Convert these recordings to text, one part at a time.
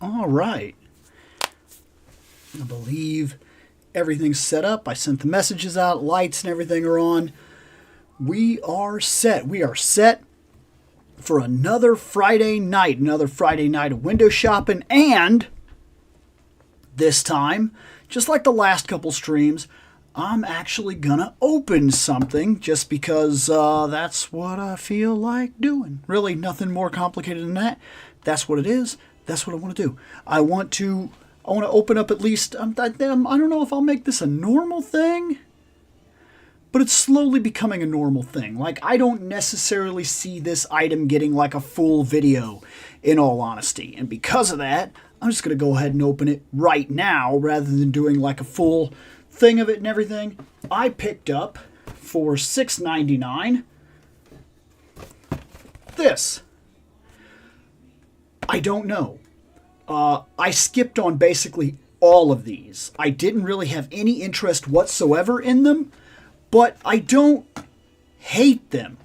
All right. I believe everything's set up. I sent the messages out, lights and everything are on. We are set. We are set for another Friday night of window shopping. And this time, just like the last couple streams, I'm actually gonna open something just because that's what I feel like doing. Really, nothing more complicated than that. That's what it is. That's what I want to do. I want to open up at least. I don't know if I'll make this a normal thing, but it's slowly becoming a normal thing. Like, I don't necessarily see this item getting like a full video, in all honesty. And because of that, I'm just going to go ahead and open it right now rather than doing like a full thing of it and everything. I picked up for $6.99 this. I don't know. I skipped on basically all of these. I didn't really have any interest whatsoever in them, but I don't hate them.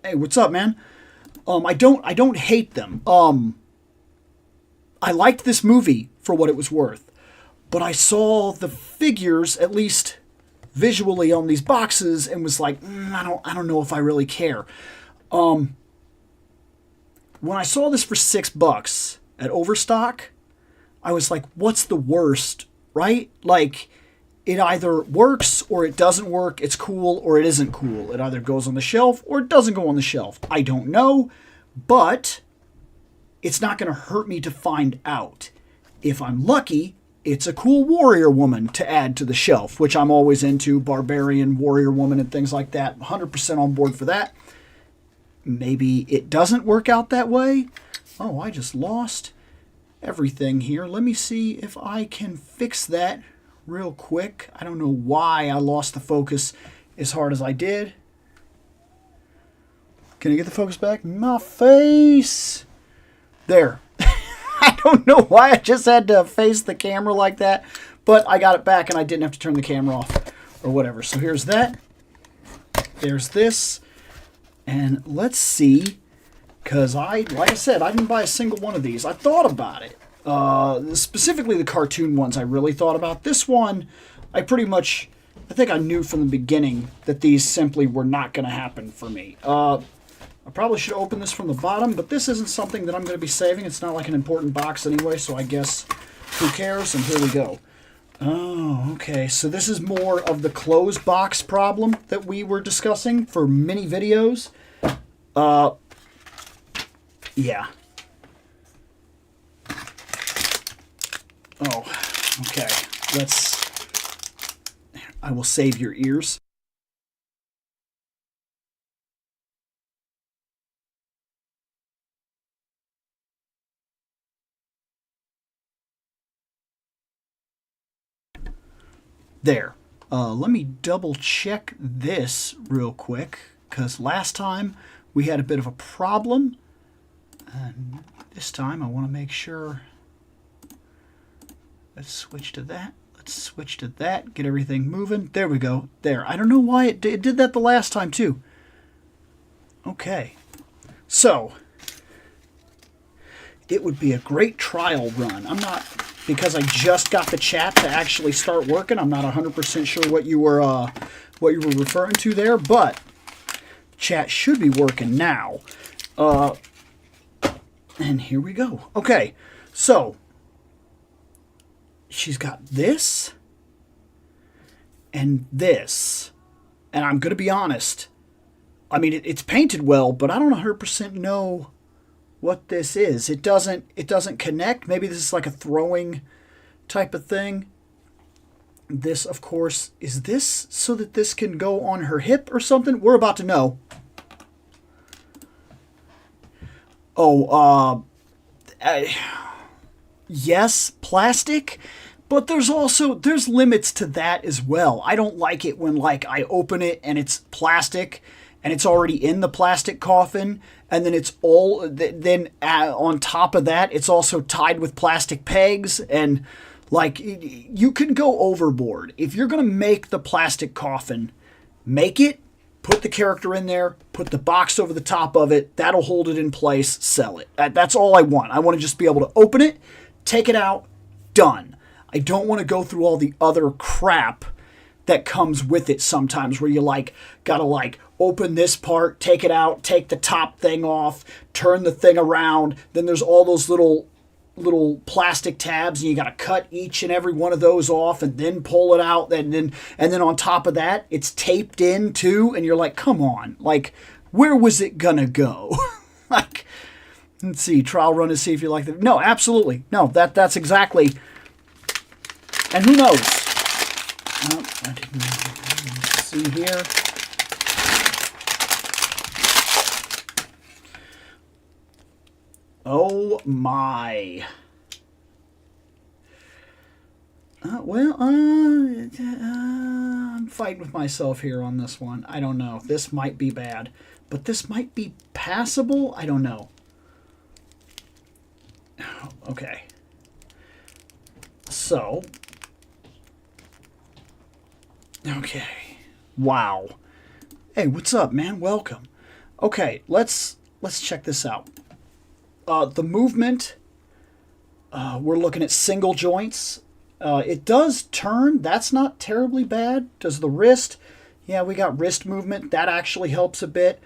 Hey, what's up, man? I don't hate them. I liked this movie for what it was worth, but I saw the figures, at least visually, on these boxes and was like, I don't know if I really care. When I saw this for $6 at Overstock, I was like, what's the worst, right? Like, it either works or it doesn't work. It's cool or it isn't cool. It either goes on the shelf or it doesn't go on the shelf. I don't know, but it's not going to hurt me to find out. If I'm lucky, it's a cool warrior woman to add to the shelf, which I'm always into, barbarian, warrior woman, and things like that. 100% on board for that. Maybe it doesn't work out that way. Oh, I just lost everything here. Let me see if I can fix that real quick. I don't know why I lost the focus as hard as I did. Can I get the focus back? My face. There. I don't know why I just had to face the camera like that, but I got it back and I didn't have to turn the camera off or whatever. So here's that. There's this. And let's see, because like I said, I didn't buy a single one of these. I thought about it. Specifically the cartoon ones I really thought about. This one, I think I knew from the beginning that these simply were not going to happen for me. I probably should open this from the bottom, but this isn't something that I'm going to be saving. It's not like an important box anyway, so I guess who cares? And here we go. Oh, okay. So this is more of the closed box problem that we were discussing for many videos. Yeah. Oh, okay. I will save your ears. There. Let me double check this real quick, because last time we had a bit of a problem. And this time I want to make sure. Let's switch to that. Let's switch to that. Get everything moving. There we go. There. I don't know why it did that the last time too. Okay. So, it would be a great trial run. I'm not, because I just got the chat to actually start working, I'm not 100% sure what you were referring to there, but chat should be working now. And here we go. Okay, so she's got this and this. And I'm going to be honest. I mean, it's painted well, but I don't 100% know what this is. It doesn't connect. Maybe this is like a throwing type of thing. This, of course, is this so that this can go on her hip or something? We're about to know. Oh, yes, plastic, but there's limits to that as well. I don't like it when, like, I open it and it's plastic and it's already in the plastic coffin, and then it's all, then on top of that, it's also tied with plastic pegs, and, like, you can go overboard. If you're going to make the plastic coffin, make it, put the character in there, put the box over the top of it, that'll hold it in place, sell it. That's all I want. I want to just be able to open it, take it out, done. I don't want to go through all the other crap that comes with it sometimes, where you gotta open this part, take it out, take the top thing off, turn the thing around. Then there's all those little plastic tabs, and you gotta cut each and every one of those off and then pull it out. And then on top of that, it's taped in too. And you're like, come on, where was it gonna go? Let's see, trial run to see if you like it. No, absolutely. No, that's exactly. And who knows? Oh, I didn't see here. Oh my. I'm fighting with myself here on this one. I don't know. This might be bad, but this might be passable. I don't know. Okay. So. Okay. Wow. Hey, what's up, man? Welcome. Okay, let's check this out. The movement, we're looking at single joints. It does turn. That's not terribly bad. Does the wrist? Yeah, we got wrist movement. That actually helps a bit.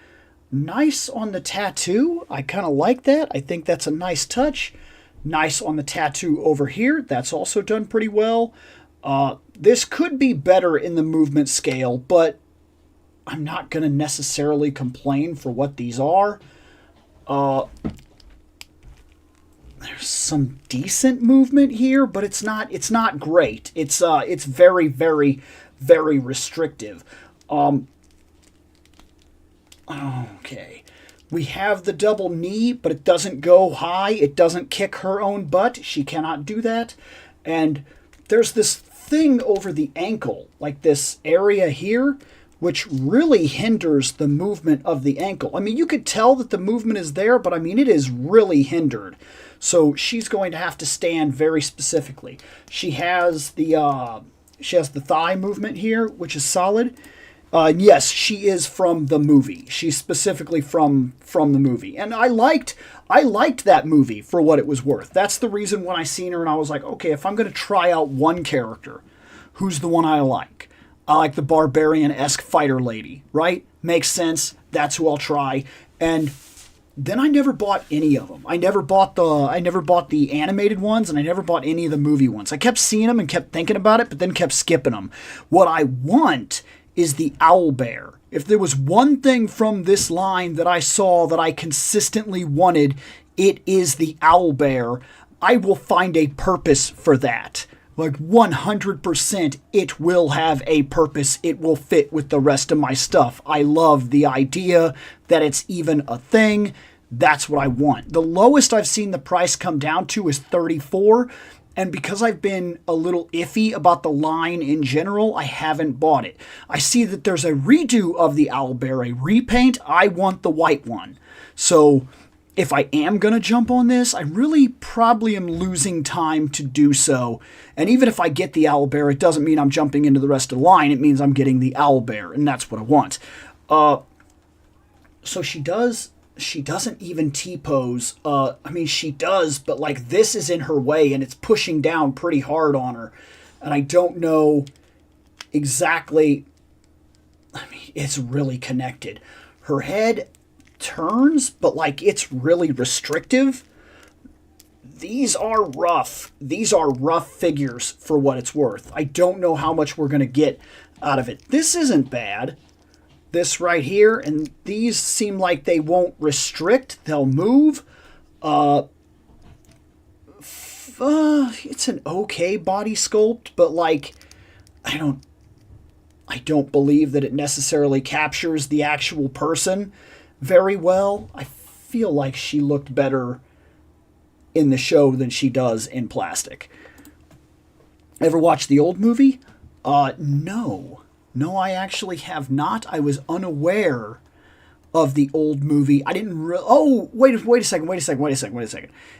Nice on the tattoo. I kind of like that. I think that's a nice touch. Nice on the tattoo over here. That's also done pretty well. This could be better in the movement scale, but I'm not going to necessarily complain for what these are. There's some decent movement here, but it's not great. It's very, very, very restrictive. Okay. We have the double knee, but it doesn't go high. It doesn't kick her own butt. She cannot do that. And there's this thing over the ankle, like this area here, which really hinders the movement of the ankle. I mean, you could tell that the movement is there, but I mean, it is really hindered. So she's going to have to stand very specifically. She has the thigh movement here, which is solid. Yes, she is from the movie. She's specifically from the movie. And I liked that movie for what it was worth. That's the reason when I seen her and I was like, okay, if I'm going to try out one character, who's the one I like? I like the barbarian-esque fighter lady, right? Makes sense. That's who I'll try. And then I never bought any of them. I never bought the animated ones, and I never bought any of the movie ones. I kept seeing them and kept thinking about it, but then kept skipping them. What I want is the owlbear. If there was one thing from this line that I saw that I consistently wanted, it is the owlbear. I will find a purpose for that. 100% it will have a purpose. It will fit with the rest of my stuff. I love the idea that it's even a thing. That's what I want. The lowest I've seen the price come down to is $34. And because I've been a little iffy about the line in general, I haven't bought it. I see that there's a redo of the owlbear, a repaint. I want the white one. So if I am going to jump on this, I really probably am losing time to do so. And even if I get the owlbear, it doesn't mean I'm jumping into the rest of the line. It means I'm getting the owlbear, and that's what I want. So she doesn't even T-pose. I mean, she does, but this is in her way, and it's pushing down pretty hard on her. And I don't know exactly. I mean, it's really connected. Her head turns, but it's really restrictive. These are rough. These are rough figures for what it's worth. I don't know how much we're going to get out of it. This isn't bad. This right here, and these seem like they won't restrict. They'll move. It's an okay body sculpt, but I don't believe that it necessarily captures the actual person very well. I feel like she looked better in the show than she does in plastic. Ever watched the old movie? No. No, I actually have not. I was unaware of the old movie. I didn't oh, wait a second.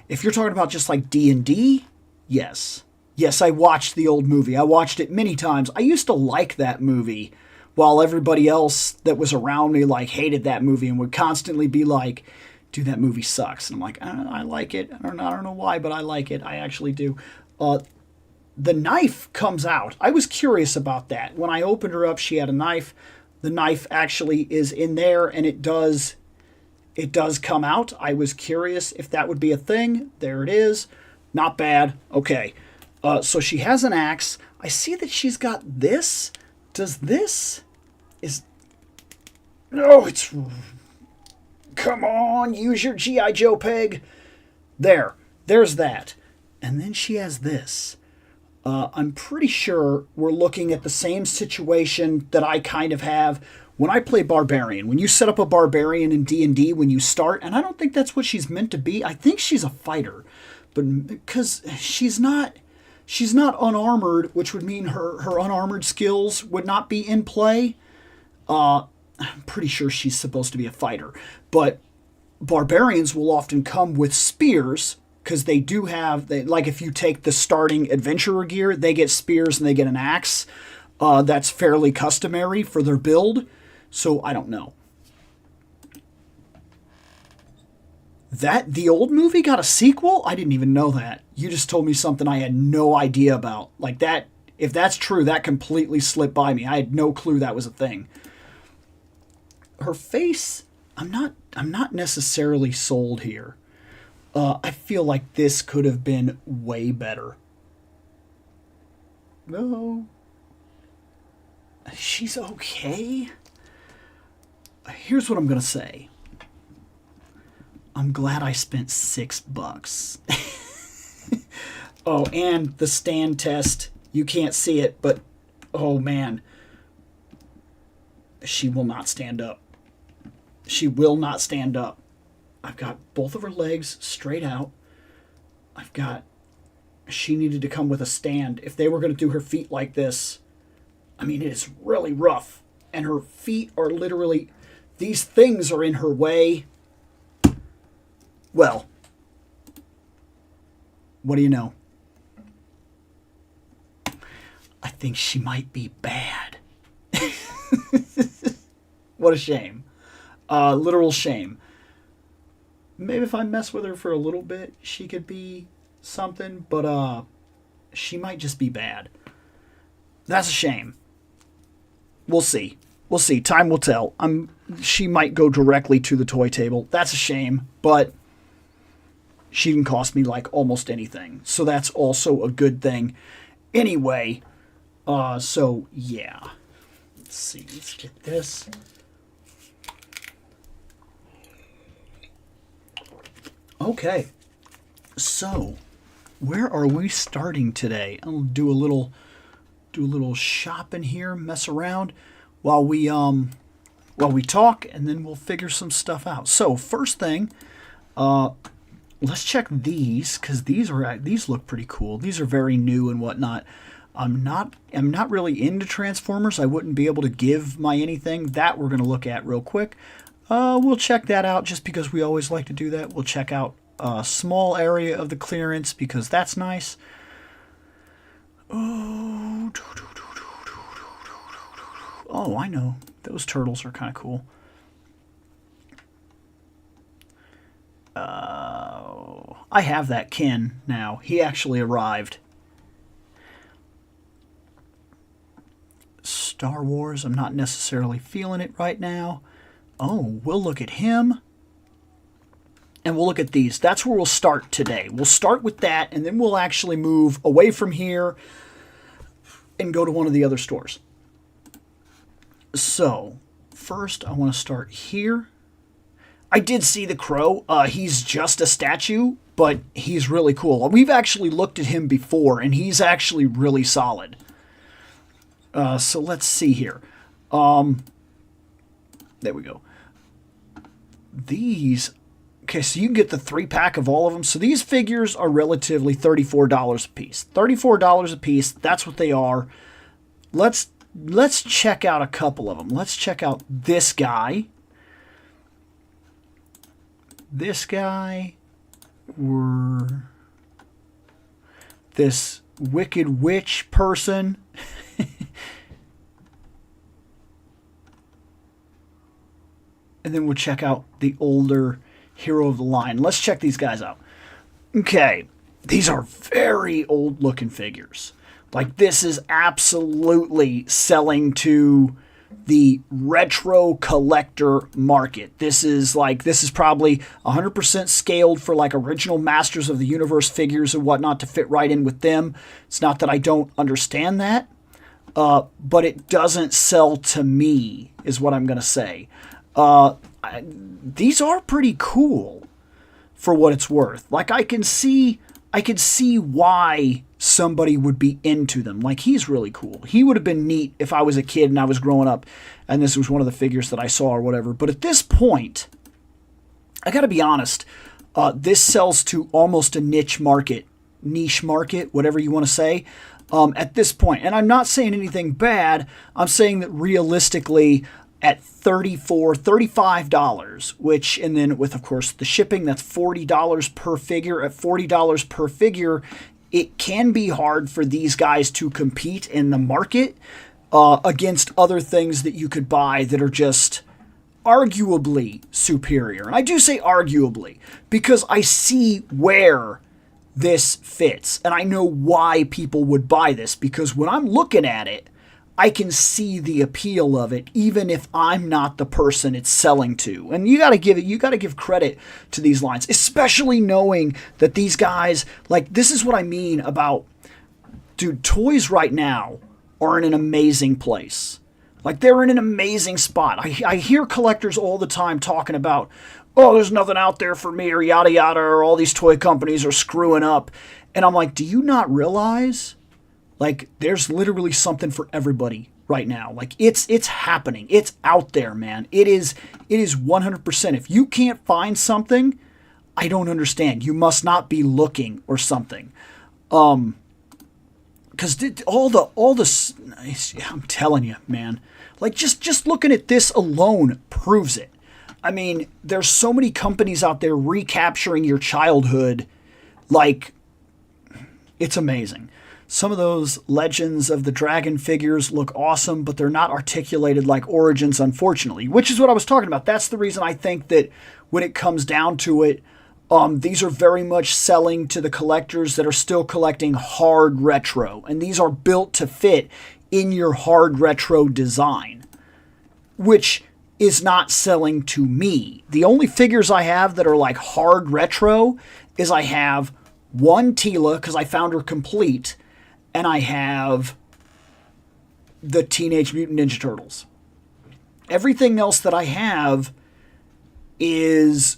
If you're talking about just D&D, yes. Yes, I watched the old movie. I watched it many times. I used to like that movie, while everybody else that was around me hated that movie and would constantly be like, dude, that movie sucks. And I'm like, I like it. I don't know why, but I like it. I actually do. The knife comes out. I was curious about that. When I opened her up, she had a knife. The knife actually is in there, and it does come out. I was curious if that would be a thing. There it is. Not bad. Okay. So she has an axe. I see that she's got this. Does this is no, it's come on, use your G.I. Joe peg. There's that. And then she has this. I'm pretty sure we're looking at the same situation that I kind of have when I play Barbarian. When you set up a Barbarian in D&D when you start, and I don't think that's what she's meant to be. I think she's a fighter, but because she's not unarmored, which would mean her unarmored skills would not be in play. I'm pretty sure she's supposed to be a fighter, but Barbarians will often come with spears. Because they do have, like if you take the starting adventurer gear, they get spears and they get an axe. That's fairly customary for their build. So I don't know. The old movie got a sequel? I didn't even know that. You just told me something I had no idea about. Like that, if that's true, that completely slipped by me. I had no clue that was a thing. Her face, I'm not necessarily sold here. I feel like this could have been way better. No. She's okay. Here's what I'm going to say. I'm glad I spent $6. Oh, and the stand test. You can't see it, but oh man. She will not stand up. She will not stand up. I've got both of her legs straight out. She needed to come with a stand. If they were going to do her feet like this, I mean, it is really rough. And her feet are literally, these things are in her way. Well, what do you know? I think she might be bad. What a shame. Literal shame. Maybe if I mess with her for a little bit, she could be something, but she might just be bad. That's a shame. We'll see. We'll see. Time will tell. She might go directly to the toy table. That's a shame, but she didn't cost me like almost anything. So that's also a good thing. Anyway, so yeah. Let's see. Let's get this. Okay, so where are we starting today? I'll do a little shopping here, mess around while we talk, and then we'll figure some stuff out. So first thing, let's check these because these look pretty cool. These are very new and whatnot. I'm not really into Transformers. I wouldn't be able to give my anything. That we're gonna look at real quick. We'll check that out just because we always like to do that. We'll check out a small area of the clearance because that's nice. Oh, I know. Those turtles are kind of cool. I have that Ken now. He actually arrived. Star Wars, I'm not necessarily feeling it right now. Oh, we'll look at him. And we'll look at these. That's where we'll start today. We'll start with that, and then we'll actually move away from here and go to one of the other stores. So, first I want to start here. I did see the Crow. He's just a statue, but he's really cool. We've actually looked at him before, and he's actually really solid. So let's see here. There we go. These, okay, so you can get the 3-pack of all of them. So these figures are relatively $34 a piece. $34 a piece, that's what they are. Let's check out a couple of them. Let's check out this guy. This guy, or this Wicked Witch person. And then we'll check out the older hero of the line. Let's check these guys out. Okay, these are very old looking figures. Like, this is absolutely selling to the retro collector market. This is probably 100% scaled for like original Masters of the Universe figures and whatnot to fit right in with them. It's not that I don't understand that, but it doesn't sell to me, is what I'm going to say. These are pretty cool for what it's worth. Like, I can see why somebody would be into them. Like, he's really cool. He would have been neat if I was a kid and I was growing up and this was one of the figures that I saw or whatever. But at this point, I got to be honest, this sells to almost a niche market, whatever you want to say, at this point. And I'm not saying anything bad. I'm saying that realistically, at $34, $35, which, and then with, of course, the shipping, that's $40 per figure. At $40 per figure, it can be hard for these guys to compete in the market against other things that you could buy that are just arguably superior. And I do say arguably because I see where this fits. And I know why people would buy this, because when I'm looking at it, I can see the appeal of it, even if I'm not the person it's selling to. And you got to give credit to these lines, especially knowing that these guys, like, this is what I mean about, dude, toys right now are in an amazing place. Like, they're in an amazing spot. I hear collectors all the time talking about, oh, there's nothing out there for me, or yada yada, or all these toy companies are screwing up. And I'm like, do you not realize, like, there's literally something for everybody right now? Like, it's happening. It's out there, man. It is 100%. If you can't find something, I don't understand. You must not be looking or something. Because all the, I'm telling you, man. Like, just looking at this alone proves it. I mean, there's so many companies out there recapturing your childhood. Like, it's amazing. Some of those Legends of the Dragon figures look awesome, but they're not articulated like Origins, unfortunately, which is what I was talking about. That's the reason I think that when it comes down to it, these are very much selling to the collectors that are still collecting hard retro, and these are built to fit in your hard retro design, which is not selling to me. The only figures I have that are like hard retro is I have one Teela, because I found her complete, and I have the Teenage Mutant Ninja Turtles. Everything else that I have is,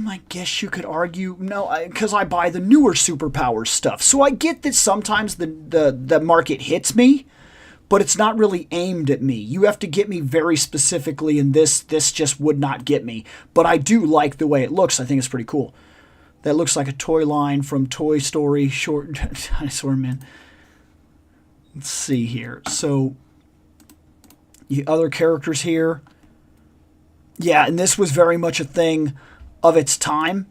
I guess you could argue, no, because I buy the newer superpower stuff. So I get that sometimes the market hits me, but it's not really aimed at me. You have to get me very specifically, and this just would not get me. But I do like the way it looks. I think it's pretty cool. That looks like a toy line from Toy Story, Short Dinosaur Man. Let's see here. So, other characters here. Yeah, and this was very much a thing of its time.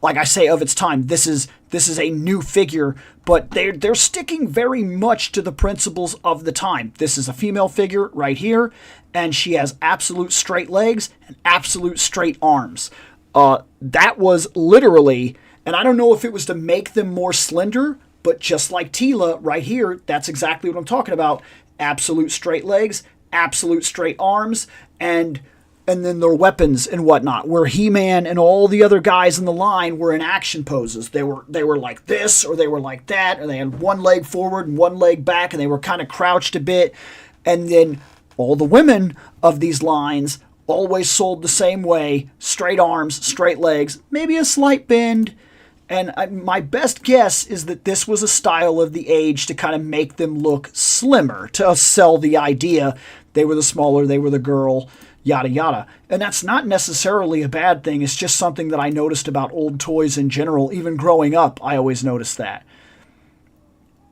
Like I say, of its time. This is a new figure, but they're sticking very much to the principles of the time. This is a female figure right here, and she has absolute straight legs and absolute straight arms. That was literally, and I don't know if it was to make them more slender, but just like Teela right here, that's exactly what I'm talking about. Absolute straight legs, absolute straight arms, and then their weapons and whatnot, where He-Man and all the other guys in the line were in action poses. They were like this, or they were like that, or they had one leg forward and one leg back, and they were kind of crouched a bit. And then all the women of these lines always sold the same way: straight arms, straight legs, maybe a slight bend. And my best guess is that this was a style of the age to kind of make them look slimmer, to sell the idea they were the smaller, they were the girl, yada yada. And that's not necessarily a bad thing. It's just something that I noticed about old toys in general. Even growing up, I always noticed that.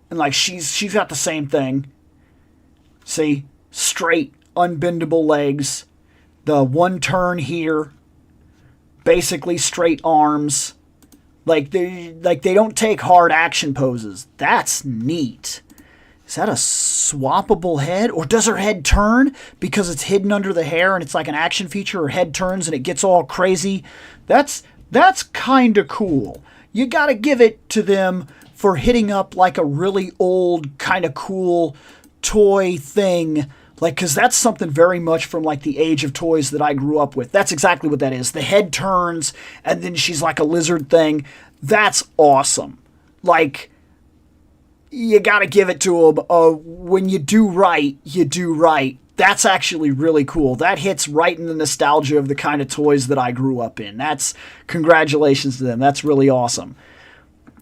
And like she's got the same thing. See? Straight, unbendable legs. The one turn here. Basically straight arms. Like they don't take hard action poses. That's neat. Is that a swappable head? Or does her head turn because it's hidden under the hair and it's like an action feature? Her head turns and it gets all crazy. That's That's kind of cool. You got to give it to them for hitting up like a really old kind of cool toy thing. Like, because that's something very much from like the age of toys that I grew up with. That's exactly what that is. The head turns and then she's like a lizard thing. That's awesome. Like, you got to give it to them. When you do right, you do right. That's actually really cool. That hits right in the nostalgia of the kind of toys that I grew up in. That's congratulations to them. That's really awesome.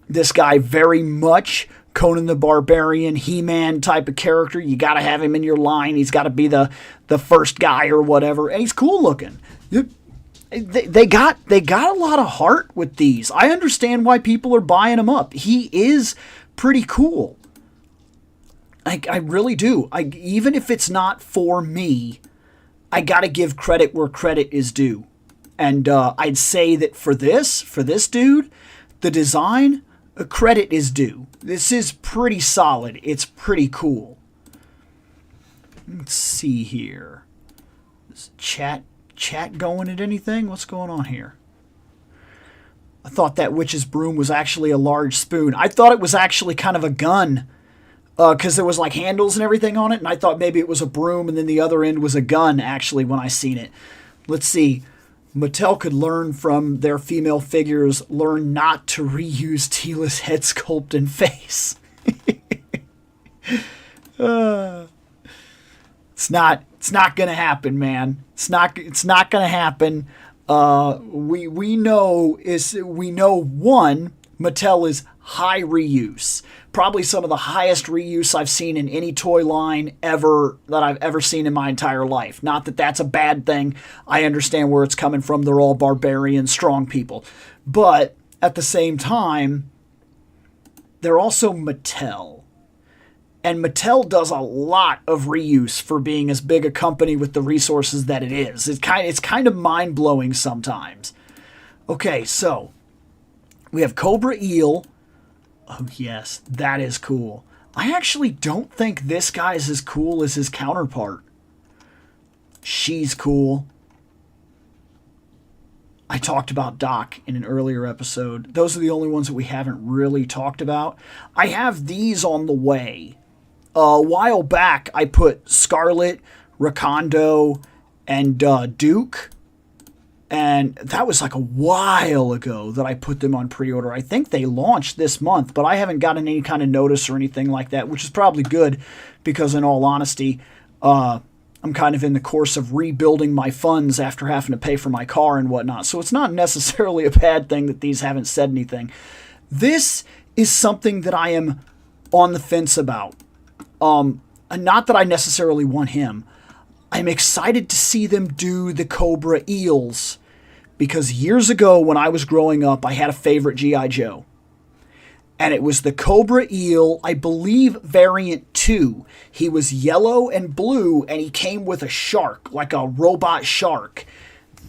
This guy very much Conan the Barbarian, He-Man type of character. You got to have him in your line. He's got to be the first guy or whatever. And he's cool looking. They got a lot of heart with these. I understand why people are buying them up. He is pretty cool. I really do. Even if it's not for me, I got to give credit where credit is due. And I'd say that for this dude, the design, credit is due. This is pretty solid. It's pretty cool. Let's see here. Is chat going at anything? What's going on here? I thought that witch's broom was actually a large spoon. I thought it was actually kind of a gun. Because there was like handles and everything on it, and I thought maybe it was a broom, and then the other end was a gun, actually, when I seen it. Let's see. Mattel could learn from their female figures, learn not to reuse Teela's head sculpt and face. It's not gonna happen, man. It's not gonna happen. We know one, Mattel is high reuse. Probably some of the highest reuse I've seen in any toy line ever that I've ever seen in my entire life. Not that that's a bad thing. I understand where it's coming from. They're all barbarian, strong people. But at the same time, they're also Mattel. And Mattel does a lot of reuse for being as big a company with the resources that it is. It's kind of mind-blowing sometimes. Okay, so we have Cobra Eel. Oh, yes, that is cool. I actually don't think this guy is as cool as his counterpart. She's cool. I talked about Doc in an earlier episode. Those are the only ones that we haven't really talked about. I have these on the way. A while back, I put Scarlet, Rakondo, and Duke. And that was like a while ago that I put them on pre-order. I think they launched this month, but I haven't gotten any kind of notice or anything like that, which is probably good because in all honesty, I'm kind of in the course of rebuilding my funds after having to pay for my car and whatnot. So it's not necessarily a bad thing that these haven't said anything. This is something that I am on the fence about. Not that I necessarily want him. I'm excited to see them do the Cobra Eels because years ago when I was growing up, I had a favorite G.I. Joe. And it was the Cobra Eel, I believe variant 2. He was yellow and blue and he came with a shark, like a robot shark.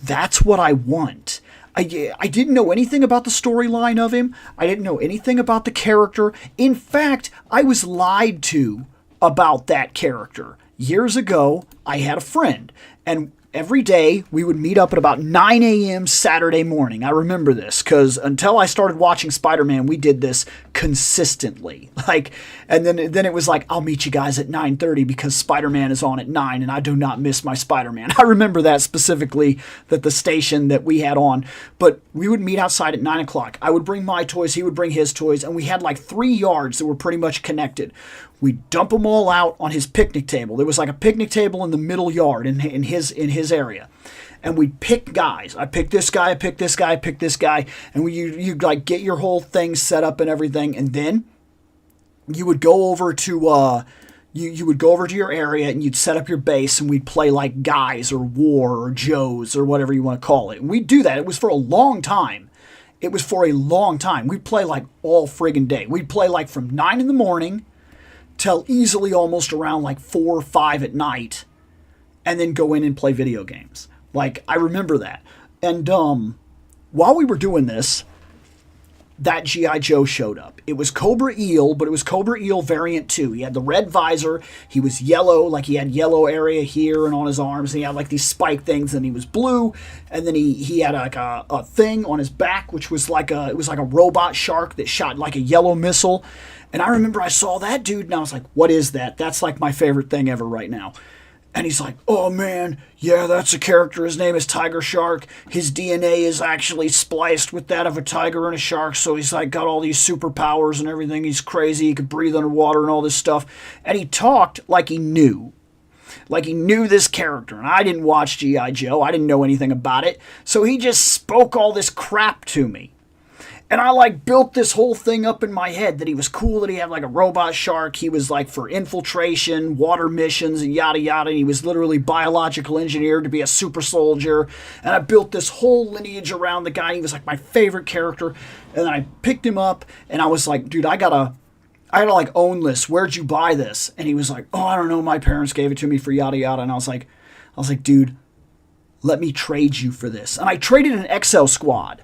That's what I want. I didn't know anything about the storyline of him. I didn't know anything about the character. In fact, I was lied to about that character. Years ago, I had a friend, and every day we would meet up at about 9 a.m. Saturday morning. I remember this because until I started watching Spider-Man, we did this consistently. And then it was like, I'll meet you guys at 9:30 because Spider-Man is on at 9 and I do not miss my Spider-Man. I remember that specifically, that the station that we had on. But we would meet outside at 9 o'clock. I would bring my toys, he would bring his toys, and we had like 3 yards that were pretty much connected. We'd dump them all out on his picnic table. There was like a picnic table in the middle yard in his area. And we'd pick guys. I picked this guy, I picked this guy, I picked this guy. And you'd like get your whole thing set up and everything. And then you would go over to you would go over to your area and you'd set up your base and we'd play like Guys or War or Joes or whatever you want to call it. And we'd do that. It was for a long time. It was for a long time. We'd play like all friggin' day. We'd play like from 9 in the morning till easily almost around like 4 or 5 at night, and then go in and play video games. Like, I remember that. And while we were doing this, that G.I. Joe showed up. It was Cobra Eel, but it was Cobra Eel Variant 2. He had the red visor. He was yellow, like he had yellow area here and on his arms. And he had like these spike things, and he was blue. And then he had like a thing on his back, which was like it was like a robot shark that shot like a yellow missile. And I remember I saw that dude, and I was like, what is that? That's like my favorite thing ever right now. And he's like, oh man, yeah, that's a character. His name is Tiger Shark. His DNA is actually spliced with that of a tiger and a shark. So he's like got all these superpowers and everything. He's crazy. He could breathe underwater and all this stuff. And he talked like he knew. Like he knew this character. And I didn't watch G.I. Joe. I didn't know anything about it. So he just spoke all this crap to me. And I like built this whole thing up in my head that he was cool, that he had like a robot shark. He was like for infiltration, water missions, and yada yada. And he was literally biological engineered to be a super soldier. And I built this whole lineage around the guy. He was like my favorite character. And then I picked him up and I was like, dude, I gotta like own this. Where'd you buy this? And he was like, oh, I don't know. My parents gave it to me for yada yada. And I was like, dude, let me trade you for this. And I traded an Exo Squad.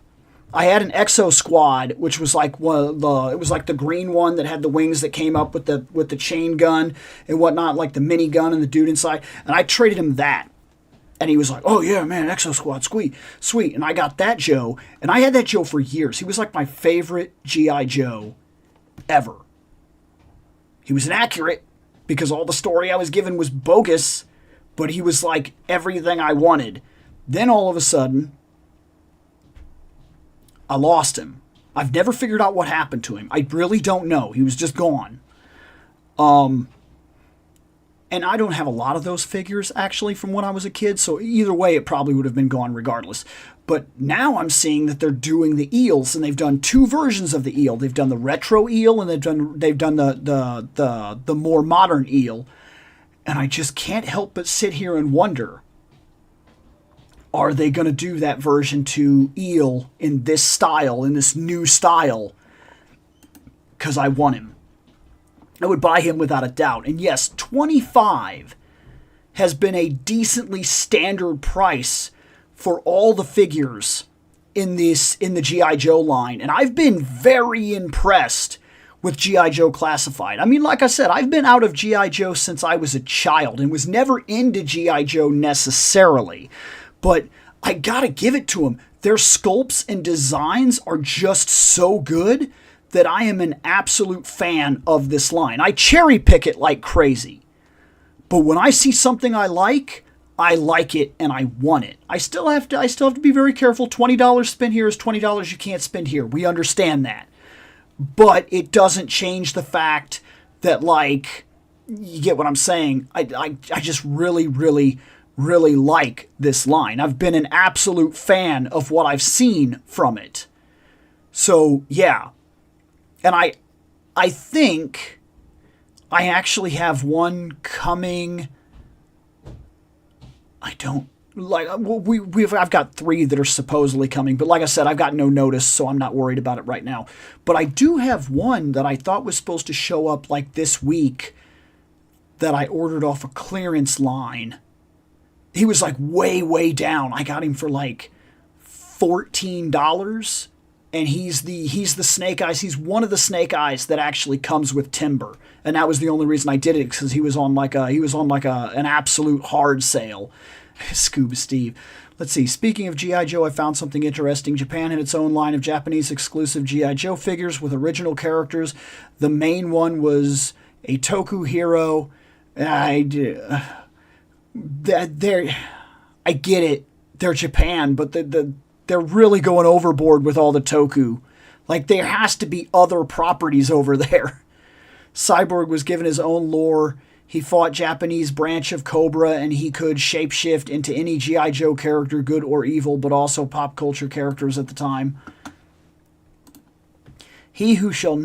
I had an Exo Squad, which was like it was like the green one that had the wings that came up with the chain gun and whatnot, like the mini gun and the dude inside. And I traded him that. And he was like, oh yeah, man, Exo Squad, sweet. And I got that Joe, and I had that Joe for years. He was like my favorite G.I. Joe ever. He was inaccurate because all the story I was given was bogus, but he was like everything I wanted. Then all of a sudden, I lost him. I've never figured out what happened to him. I really don't know. He was just gone. And I don't have a lot of those figures, actually, from when I was a kid, so either way, it probably would have been gone regardless. But now I'm seeing that they're doing the eels, and they've done two versions of the eel. They've done the retro eel, and they've done the more modern eel. And I just can't help but sit here and wonder, are they going to do that version 2 eel in this style, in this new style? Because I want him. I would buy him without a doubt. And yes, $25 has been a decently standard price for all the figures in the G.I. Joe line. And I've been very impressed with G.I. Joe Classified. I mean, like I said, I've been out of G.I. Joe since I was a child and was never into G.I. Joe necessarily. But I gotta give it to them. Their sculpts and designs are just so good that I am an absolute fan of this line. I cherry pick it like crazy. But when I see something I like it and I want it. I still have to be very careful. $20 spent here is $20 you can't spend here. We understand that. But it doesn't change the fact that, like, you get what I'm saying. I just really, really, really like this line. I've been an absolute fan of what I've seen from it. So, yeah. And I think I actually have one coming. I don't like I've got 3 that are supposedly coming, but like I said, I've got no notice, so I'm not worried about it right now. But I do have one that I thought was supposed to show up like this week that I ordered off a clearance line. He was like way down. I got him for like $14, and he's the Snake Eyes. He's one of the Snake Eyes that actually comes with Timber, and that was the only reason I did it, because he was on an absolute hard sale. Scuba Steve. Let's see. Speaking of G.I. Joe, I found something interesting. Japan had its own line of Japanese exclusive G.I. Joe figures with original characters. The main one was a Toku hero. I get it. They're Japan, but they're really going overboard with all the Toku. Like, there has to be other properties over there. Cyborg was given his own lore. He fought Japanese branch of Cobra, and he could shapeshift into any G.I. Joe character, good or evil, but also pop culture characters at the time. He who shall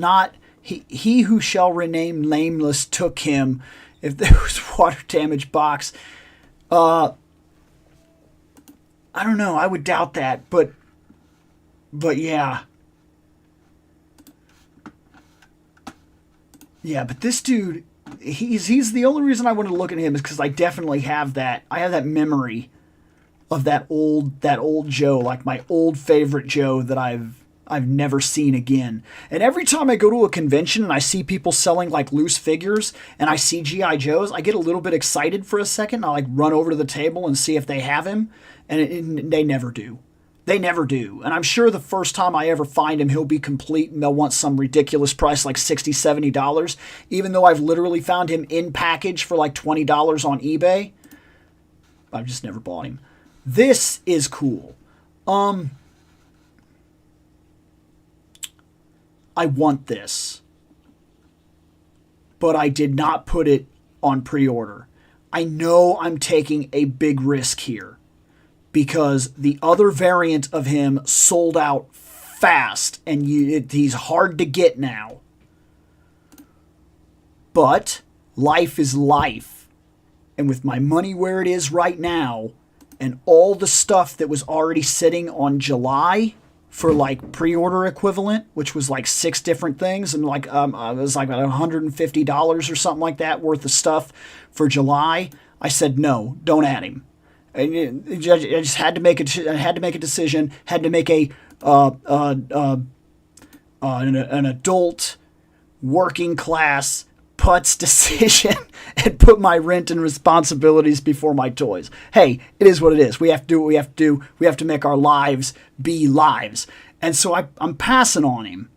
rename nameless took him. If there was water damage box, I don't know. I would doubt that, but yeah. Yeah, but this dude, he's the only reason I want to look at him is because I definitely have that. I have that memory of that old Joe, like my old favorite Joe that I've I've never seen again. And every time I go to a convention and I see people selling like loose figures and I see G.I. Joes, I get a little bit excited for a second. I like run over to the table and see if they have him, and they never do. They never do. And I'm sure the first time I ever find him, he'll be complete and they'll want some ridiculous price like $60, $70, even though I've literally found him in package for like $20 on eBay. I've just never bought him. This is cool. I want this, but I did not put it on pre-order. I know I'm taking a big risk here because the other variant of him sold out fast and he's hard to get now. But life is life. And with my money where it is right now and all the stuff that was already sitting on July for like pre-order equivalent, which was like 6 different things, and like it was like about $150 or something like that worth of stuff for July. I said no, don't add him. I just had to make I had to make a decision. Had to make an adult working class putz decision and put my rent and responsibilities before my toys. Hey, it is what it is. We have to do what we have to do. We have to make our lives be lives. And so I'm passing on him.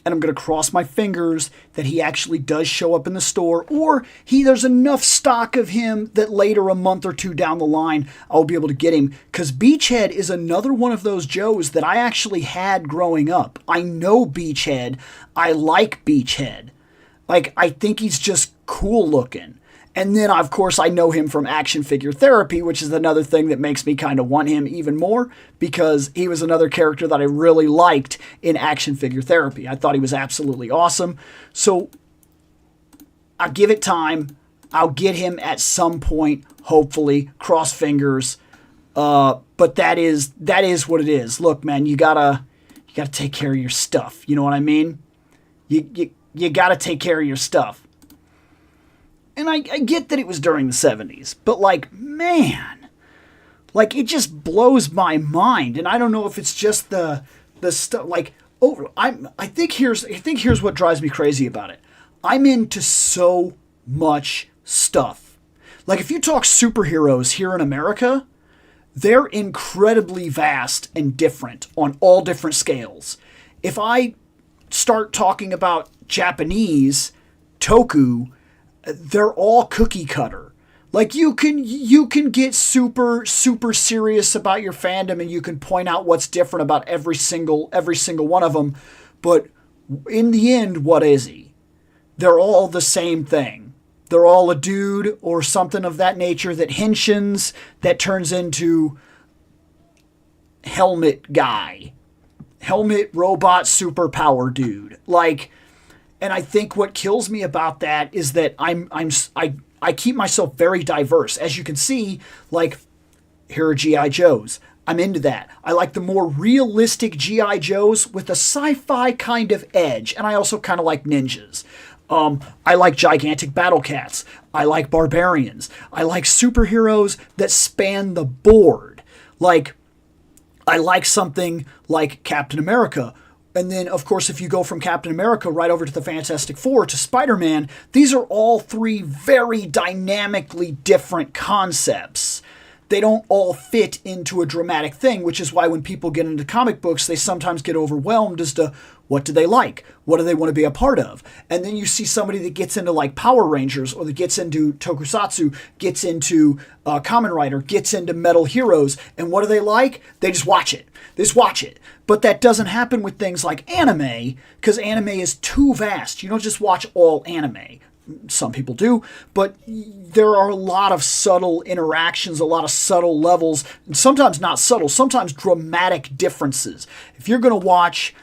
And I'm going to cross my fingers that he actually does show up in the store, or there's enough stock of him that later, a month or two down the line, I'll be able to get him. Because Beachhead is another one of those Joes that I actually had growing up. I know Beachhead. I like Beachhead. Like, I think he's just cool looking. And then, of course, I know him from Action Figure Therapy, which is another thing that makes me kind of want him even more, because he was another character that I really liked in Action Figure Therapy. I thought he was absolutely awesome. So I'll give it time. I'll get him at some point, hopefully. Cross fingers. But that is what it is. Look, man, you gotta take care of your stuff. You know what I mean? You gotta take care of your stuff. And I get that it was during the 70s, but like, man, like it just blows my mind. And I don't know if it's just the stuff like I think here's what drives me crazy about it. I'm into so much stuff. Like if you talk superheroes here in America, they're incredibly vast and different on all different scales. If I start talking about Japanese toku, they're all cookie cutter. Like you can get super serious about your fandom and you can point out what's different about every single one of them, but in the end, what is he? They're all the same thing. They're all a dude or something of that nature that henshins, that turns into helmet guy, helmet robot superpower dude. Like. And I think what kills me about that is that I keep myself very diverse. As you can see, like, here are G.I. Joes. I'm into that. I like the more realistic G.I. Joes with a sci-fi kind of edge. And I also kind of like ninjas. I like gigantic battle cats. I like barbarians. I like superheroes that span the board. Like, I like something like Captain America. And then, of course, if you go from Captain America right over to the Fantastic Four to Spider-Man, these are all 3 very dynamically different concepts. They don't all fit into a dramatic thing, which is why when people get into comic books, they sometimes get overwhelmed as to what do they like? What do they want to be a part of? And then you see somebody that gets into like Power Rangers or that gets into Tokusatsu, gets into Kamen Rider, gets into Metal Heroes. And what do they like? They just watch it. They just watch it. But that doesn't happen with things like anime, because anime is too vast. You don't just watch all anime. Some people do, but there are a lot of subtle interactions, a lot of subtle levels, and sometimes not subtle, sometimes dramatic differences. If you're going to watch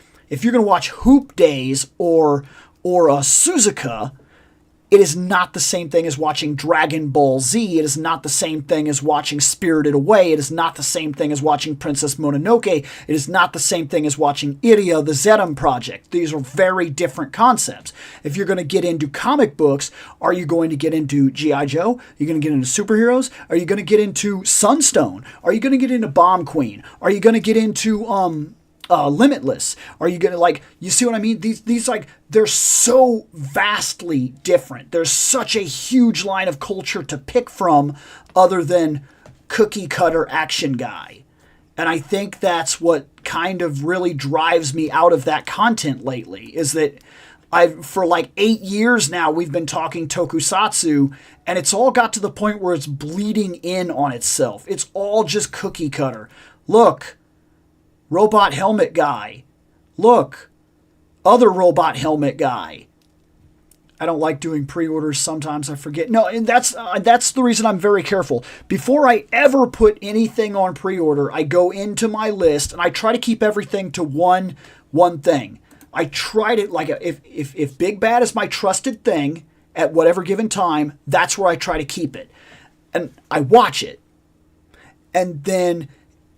Hoop Days or Suzuka, it is not the same thing as watching Dragon Ball Z. It is not the same thing as watching Spirited Away. It is not the same thing as watching Princess Mononoke. It is not the same thing as watching Iria, the Zetum Project. These are very different concepts. If you're going to get into comic books, are you going to get into G.I. Joe? Are you going to get into superheroes? Are you going to get into Sunstone? Are you going to get into Bomb Queen? Are you going to get into Limitless? Are you gonna like? You see what I mean? These like they're so vastly different. There's such a huge line of culture to pick from, other than cookie cutter action guy. And I think that's what kind of really drives me out of that content lately, is that for like 8 years now, we've been talking tokusatsu, and it's all got to the point where it's bleeding in on itself. It's all just cookie cutter. Look, robot helmet guy. Look, other robot helmet guy. I don't like doing pre-orders. Sometimes I forget. No, and that's the reason I'm very careful. Before I ever put anything on pre-order, I go into my list and I try to keep everything to one thing. I try to, like, if Big Bad is my trusted thing at whatever given time, that's where I try to keep it. And I watch it. And then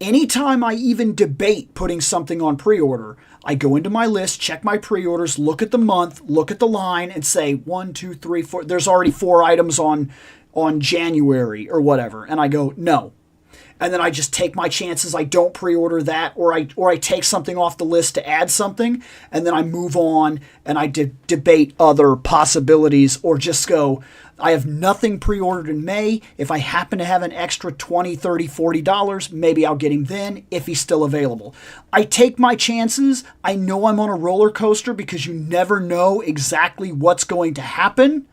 anytime I even debate putting something on pre-order, I go into my list, check my pre-orders, look at the month, look at the line, and say 1, 2, 3, 4. There's already 4 items on January or whatever, and I go no, and then I just take my chances. I don't pre-order that, or I take something off the list to add something, and then I move on and I debate other possibilities, or just go, I have nothing pre-ordered in May. If I happen to have an extra $20, $30, $40, maybe I'll get him then if he's still available. I take my chances. I know I'm on a roller coaster because you never know exactly what's going to happen,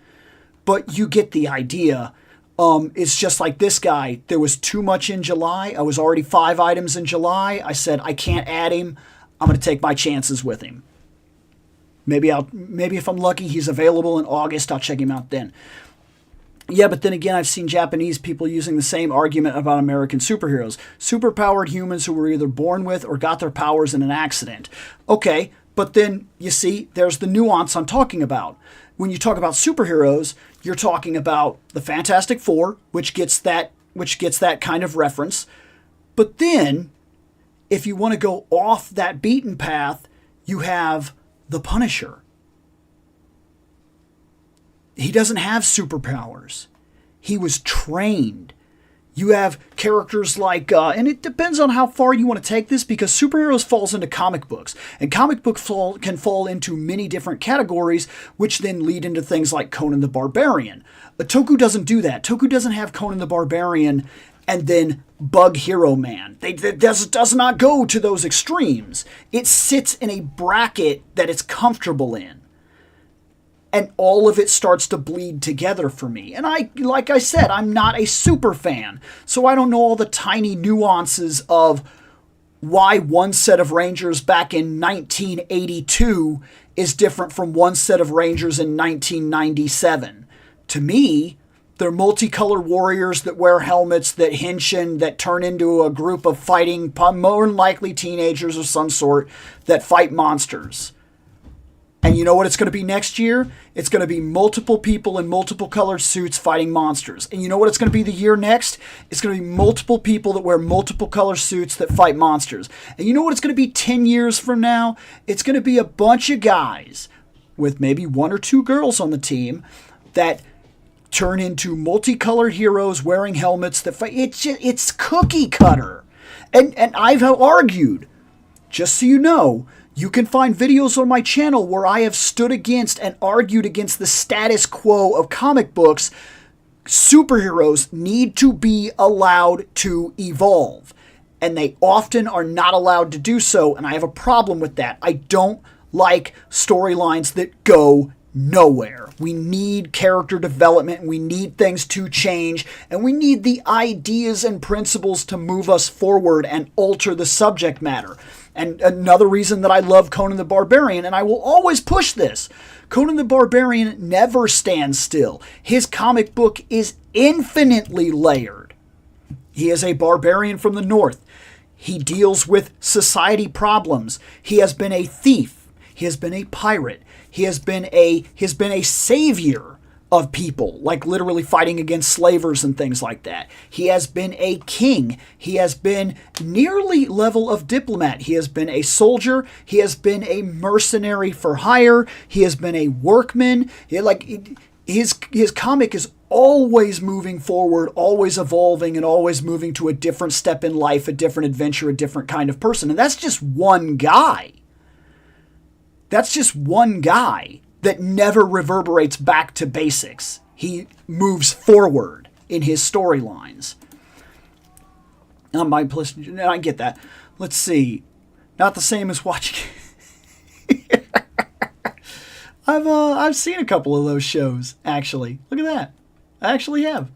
but you get the idea. It's just like this guy. There was too much in July. I was already 5 items in July. I said, I can't add him. I'm going to take my chances with him. Maybe if I'm lucky, he's available in August. I'll check him out then. Yeah, but then again, I've seen Japanese people using the same argument about American superheroes. Superpowered humans who were either born with or got their powers in an accident. Okay, but then, you see, there's the nuance I'm talking about. When you talk about superheroes, you're talking about the Fantastic Four, which gets that kind of reference. But then, if you want to go off that beaten path, you have the Punisher. He doesn't have superpowers. He was trained. You have characters like, and it depends on how far you want to take this, because superheroes falls into comic books. And comic books can fall into many different categories, which then lead into things like Conan the Barbarian. But Toku doesn't do that. Toku doesn't have Conan the Barbarian and then Bug Hero Man. It does not go to those extremes. It sits in a bracket that it's comfortable in. And all of it starts to bleed together for me. And like I said, I'm not a super fan. So I don't know all the tiny nuances of why one set of Rangers back in 1982 is different from one set of Rangers in 1997. To me, they're multicolored warriors that wear helmets, that henshin, that turn into a group of fighting, more than likely teenagers of some sort, that fight monsters. And you know what it's going to be next year? It's going to be multiple people in multiple colored suits fighting monsters. And you know what it's going to be the year next? It's going to be multiple people that wear multiple color suits that fight monsters. And you know what it's going to be 10 years from now? It's going to be a bunch of guys with maybe 1 or 2 girls on the team that turn into multicolored heroes wearing helmets that fight. It's cookie cutter. And I've argued, just so you know, you can find videos on my channel where I have stood against and argued against the status quo of comic books. Superheroes need to be allowed to evolve, and they often are not allowed to do so, and I have a problem with that. I don't like storylines that go nowhere. We need character development, and we need things to change, and we need the ideas and principles to move us forward and alter the subject matter. And another reason that I love Conan the Barbarian, and I will always push this, Conan the Barbarian never stands still. His comic book is infinitely layered. He is a barbarian from the north. He deals with society problems. He has been a thief. He has been a pirate. He has been a savior of people, like literally fighting against slavers and things like that. He has been a king. He has been nearly level of diplomat. He has been a soldier. He has been a mercenary for hire. He has been a workman. his comic is always moving forward, always evolving, and always moving to a different step in life, a different adventure, a different kind of person. And that's just one guy. That's just one guy that never reverberates back to basics. He moves forward in his storylines. I get that. Let's see. Not the same as watching. I've seen a couple of those shows, actually. Look at that. I actually have.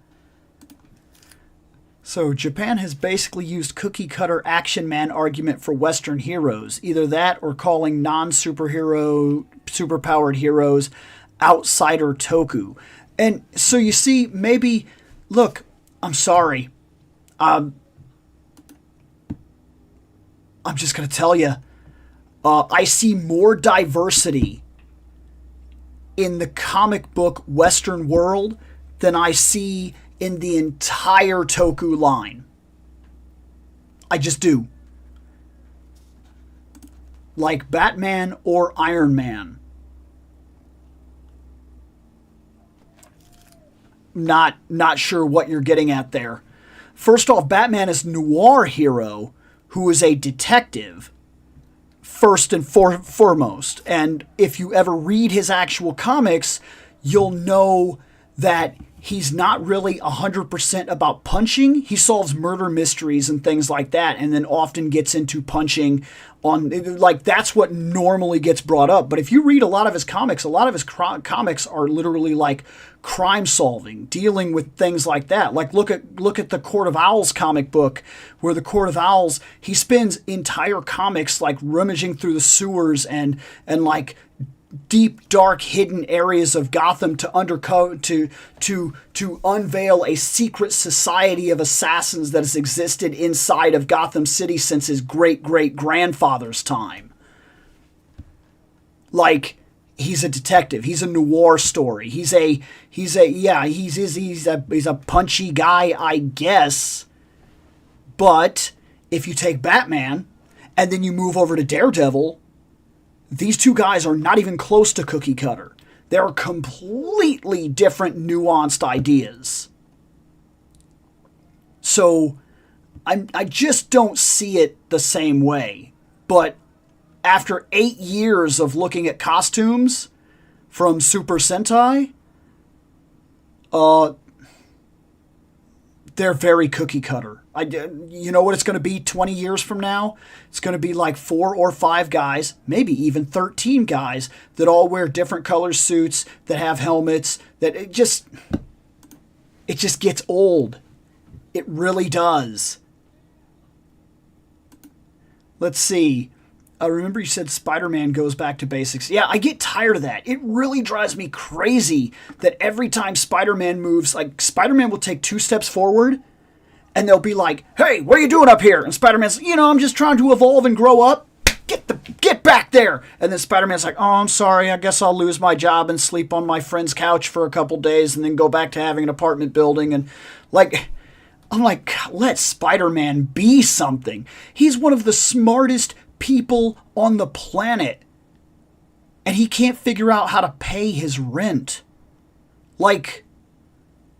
So Japan has basically used cookie cutter action man argument for Western heroes. Either that or calling non-superhero, superpowered heroes outsider toku. And so you see, maybe, look, I'm sorry. I'm just going to tell you, I see more diversity in the comic book Western world than I see in the entire toku line. I just do. Like Batman or Iron Man. Not sure what you're getting at there. First off, Batman is a noir hero who is a detective, first and foremost. And if you ever read his actual comics, you'll know that he's not really 100% about punching. He solves murder mysteries and things like that, and then often gets into punching on, like, that's what normally gets brought up. But if you read a lot of his comics comics are literally like crime solving, dealing with things like that. Like look at the Court of Owls comic book, where the Court of Owls, he spends entire comics like rummaging through the sewers and like deep, dark, hidden areas of Gotham to unveil a secret society of assassins that has existed inside of Gotham City since his great-great-grandfather's time. Like, he's a detective. He's a noir story. He's a punchy guy, I guess. But if you take Batman and then you move over to Daredevil, these two guys are not even close to cookie cutter. They're completely different, nuanced ideas. So I just don't see it the same way. But after 8 years of looking at costumes from Super Sentai, they're very cookie cutter. You know what it's going to be 20 years from now? It's going to be like 4 or 5 guys, maybe even 13 guys, that all wear different color suits, that have helmets, that it just gets old. It really does. Let's see. Remember you said Spider-Man goes back to basics. Yeah, I get tired of that. It really drives me crazy that every time Spider-Man moves, like Spider-Man will take 2 steps forward, and they'll be like, "Hey, what are you doing up here?" And Spider-Man's, I'm just trying to evolve and grow up. Get back there. And then Spider-Man's like, "Oh, I'm sorry. I guess I'll lose my job and sleep on my friend's couch for a couple days and then go back to having an apartment building." And I'm like, let Spider-Man be something. He's one of the smartest people on the planet. And he can't figure out how to pay his rent. Like,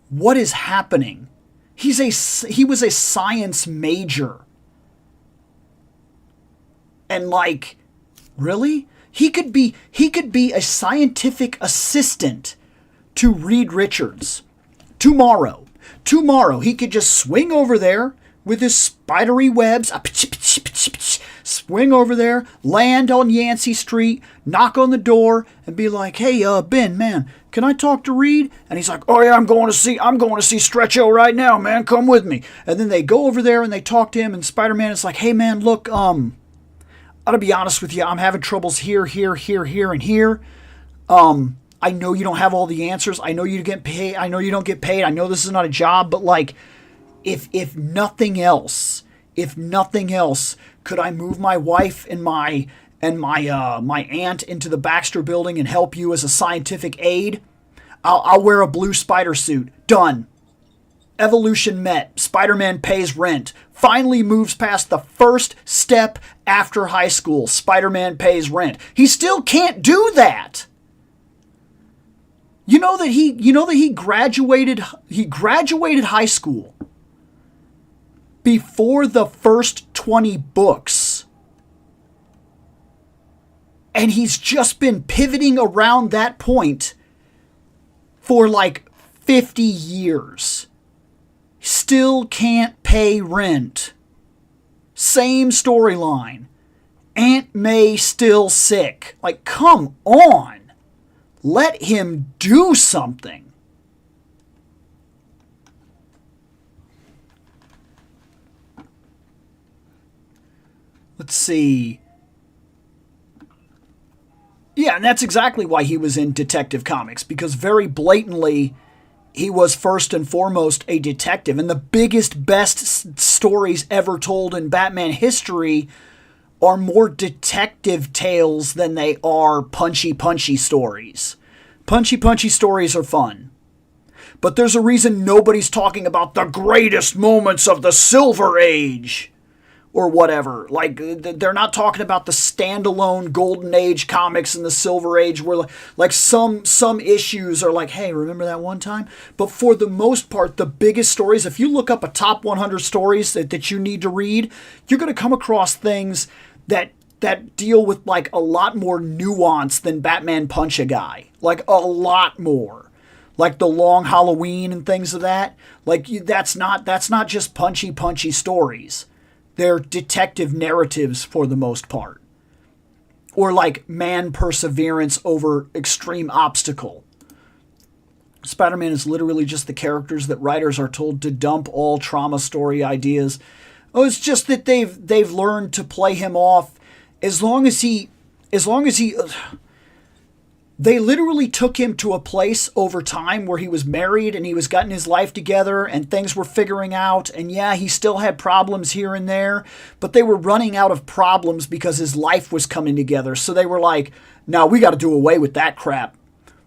what is happening? He was a science major. And like, really? He could be a scientific assistant to Reed Richards. Tomorrow he could just swing over there with his spidery webs, swing over there, land on Yancey Street, knock on the door, and be like, "Hey, Ben, man, can I talk to Reed?" And he's like, "Oh yeah, I'm going to see Stretcho right now, man. Come with me." And then they go over there and they talk to him, and Spider-Man is like, "Hey man, look, I'll be honest with you, I'm having troubles here, and here. I know you don't have all the answers. I know you get paid. I know you don't get paid. I know this is not a job, but like, if nothing else, could I move my wife and my aunt into the Baxter Building and help you as a scientific aid? I'll wear a blue spider suit. Done. Evolution met. Spider-Man pays rent. Finally moves past the first step after high school. Spider-Man pays rent. He still can't do that. You know that he graduated high school before the first 20 books. And he's just been pivoting around that point for like 50 years. Still can't pay rent. Same storyline. Aunt May still sick. Like, come on. Let him do something. Let's see. Yeah, and that's exactly why he was in Detective Comics, because very blatantly he was first and foremost a detective. And the biggest, best stories ever told in Batman history are more detective tales than they are punchy stories. Punchy stories are fun. But there's a reason nobody's talking about the greatest moments of the Silver Age or whatever. Like, they're not talking about the standalone Golden Age comics in the Silver Age where, like, some issues are like, hey, remember that one time? But for the most part, the biggest stories, if you look up a top 100 stories that you need to read, you're going to come across things that deal with, like, a lot more nuance than Batman Punch-A-Guy. Like, a lot more. Like the Long Halloween and things of that. Like, that's not just punchy stories. They're detective narratives for the most part. Or like man perseverance over extreme obstacle. Spider-Man is literally just the characters that writers are told to dump all trauma story ideas. Oh, it's just that they've learned to play him off as long as he they literally took him to a place over time where he was married and he was getting his life together and things were figuring out. And yeah, he still had problems here and there, but they were running out of problems because his life was coming together. So they were like, no, we got to do away with that crap.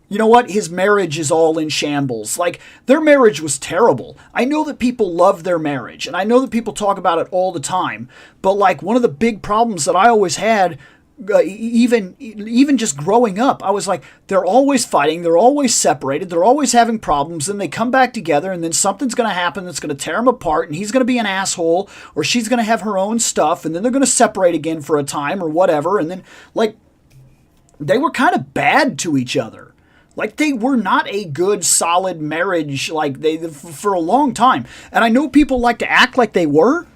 You know what? His marriage is all in shambles. Like, their marriage was terrible. I know that people love their marriage, and I know that people talk about it all the time. But, like, one of the big problems that I always had, even just growing up, I was like, they're always fighting, they're always separated, they're always having problems, then they come back together, and then something's going to happen that's going to tear them apart, and he's going to be an asshole, or she's going to have her own stuff, and then they're going to separate again for a time, or whatever, and then, like, they were kind of bad to each other. Like, they were not a good, solid marriage, like, for a long time. And I know people like to act like they were.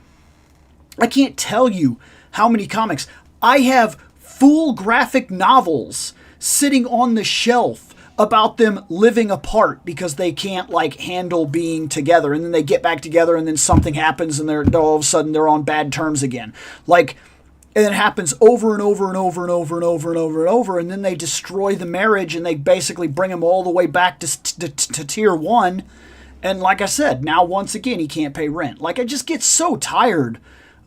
I can't tell you how many comics. I have full graphic novels sitting on the shelf about them living apart because they can't, like, handle being together. And then they get back together and then something happens and they're all of a sudden they're on bad terms again. Like, and it happens over and over and over and over and over and over and over, and then they destroy the marriage and they basically bring him all the way back to tier one. And like I said, now once again he can't pay rent. Like, I just get so tired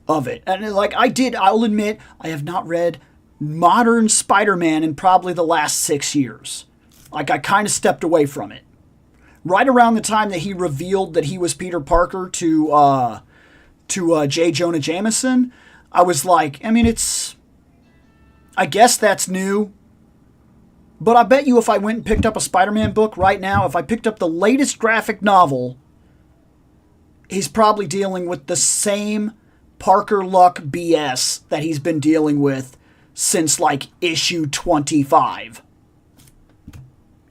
of it. And like I'll admit, I have not read modern Spider-Man in probably the last 6 years. Like, I kind of stepped away from it. Right around the time that he revealed that he was Peter Parker to J. Jonah Jameson, I was like, I mean, I guess that's new. But I bet you if I went and picked up a Spider-Man book right now, if I picked up the latest graphic novel, he's probably dealing with the same Parker Luck BS that he's been dealing with since, like, issue 25.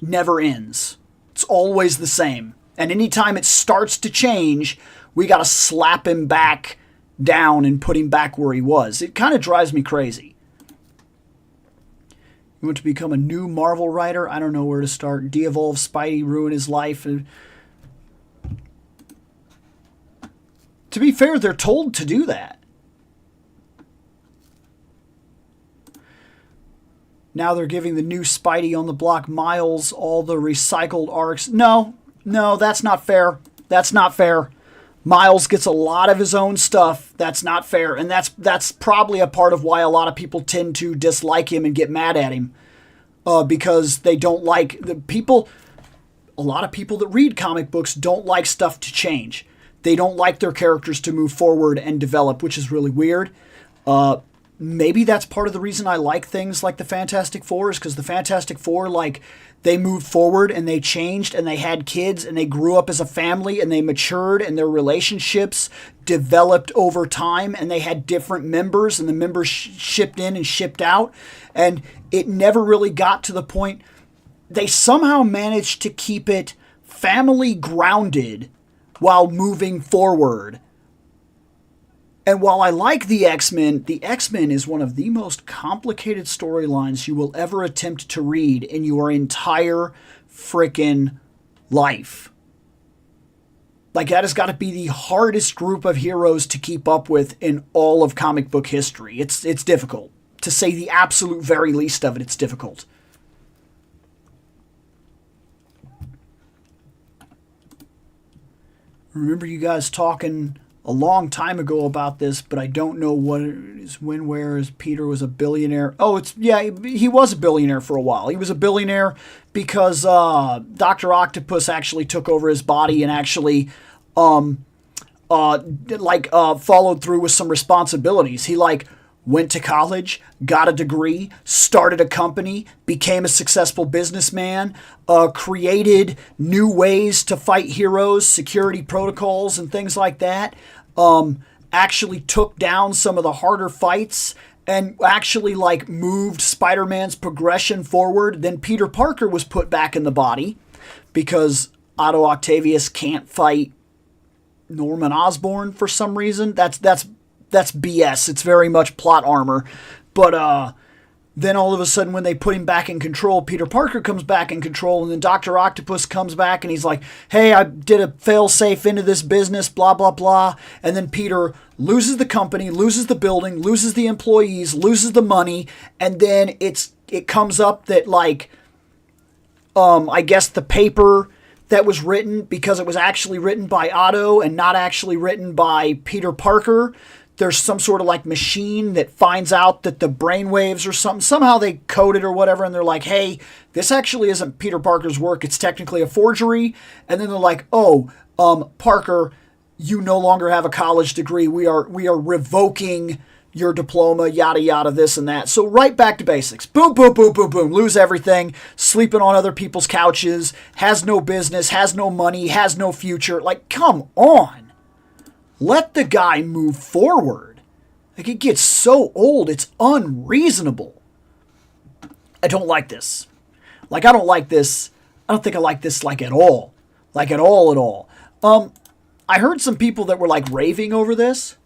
Never ends. It's always the same. And anytime it starts to change, we got to slap him back down and put him back where he was. It kind of drives me crazy. You want to become a new Marvel writer? I don't know where to start. De-evolve Spidey, ruin his life. To be fair, they're told to do that. Now they're giving the new Spidey on the block Miles all the recycled arcs. No, that's not fair. That's not fair. Miles gets a lot of his own stuff. That's not fair. And that's probably a part of why a lot of people tend to dislike him and get mad at him. Because they don't like the people. A lot of people that read comic books don't like stuff to change. They don't like their characters to move forward and develop, which is really weird. maybe that's part of the reason I like things like the Fantastic Four, is because the Fantastic Four, like, they moved forward and they changed and they had kids and they grew up as a family and they matured and their relationships developed over time and they had different members and the members shipped in and shipped out. And it never really got to the point. They somehow managed to keep it family grounded while moving forward. And while I like the X-Men is one of the most complicated storylines you will ever attempt to read in your entire frickin' life. Like, that has got to be the hardest group of heroes to keep up with in all of comic book history. It's difficult. To say the absolute very least of it, it's difficult. Remember you guys talking a long time ago about this, but I don't know what it is, when, where is Peter was a billionaire. Oh, he was a billionaire for a while. He was a billionaire because Dr. Octopus actually took over his body and actually followed through with some responsibilities. He went to college, got a degree, started a company, became a successful businessman, created new ways to fight heroes, security protocols, and things like that. Actually took down some of the harder fights and actually moved Spider-Man's progression forward. Then Peter Parker was put back in the body because Otto Octavius can't fight Norman Osborn for some reason. That's BS. It's very much plot armor. But then all of a sudden when they put him back in control, Peter Parker comes back in control, and then Dr. Octopus comes back and he's like, hey, I did a fail-safe into this business, blah, blah, blah. And then Peter loses the company, loses the building, loses the employees, loses the money, and then it comes up that I guess the paper that was written, because it was actually written by Otto and not actually written by Peter Parker, there's some sort of machine that finds out that the brainwaves or something, somehow they code it or whatever, and they're like, hey, this actually isn't Peter Parker's work, it's technically a forgery. And then they're like, Parker, you no longer have a college degree, we are revoking your diploma, yada yada, this and that. So right back to basics. Boom, boom, boom, boom, boom. Lose everything, sleeping on other people's couches, has no business, has no money, has no future. Come on. Let the guy move forward. It gets so old, it's unreasonable. I don't like this. I don't like this. I don't think I like this at all. At all. I heard some people that were raving over this.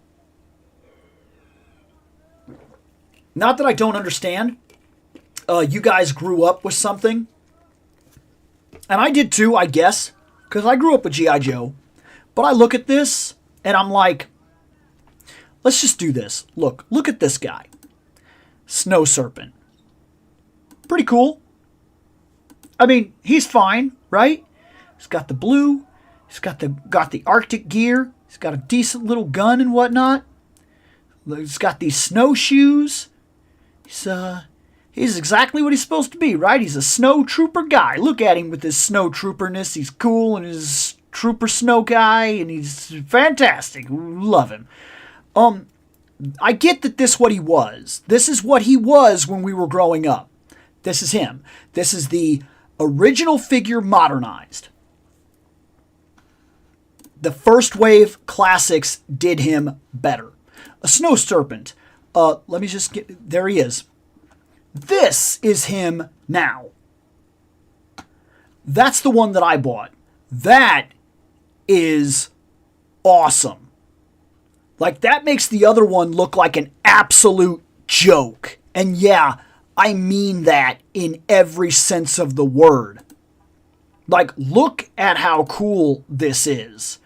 Not that I don't understand. You guys grew up with something. And I did too, I guess. Because I grew up with G.I. Joe. But I look at this and I'm like, let's just do this. Look at this guy. Snow Serpent. Pretty cool. I mean, he's fine, right? He's got the blue. He's got the Arctic gear. He's got a decent little gun and whatnot. He's got these snowshoes. He's exactly what he's supposed to be, right? He's a snow trooper guy. Look at him with his snow trooperness. He's cool and his trooper snow guy, and he's fantastic. Love him. I get that this is what he was. This is what he was when we were growing up. This is him. This is the original figure modernized. The first wave classics did him better. A Snow Serpent. Let me just get... There he is. This is him now. That's the one that I bought. That is awesome. That makes the other one look like an absolute joke. And yeah, I mean that in every sense of the word. Look at how cool this is.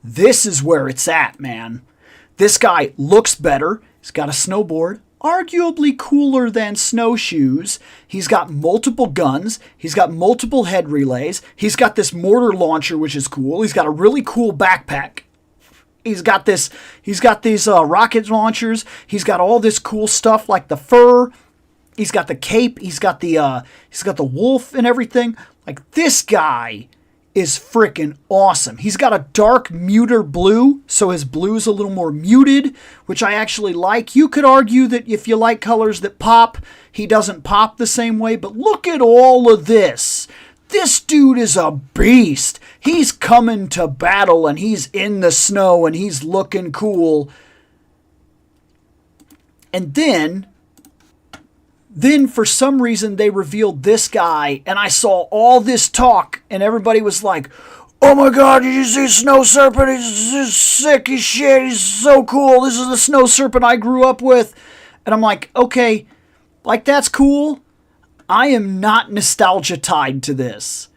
This is where it's at, man. This guy looks better. He's got a snowboard. Arguably cooler than snowshoes. He's got multiple guns. He's got multiple head relays. He's got this mortar launcher, which is cool. He's got a really cool backpack. He's got these rocket launchers. He's got all this cool stuff like the fur. He's got the cape. He's got the wolf and everything. This guy is freaking awesome. He's got a dark muter blue, so his blue's a little more muted, which I actually like. You could argue that if you like colors that pop, he doesn't pop the same way, but look at all of this. This dude is a beast. He's coming to battle, and he's in the snow, and he's looking cool. And then for some reason they revealed this guy, and I saw all this talk, and everybody was like, oh my god, did you see Snow Serpent? He's sick as shit. He's so cool. This is the Snow Serpent I grew up with. And I'm like, okay, like that's cool. I am not nostalgia tied to this.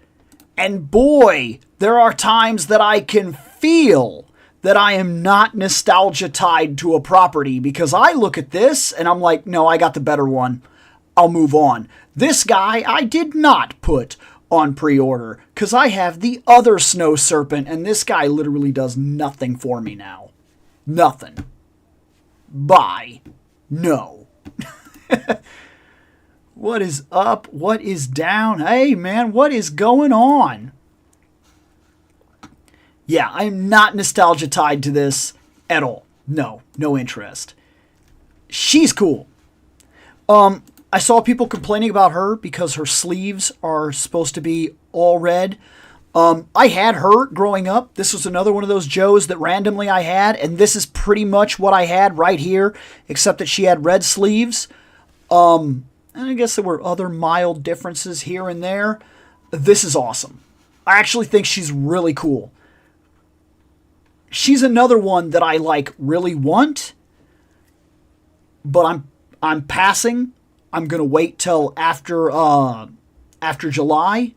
And boy, there are times that I can feel that I am not nostalgia tied to a property, because I look at this and I'm like, no, I got the better one. I'll move on. This guy I did not put on pre-order because I have the other Snow Serpent, and this guy literally does nothing for me now. Nothing. Bye. No. What is up? What is down? Hey, man, what is going on? Yeah, I'm not nostalgia tied to this at all. No interest. She's cool. I saw people complaining about her because her sleeves are supposed to be all red. I had her growing up. This was another one of those Joes that randomly I had, and this is pretty much what I had right here, except that she had red sleeves. And I guess there were other mild differences here and there. This is awesome. I actually think she's really cool. She's another one that I really want, but I'm passing. I'm going to wait till after July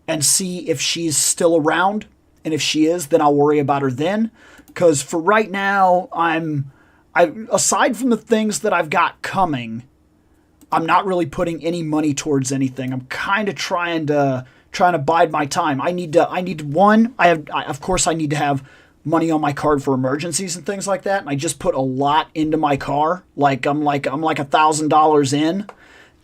and see if she's still around. And if she is, then I'll worry about her then. Because for right now, aside from the things that I've got coming, I'm not really putting any money towards anything. I'm kind of trying to bide my time. I need to of course I need to have money on my card for emergencies and things like that. And I just put a lot into my car. I'm $1,000 in,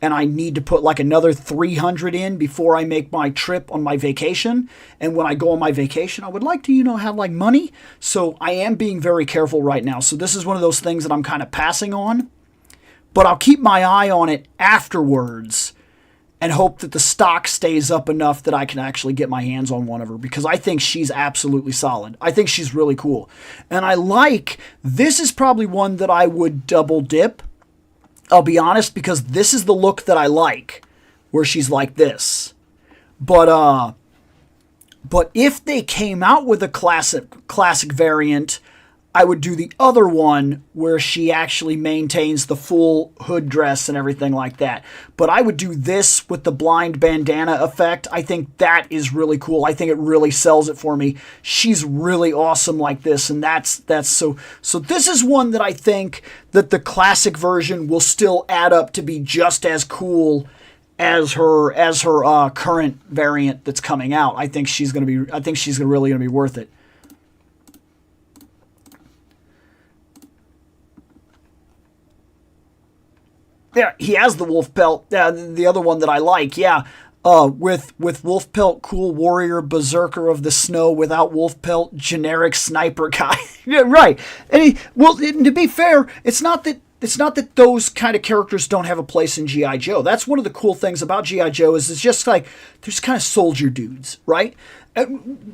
and I need to put another $300 in before I make my trip on my vacation. And when I go on my vacation, I would like to, have money. So I am being very careful right now. So this is one of those things that I'm kind of passing on, but I'll keep my eye on it afterwards and hope that the stock stays up enough that I can actually get my hands on one of her, because I think she's absolutely solid. I think she's really cool. And this is probably one that I would double dip. I'll be honest, because this is the look that I like, where she's like this. But if they came out with a classic variant, I would do the other one where she actually maintains the full hood dress and everything like that. But I would do this with the blind bandana effect. I think that is really cool. I think it really sells it for me. She's really awesome like this, and that's so this is one that I think that the classic version will still add up to be just as cool as her current variant that's coming out. I think she's really gonna be worth it. Yeah, he has the wolf pelt. The other one that I like, with wolf pelt, cool warrior, berserker of the snow. Without wolf pelt, generic sniper guy. Yeah, right. And to be fair, it's not that those kind of characters don't have a place in G.I. Joe. That's one of the cool things about G.I. Joe is it's just there's kind of soldier dudes, right?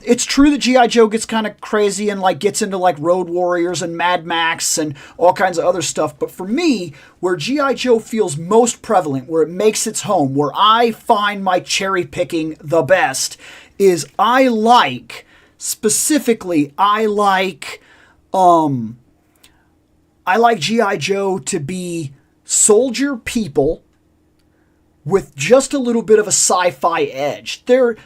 It's true that G.I. Joe gets kind of crazy and gets into Road Warriors and Mad Max and all kinds of other stuff. But for me, where G.I. Joe feels most prevalent, where it makes its home, where I find my cherry picking the best, is I like G.I. Joe to be soldier people with just a little bit of a sci-fi edge. They're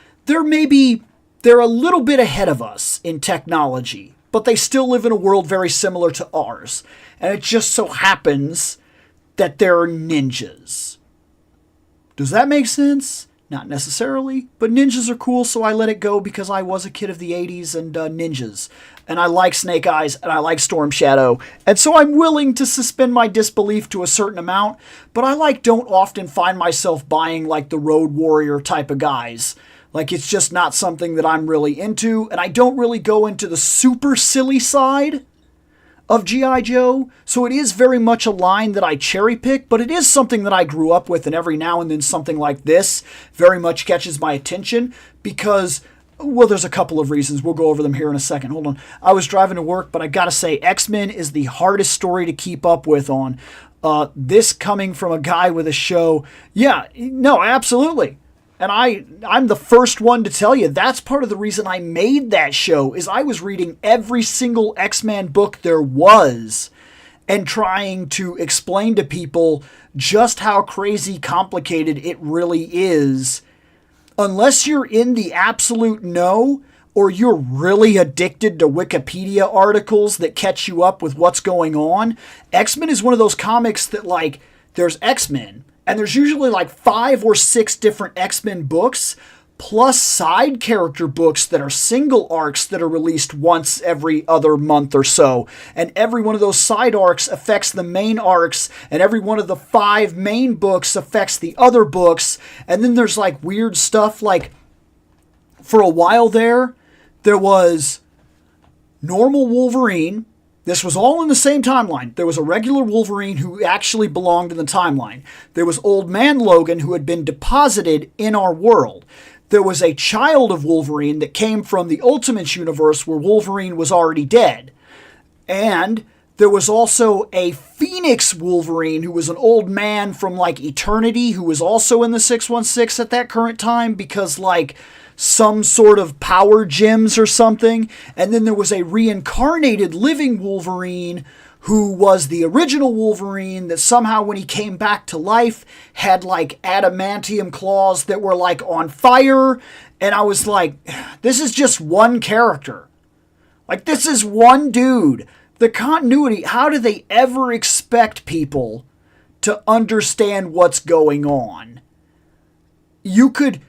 a little bit ahead of us in technology, but they still live in a world very similar to ours. And it just so happens that they're ninjas. Does that make sense? Not necessarily, but ninjas are cool, so I let it go because I was a kid of the 80s and ninjas. And I like Snake Eyes, and I like Storm Shadow. And so I'm willing to suspend my disbelief to a certain amount, but I don't often find myself buying the Road Warrior type of guys. Like, it's just not something that I'm really into, and I don't really go into the super silly side of G.I. Joe, so it is very much a line that I cherry pick, but it is something that I grew up with, and every now and then something like this very much catches my attention because, well, there's a couple of reasons. We'll go over them here in a second. Hold on. I was driving to work, but I gotta say, X-Men is the hardest story to keep up with on. This coming from a guy with a show, yeah, no, absolutely. And I'm the first one to tell you that's part of the reason I made that show is I was reading every single X-Men book there was and trying to explain to people just how crazy complicated it really is. Unless you're in the absolute know or you're really addicted to Wikipedia articles that catch you up with what's going on, X-Men is one of those comics that, like, there's X-Men, and there's usually like 5 or 6 different X-Men books, plus side character books that are single arcs that are released once every other month or so. And every one of those side arcs affects the main arcs, and every one of the 5 main books affects the other books. And then there's like weird stuff, like for a while there was normal Wolverine. This was all in the same timeline. There was a regular Wolverine who actually belonged in the timeline. There was Old Man Logan who had been deposited in our world. There was a child of Wolverine that came from the Ultimates universe where Wolverine was already dead. And there was also a Phoenix Wolverine who was an old man from like eternity who was also in the 616 at that current time because like some sort of power gems or something. And then there was a reincarnated living Wolverine who was the original Wolverine that somehow when he came back to life had like adamantium claws that were like on fire. And I was like, this is just one character. Like, this is one dude. The continuity, how do they ever expect people to understand what's going on? You could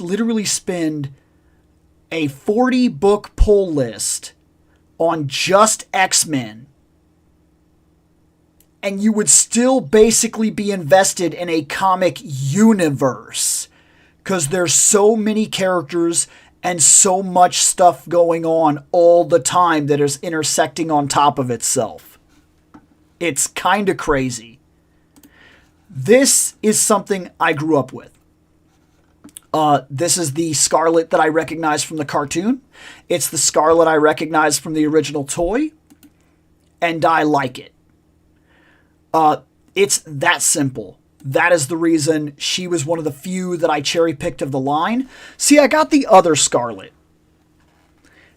literally spend a 40-book pull list on just X-Men, and you would still basically be invested in a comic universe because there's so many characters and so much stuff going on all the time that is intersecting on top of itself. It's kind of crazy. This is something I grew up with. This is the Scarlet that I recognize from the cartoon. It's the Scarlet I recognize from the original toy. And I like it. It's that simple. That is the reason she was one of the few that I cherry-picked of the line. See, I got the other Scarlet.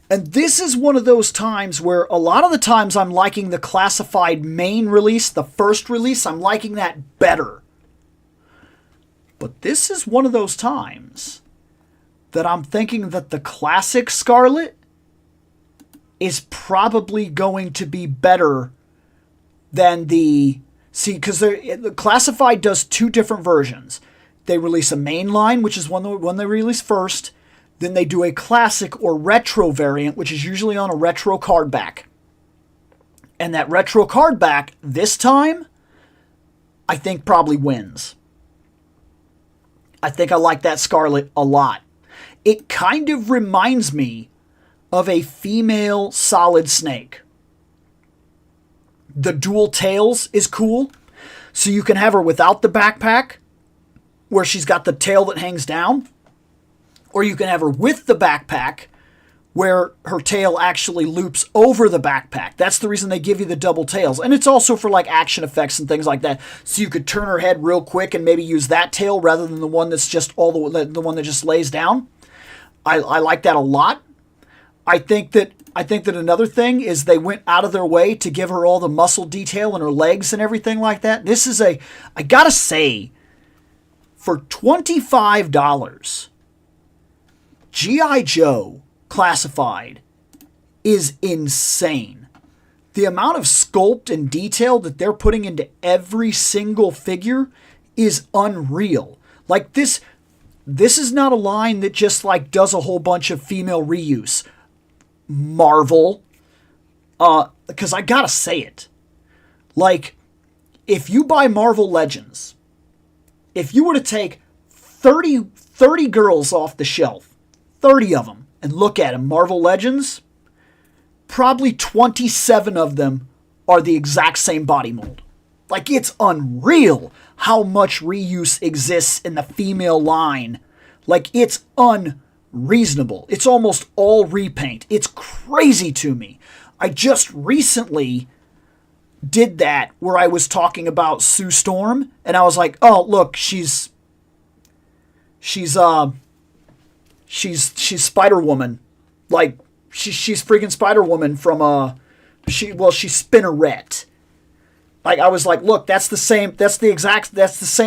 And this is one of those times where a lot of the times I'm liking the classified main release, the first release, I'm liking that better. But this is one of those times that I'm thinking that the classic Scarlet is probably going to be better than the... See, because the Classified does 2 different versions. They release a main line, which is one they release first. Then they do a classic or retro variant, which is usually on a retro card back. And that retro card back, this time, I think probably wins. I think I like that Scarlet a lot. It kind of reminds me of a female Solid Snake. The dual tails is cool. So you can have her without the backpack, where she's got the tail that hangs down. Or you can have her with the backpack, where her tail actually loops over the backpack. That's the reason they give you the double tails. And it's also for like action effects and things like that. So you could turn her head real quick and maybe use that tail rather than the one that's just the one that just lays down. I like that a lot. I think that another thing is they went out of their way to give her all the muscle detail in her legs and everything like that. This is I gotta say, for $25, G.I. Joe Classified is insane. The amount of sculpt and detail that they're putting into every single figure is unreal. Like this is not a line that just like does a whole bunch of female reuse. Marvel, because I gotta say it. Like, if you buy Marvel Legends, if you were to take 30 girls off the shelf, 30 of them, and look at them, Marvel Legends, probably 27 of them are the exact same body mold. Like, it's unreal how much reuse exists in the female line. Like, it's unreasonable. It's almost all repaint. It's crazy to me. I just recently did that where I was talking about Sue Storm, and I was like, oh, look, she's Spider-Woman. Like, she's freaking Spider-Woman from, she's Spinneret. Like, I was like, look, that's the same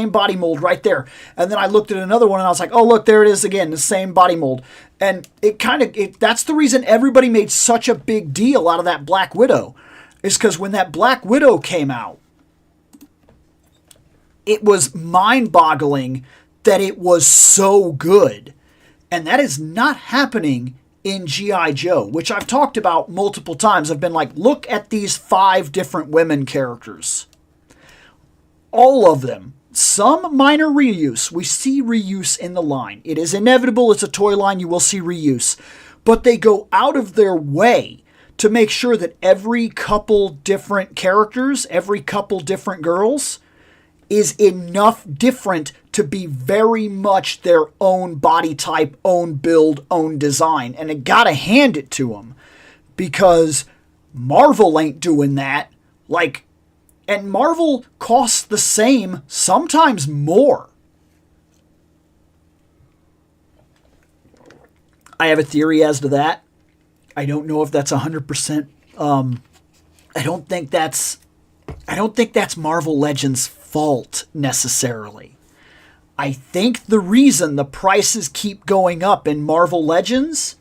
body mold right there. And then I looked at another one and I was like, oh, look, there it is again, the same body mold. And that's the reason everybody made such a big deal out of that Black Widow, is because when that Black Widow came out, it was mind-boggling that it was so good. And that is not happening in G.I. Joe, which I've talked about multiple times. I've been like, look at these 5 different women characters. All of them. Some minor reuse. We see reuse in the line. It is inevitable. It's a toy line. You will see reuse. But they go out of their way to make sure that every couple different characters, every couple different girls, is enough different to be very much their own body type, own build, own design. And I gotta hand it to them, because Marvel ain't doing that. Like, and Marvel costs the same, sometimes more. I have a theory as to that. I don't know if that's 100%. I don't think that's Marvel Legends' fault necessarily. I think the reason the prices keep going up in Marvel Legends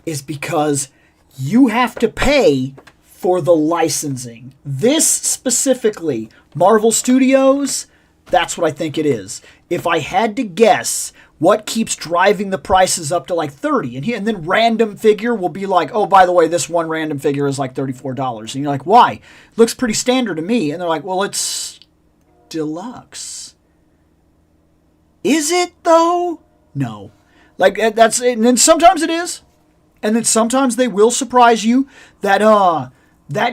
is because you have to pay for the licensing. This specifically, Marvel Studios, that's what I think it is. If I had to guess what keeps driving the prices up to like 30, and then random figure will be like, oh, by the way, this one random figure is like $34. And you're like, why? It looks pretty standard to me. And they're like, well, it's deluxe. Is it though? No. Like, that's it. And then sometimes it is. And then sometimes they will surprise you. That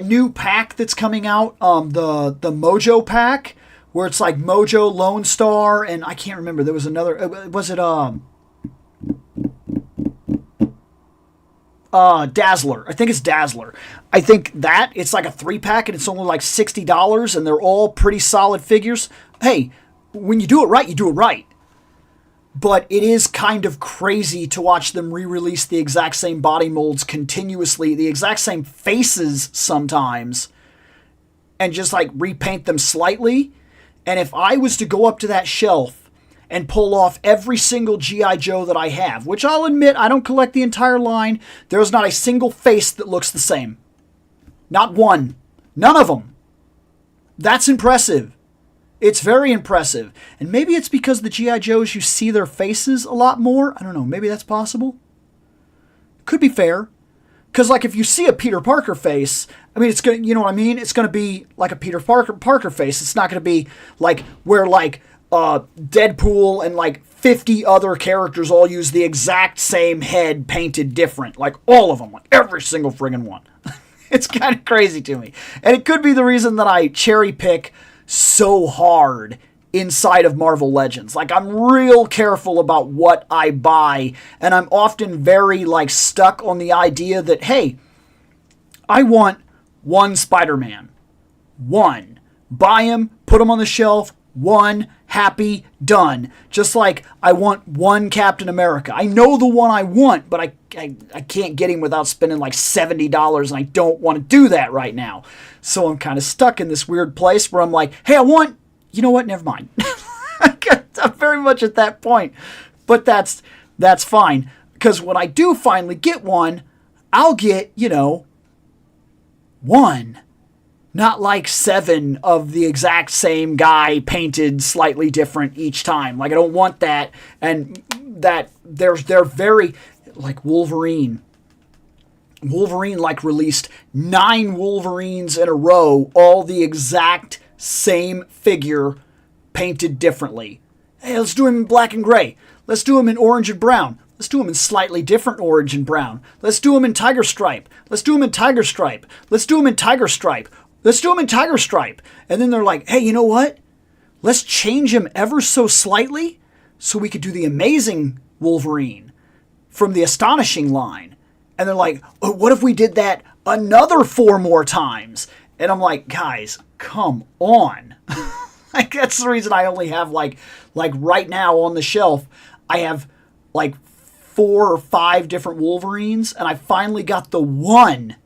new pack that's coming out, the Mojo pack, where it's like Mojo, Lone Star, and I can't remember. There was another. Was it Dazzler? I think it's Dazzler. I think that it's like a 3-pack and it's only like $60, and they're all pretty solid figures. Hey, when you do it right, you do it right. But it is kind of crazy to watch them re-release the exact same body molds continuously, the exact same faces sometimes, and just like repaint them slightly. And if I was to go up to that shelf and pull off every single G.I. Joe that I have, which I'll admit I don't collect the entire line, there's not a single face that looks the same. Not one. None of them. That's impressive. It's very impressive. And maybe it's because the G.I. Joes, you see their faces a lot more. I don't know. Maybe that's possible. Could be fair. Because, like, if you see a Peter Parker face, I mean, it's going to, you know what I mean? It's going to be like a Peter Parker face. It's not going to be like where, like, Deadpool and, like, 50 other characters all use the exact same head painted different. Like, all of them. Like, every single friggin' one. It's kind of crazy to me. And it could be the reason that I cherry pick so hard inside of Marvel Legends. Like, I'm real careful about what I buy, and I'm often very, like, stuck on the idea that, hey, I want one Spider-Man. One. Buy him, put him on the shelf, one, happy, done. Just like I want one Captain America. I know the one I want, but I can't get him without spending like $70, and I don't want to do that right now. So I'm kind of stuck in this weird place where I'm like, hey, you know what? Never mind. I'm very much at that point. But that's fine. Because when I do finally get one, I'll get, one. Not like 7 of the exact same guy painted slightly different each time. Like, I don't want that. And that they're very, like Wolverine. Wolverine, like, released 9 Wolverines in a row, all the exact same figure painted differently. Hey, let's do him in black and gray. Let's do him in orange and brown. Let's do him in slightly different orange and brown. Let's do him in tiger stripe. Let's do him in tiger stripe. Let's do him in tiger stripe. Let's do him in tiger stripe. And then they're like, hey, you know what? Let's change him ever so slightly so we could do the amazing Wolverine from the astonishing line. And they're like, oh, what if we did that another 4 more times? And I'm like, guys, come on. Like, that's the reason I only have like right now on the shelf, I have like 4 or 5 different Wolverines, and I finally got the one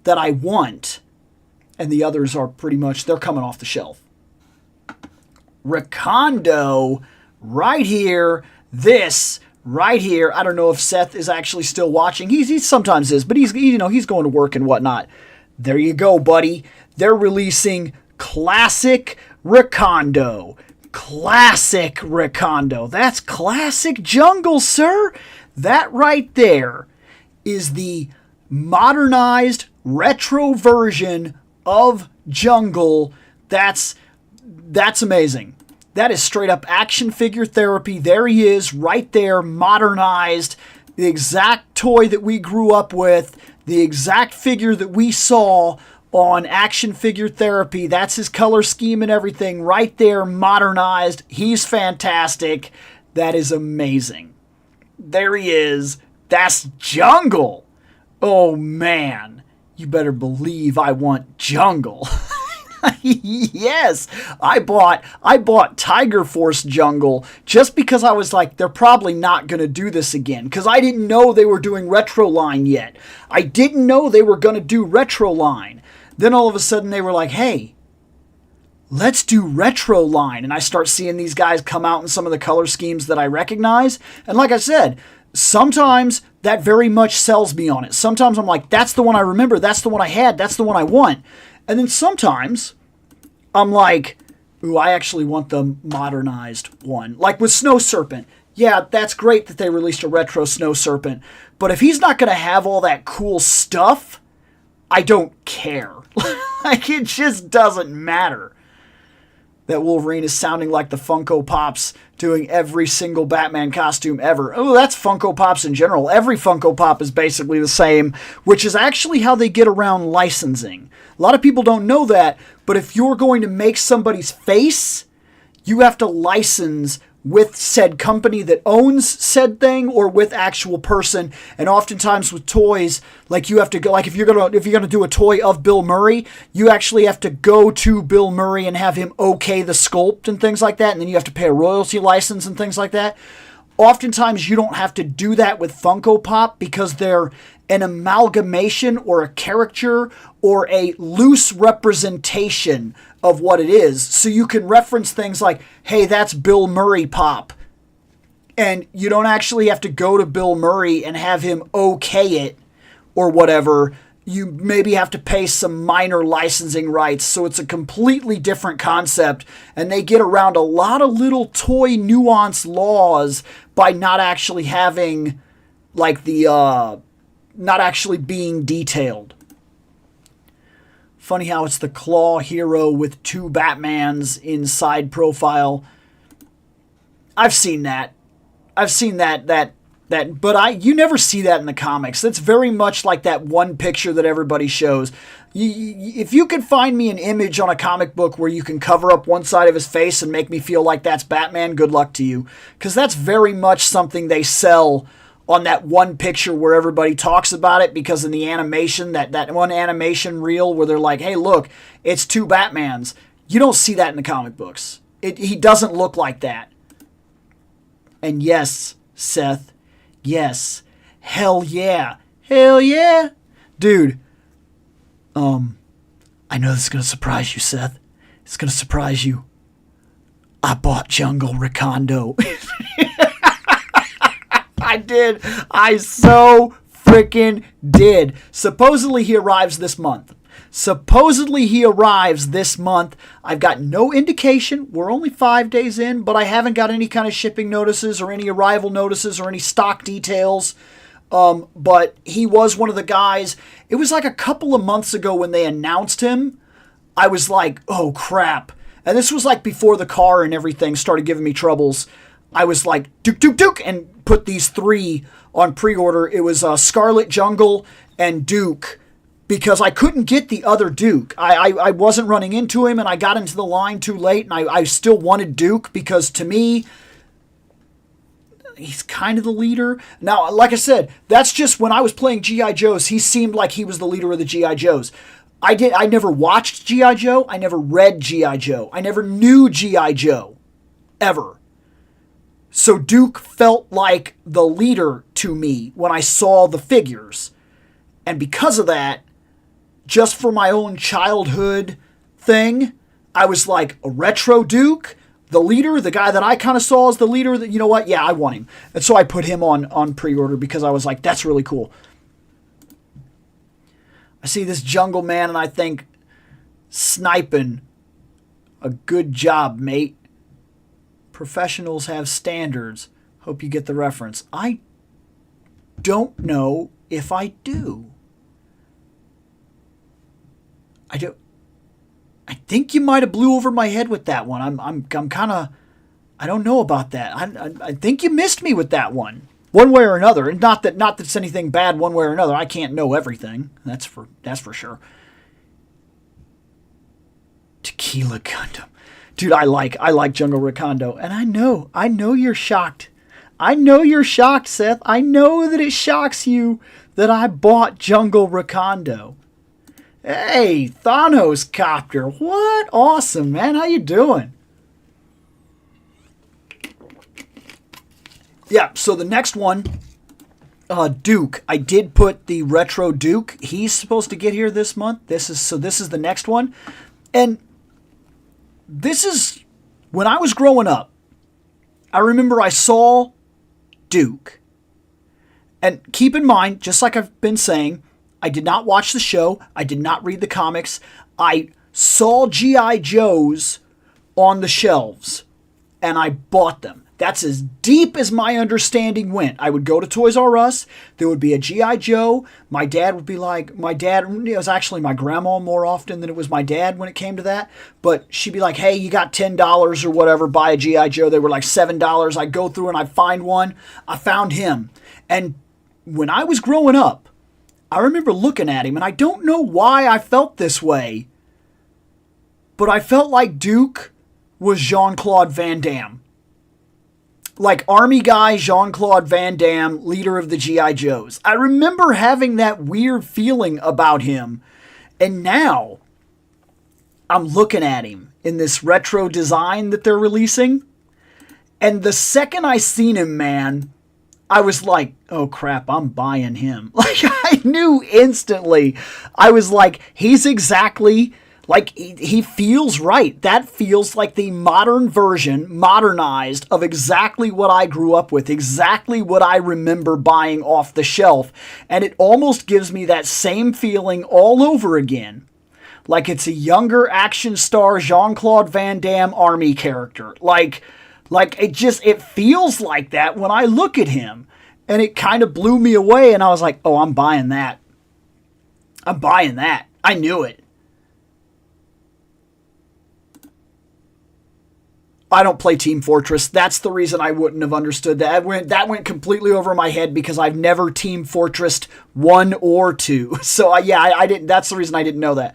that I want, and the others are pretty much, they're coming off the shelf. Recondo, right here, this right here. I don't know if Seth is actually still watching. He sometimes is, but he's going to work and whatnot. There you go, buddy. They're releasing Classic Recondo. Classic Recondo. That's classic Jungle, sir. That right there is the modernized retro version of Jungle. That's amazing. That is straight up action figure therapy. There he is, right there, modernized. The exact toy that we grew up with. The exact figure that we saw on Action Figure Therapy. That's his color scheme and everything right there, modernized. He's fantastic. That is amazing. There he is. That's Jungle. Oh man, you better believe I want Jungle. Yes, I bought Tiger Force Jungle just because I was like, they're probably not going to do this again, because I didn't know they were doing Retro Line yet. I didn't know they were going to do Retro Line. Then all of a sudden they were like, hey, let's do Retro Line. And I start seeing these guys come out in some of the color schemes that I recognize. And like I said, sometimes that very much sells me on it. Sometimes I'm like, that's the one I remember. That's the one I had. That's the one I want. And then sometimes I'm like, ooh, I actually want the modernized one. Like with Snow Serpent. Yeah, that's great that they released a retro Snow Serpent. But if he's not going to have all that cool stuff, I don't care. Like, it just doesn't matter. That Wolverine is sounding like the Funko Pops doing every single Batman costume ever. Oh, that's Funko Pops in general. Every Funko Pop is basically the same, which is actually how they get around licensing. A lot of people don't know that, but if you're going to make somebody's face, you have to license with said company that owns said thing or with actual person. And oftentimes with toys, like you have to go, like if you're gonna do a toy of Bill Murray, you actually have to go to Bill Murray and have him okay the sculpt and things like that, and then you have to pay a royalty license and things like that. Oftentimes you don't have to do that with Funko Pop because they're an amalgamation or a caricature or a loose representation of what it is. So you can reference things like, hey, that's Bill Murray Pop. And you don't actually have to go to Bill Murray and have him okay it or whatever. You maybe have to pay some minor licensing rights. So it's a completely different concept. And they get around a lot of little toy nuance laws by not actually having like the, not actually being detailed. Funny how it's the Claw hero with 2 Batmans in side profile. I've seen that. But you never see that in the comics. That's very much like that one picture that everybody shows. If you could find me an image on a comic book where you can cover up one side of his face and make me feel like that's Batman, good luck to you. Because that's very much something they sell on that one picture where everybody talks about it, because in the animation, that one animation reel where they're like, hey, look, it's 2 Batmans. You don't see that in the comic books. He doesn't look like that. And yes, Seth, yes, hell yeah. Hell yeah. Dude, I know this is going to surprise you, Seth. It's going to surprise you. I bought Jungle Recondo. I did. I so freaking did. Supposedly he arrives this month. I've got no indication. We're only 5 days in, but I haven't got any kind of shipping notices or any arrival notices or any stock details. But he was one of the guys. It was like a couple of months ago when they announced him. I was like, oh crap. And this was like before the car and everything started giving me troubles. I was like, Duke, Duke, Duke, and put these 3 on pre-order. It was Scarlet Jungle and Duke, because I couldn't get the other Duke. I wasn't running into him, and I got into the line too late, and I still wanted Duke, because to me, he's kind of the leader. Now, like I said, that's just when I was playing G.I. Joes, he seemed like he was the leader of the G.I. Joes. I never watched G.I. Joe. I never read G.I. Joe. I never knew G.I. Joe. Ever. So Duke felt like the leader to me when I saw the figures. And because of that, just for my own childhood thing, I was like, a retro Duke? The leader? The guy that I kind of saw as the leader? That, you know what? Yeah, I want him. And so I put him on pre-order because I was like, that's really cool. I see this Jungle Man and I think, sniping, a good job, mate. Professionals have standards. Hope you get the reference. I don't know if I do. I think you might have blew over my head with that one. I'm kind of, I don't know about that. I think you missed me with that one. One way or another, and not that it's anything bad one way or another. I can't know everything. That's for sure. Tequila Gundam. Dude, I like Jungle Recondo, and I know you're shocked. I know you're shocked, Seth. I know that it shocks you that I bought Jungle Recondo. Hey, Thanos Copter. What? Awesome, man. How you doing? Yeah, so the next one, Duke. I did put the Retro Duke. He's supposed to get here this month. This is the next one. And this is, when I was growing up, I remember I saw Duke. And keep in mind, just like I've been saying, I did not watch the show. I did not read the comics. I saw G.I. Joes on the shelves, and I bought them. That's as deep as my understanding went. I would go to Toys R Us. There would be a G.I. Joe. My dad would be like, it was actually my grandma more often than it was my dad when it came to that. But she'd be like, hey, you got $10 or whatever, buy a G.I. Joe. They were like $7. I'd go through and I'd find one. I found him. And when I was growing up, I remember looking at him, and I don't know why I felt this way, but I felt like Duke was Jean-Claude Van Damme. Like army guy Jean-Claude Van Damme, leader of the G.I. Joes. I remember having that weird feeling about him. And now I'm looking at him in this retro design that they're releasing. And the second I seen him, man, I was like, oh crap, I'm buying him. Like I knew instantly. I was like, he's exactly... like, he feels right. That feels like the modern version, modernized, of exactly what I grew up with, exactly what I remember buying off the shelf. And it almost gives me that same feeling all over again. Like it's a younger action star Jean-Claude Van Damme army character. Like it feels like that when I look at him. And it kind of blew me away, and I was like, oh, I'm buying that. I'm buying that. I knew it. I don't play Team Fortress. That's the reason I wouldn't have understood that. That went completely over my head because I've never Team Fortressed 1 or 2. So, I didn't. That's the reason I didn't know that.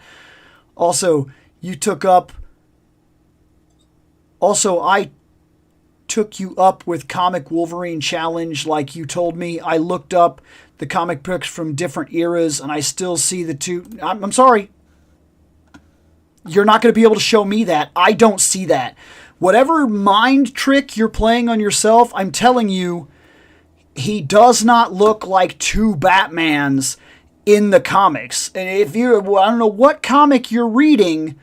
Also, I took you up with Comic Wolverine Challenge like you told me. I looked up the comic books from different eras, and I still see the two. I'm sorry. You're not going to be able to show me that. I don't see that. Whatever mind trick you're playing on yourself, I'm telling you, he does not look like two Batmans in the comics. And I don't know what comic you're reading,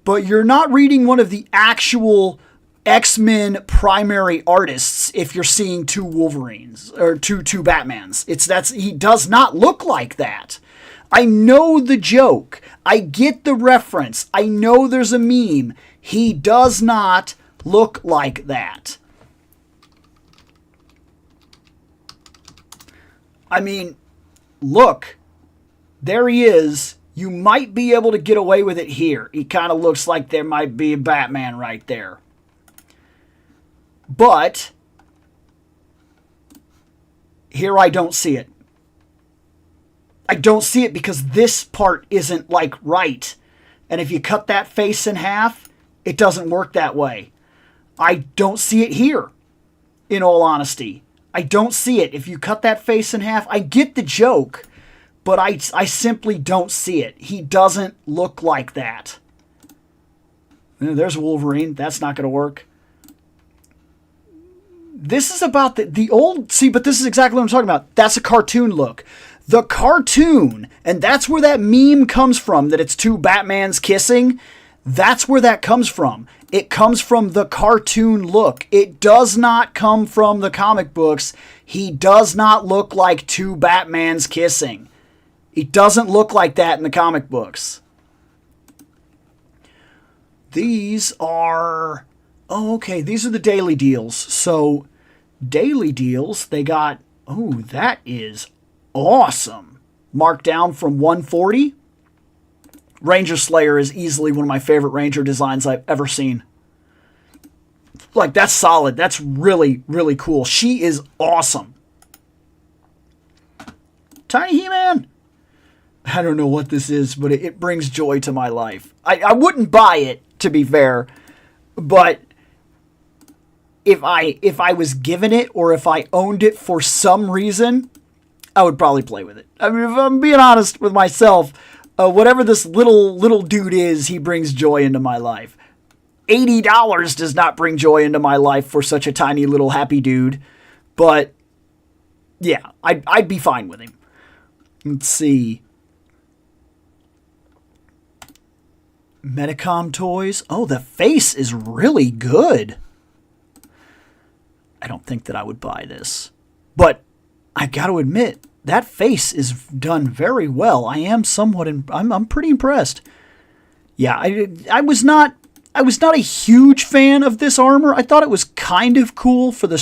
but you're not reading one of the actual X-Men primary artists if you're seeing two Wolverines or two Batmans. He does not look like that. I know the joke. I get the reference. I know there's a meme. He does not look like that. I mean, look. There he is. You might be able to get away with it here. He kind of looks like there might be a Batman right there. But here I don't see it. I don't see it because this part isn't like right. And if you cut that face in half, it doesn't work that way. I don't see it here, in all honesty. I don't see it. If you cut that face in half, I get the joke, but I simply don't see it. He doesn't look like that. There's Wolverine. That's not going to work. This is about the old... See, but this is exactly what I'm talking about. That's a cartoon look. The cartoon, and that's where that meme comes from, that it's two Batmans kissing. That's where that comes from. It comes from the cartoon look. It does not come from the comic books. He does not look like two Batmans kissing. He doesn't look like that in the comic books. These are... Oh, okay. These are the daily deals. So, daily deals, they got... Oh, that is awesome. Marked down from 140. Ranger Slayer is easily one of my favorite Ranger designs I've ever seen. Like, that's solid. That's really, really cool. She is awesome. Tiny He-Man. I don't know what this is, but it brings joy to my life. I wouldn't buy it, to be fair, but if I was given it or if I owned it for some reason, I would probably play with it. I mean, if I'm being honest with myself, whatever this little dude is, he brings joy into my life. $80 does not bring joy into my life for such a tiny little happy dude, but yeah, I'd be fine with him. Let's see. Medicom toys. Oh, the face is really good. I don't think that I would buy this, but I got to admit that face is done very well. I am somewhat. I'm pretty impressed. Yeah, I was not a huge fan of this armor. I thought it was kind of cool for the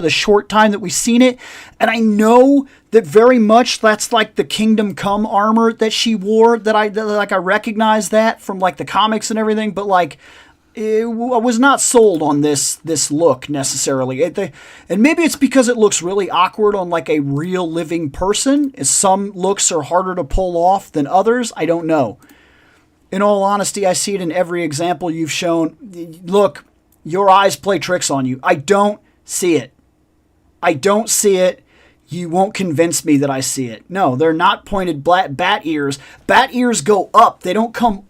short time that we've seen it, and I know that very much that's like the Kingdom Come armor that she wore. That I recognize that from like the comics and everything, but like I was not sold on this look necessarily. And maybe it's because it looks really awkward on like a real living person. Some looks are harder to pull off than others. I don't know. In all honesty, I see it in every example you've shown. Look, your eyes play tricks on you. I don't see it. I don't see it. You won't convince me that I see it. No, they're not pointed bat ears. Bat ears go up. They don't come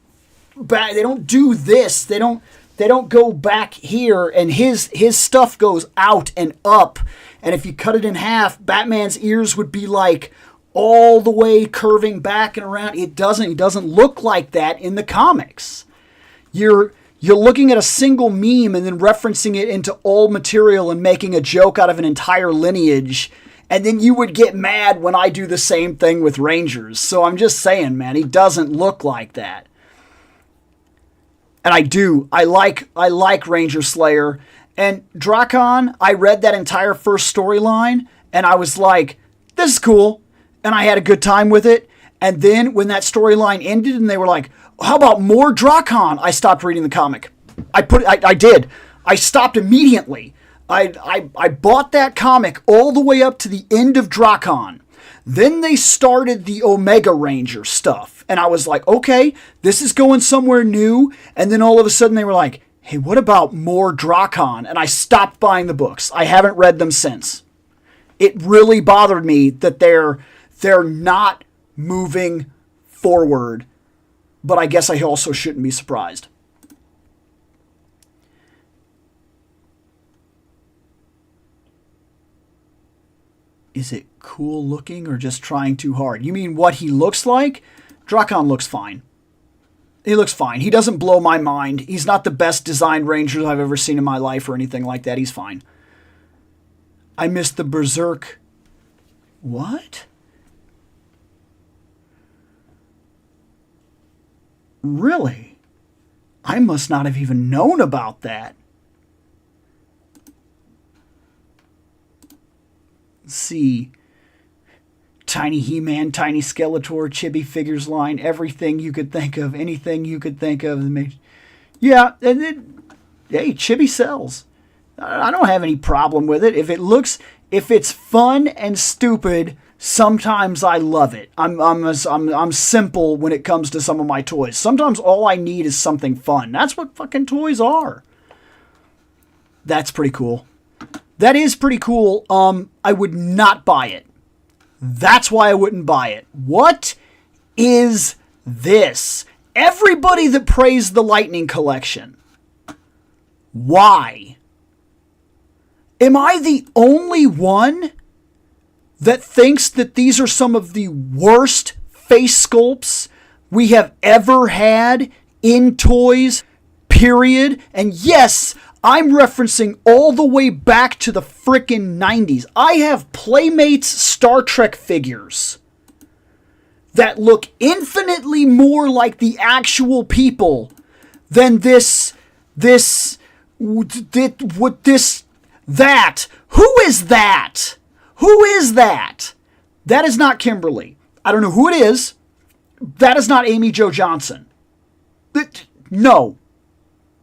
back. They don't do this. They don't go back here. And his stuff goes out and up. And if you cut it in half, Batman's ears would be like all the way curving back and around. It doesn't look like that in the comics. You're looking at a single meme and then referencing it into old material and making a joke out of an entire lineage. And then you would get mad when I do the same thing with Rangers. So I'm just saying, man, he doesn't look like that. And I do. I like Ranger Slayer. And Drakon, I read that entire first storyline and I was like, this is cool. And I had a good time with it. And then when that storyline ended and they were like, how about more Drakon? I stopped reading the comic. I did. I stopped immediately. I bought that comic all the way up to the end of Drakon. Then they started the Omega Ranger stuff. And I was like, okay, this is going somewhere new. And then all of a sudden they were like, hey, what about more Drakon? And I stopped buying the books. I haven't read them since. It really bothered me that they're not moving forward. But I guess I also shouldn't be surprised. Is it cool looking or just trying too hard? You mean what he looks like? Drakon looks fine. He looks fine. He doesn't blow my mind. He's not the best designed Ranger I've ever seen in my life or anything like that. He's fine. I missed the Berserk. What? Really? I must not have even known about that. Let's see. Tiny He-Man, Tiny Skeletor, Chibi Figures line, everything you could think of, anything you could think of. Yeah, and hey, Chibi sells. I don't have any problem with it. If it's fun and stupid, sometimes I love it. I'm simple when it comes to some of my toys. Sometimes all I need is something fun. That's what fucking toys are. That's pretty cool. That is pretty cool. I would not buy it. That's why I wouldn't buy it. What is this? Everybody that praised the Lightning Collection. Why? Am I the only one that thinks that these are some of the worst face sculpts we have ever had in toys, period? And yes, I'm referencing all the way back to the frickin' 90s. I have Playmates Star Trek figures that look infinitely more like the actual people than that. Who is that? Who is that? That is not Kimberly. I don't know who it is. That is not Amy Jo Johnson. No.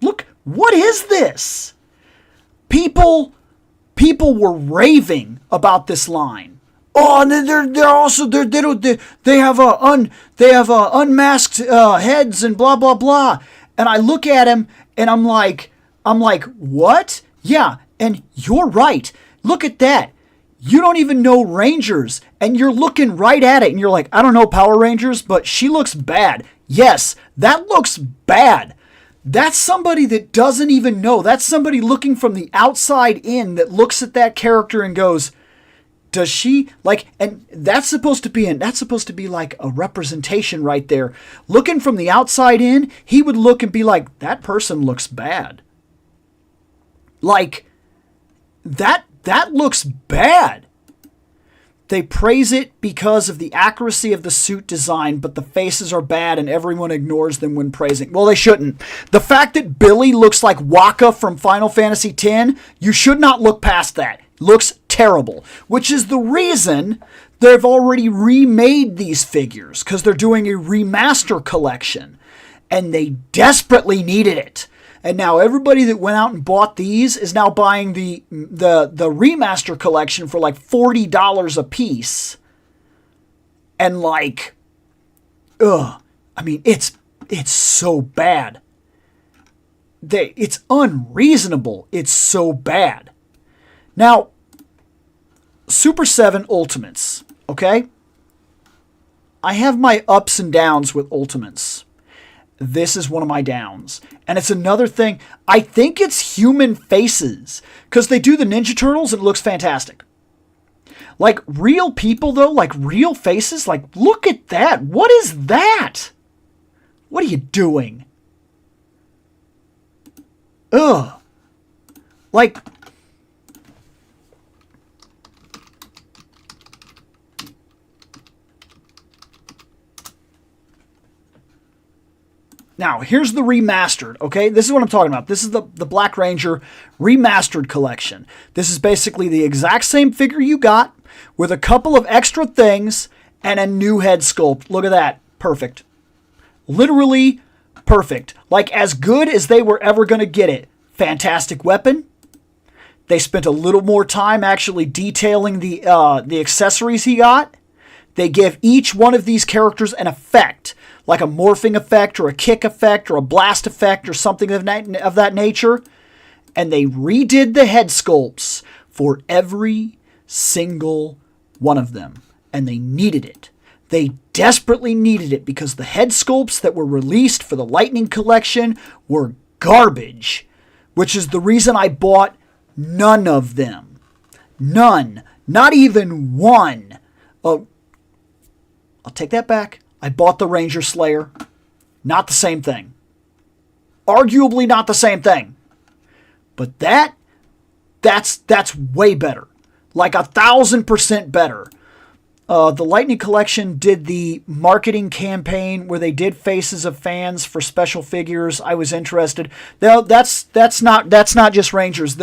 Look, what is this? People were raving about this line. Oh, and they're also they have unmasked heads and blah blah blah. And I look at him and I'm like, what? Yeah, and you're right. Look at that. You don't even know Rangers, and you're looking right at it, and you're like, I don't know Power Rangers, but she looks bad. Yes, that looks bad. That's somebody that doesn't even know. That's somebody looking from the outside in that looks at that character and goes, does she like? And that's supposed to be like a representation right there. Looking from the outside in, he would look and be like, that person looks bad. Like that looks bad. They praise it because of the accuracy of the suit design, but the faces are bad and everyone ignores them when praising. Well, they shouldn't. The fact that Billy looks like Waka from Final Fantasy X, you should not look past that. Looks terrible, which is the reason they've already remade these figures, because they're doing a remaster collection, and they desperately needed it. And now everybody that went out and bought these is now buying the remaster collection for like $40 a piece. And like, I mean, it's so bad. It's unreasonable. It's so bad. Now, Super 7 Ultimates, okay? I have my ups and downs with Ultimates. This is one of my downs. And it's another thing. I think it's human faces. Because they do the Ninja Turtles and it looks fantastic. Like real people though, like real faces, like look at that. What is that? What are you doing? Ugh. Like... Now, here's the remastered, okay? This is what I'm talking about. This is the Black Ranger remastered collection. This is basically the exact same figure you got with a couple of extra things and a new head sculpt. Look at that. Perfect. Literally perfect. Like as good as they were ever going to get it. Fantastic weapon. They spent a little more time actually detailing the accessories he got. They give each one of these characters an effect, like a morphing effect or a kick effect or a blast effect or something of that nature. And they redid the head sculpts for every single one of them. And they needed it. They desperately needed it because the head sculpts that were released for the Lightning Collection were garbage. Which is the reason I bought none of them. None. Not even one. I'll take that back. I bought the Ranger Slayer. Not the same thing. Arguably not the same thing. But that's way better. Like 1,000% better. The Lightning Collection did the marketing campaign where they did faces of fans for special figures. I was interested. That's not just Rangers.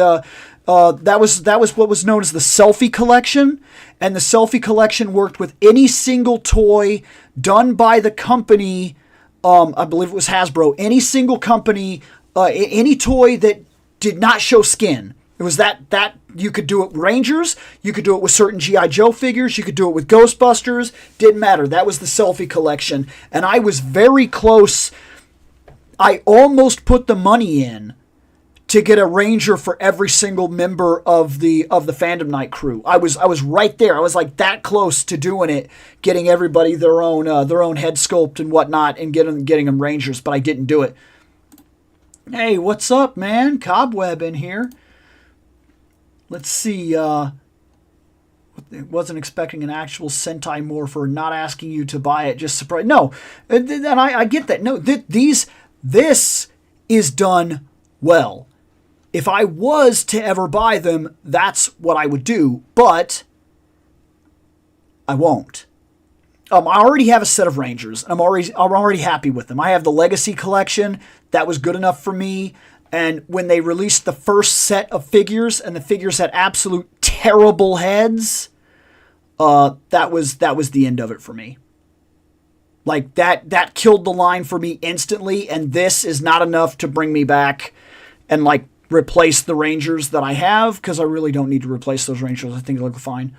That was what was known as the Selfie Collection, and the Selfie Collection worked with any single toy done by the company. I believe it was Hasbro. Any single company, any toy that did not show skin. It was that you could do it with Rangers, you could do it with certain G.I. Joe figures, you could do it with Ghostbusters. Didn't matter. That was the Selfie Collection, and I was very close. I almost put the money in to get a Ranger for every single member of the Fandom Night crew. I was right there. I was like that close to doing it, getting everybody their own head sculpt and whatnot, and getting them Rangers, but I didn't do it. Hey, what's up, man? Cobweb in here. Let's see. Wasn't expecting an actual Sentai Morpher. Not asking you to buy it. Just surprised. No, and I get that. No, this is done well. If I was to ever buy them, that's what I would do, but I won't. I already have a set of Rangers, and I'm already happy with them. I have the Legacy Collection. That was good enough for me. And when they released the first set of figures, and the figures had absolute terrible heads, that was the end of it for me. Like that killed the line for me instantly, and this is not enough to bring me back and like replace the Rangers that I have, because I really don't need to replace those Rangers. I think they look fine.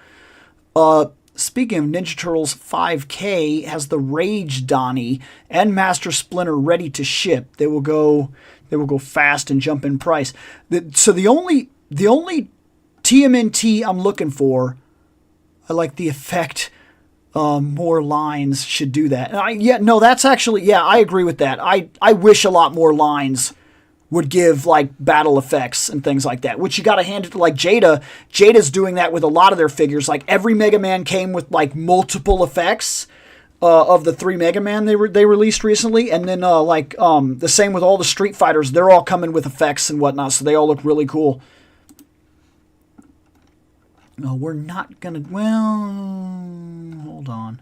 Speaking of Ninja Turtles, 5K has the Rage Donnie and Master Splinter ready to ship. They will go fast and jump in price. So the only TMNT I'm looking for, I like the effect. More lines should do that. That's actually, I agree with that. I wish a lot more lines would give like battle effects and things like that, which you got to hand it to like Jada. Jada's doing that with a lot of their figures. Like every Mega Man came with like multiple effects of the 3 Mega Man they released recently, and then the same with all the Street Fighters. They're all coming with effects and whatnot, so they all look really cool. No, we're not gonna. Well, hold on.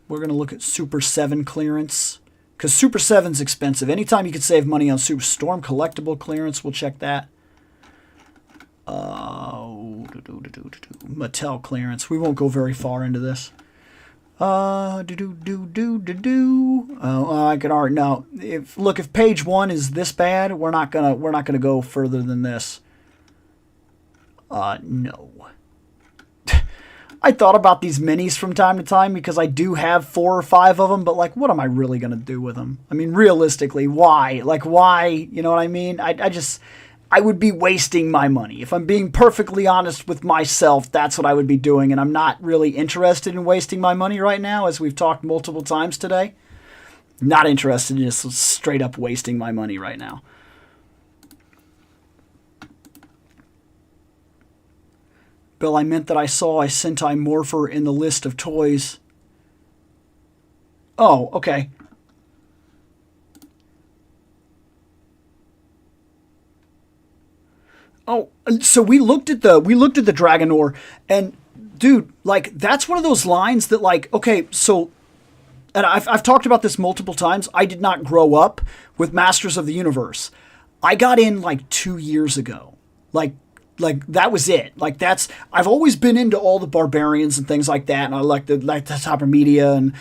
We're going to look at Super 7 clearance, because Super 7's expensive. Anytime you can save money on Super Storm collectible clearance, we'll check that. Mattel clearance. We won't go very far into this. I can already know. If page 1 is this bad, we're not gonna go further than this. No. I thought about these minis from time to time because I do have 4 or 5 of them, but like, what am I really going to do with them? I mean, realistically, why? Like, why? You know what I mean? I would be wasting my money. If I'm being perfectly honest with myself, that's what I would be doing, and I'm not really interested in wasting my money right now, as we've talked multiple times today. Not interested in just straight up wasting my money right now. Bill, I meant that I saw a Sentai Morpher in the list of toys. Oh, okay. Oh, so we looked at the Dragonor, and dude, like that's one of those lines that like, okay, so, and I've talked about this multiple times. I did not grow up with Masters of the Universe. I got in like 2 years ago. Like that was it. Like I've always been into all the barbarians and things like that, and I like the type of media, and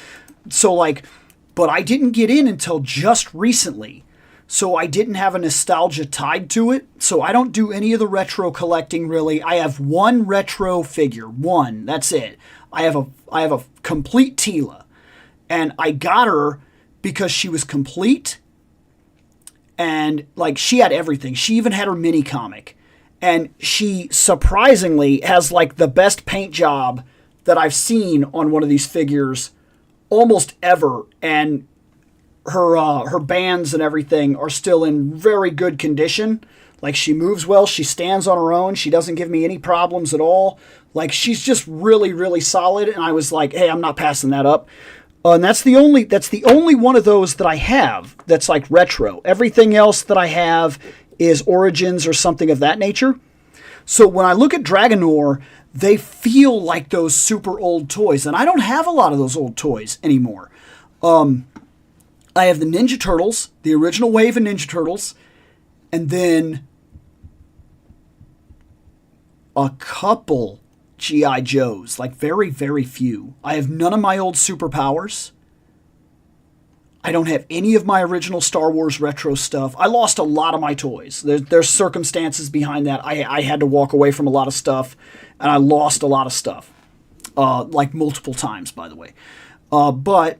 so like, but I didn't get in until just recently. So I didn't have a nostalgia tied to it. So I don't do any of the retro collecting really. I have one retro figure, one. That's it. I have a complete Teela, and I got her because she was complete, and like she had everything. She even had her mini comic. And she surprisingly has like the best paint job that I've seen on one of these figures almost ever. And her bands and everything are still in very good condition. Like she moves well. She stands on her own. She doesn't give me any problems at all. Like she's just really, really solid. And I was like, hey, I'm not passing that up. And that's the only one of those that I have that's like retro. Everything else that I have is Origins or something of that nature. So when I look at Dragonor, they feel like those super old toys. And I don't have a lot of those old toys anymore. I have the Ninja Turtles, the original wave of Ninja Turtles, and then a couple G.I. Joes, like very, very few. I have none of my old superpowers. I don't have any of my original Star Wars retro stuff. I lost a lot of my toys. There's circumstances behind that. I had to walk away from a lot of stuff, and I lost a lot of stuff. Like multiple times, by the way. But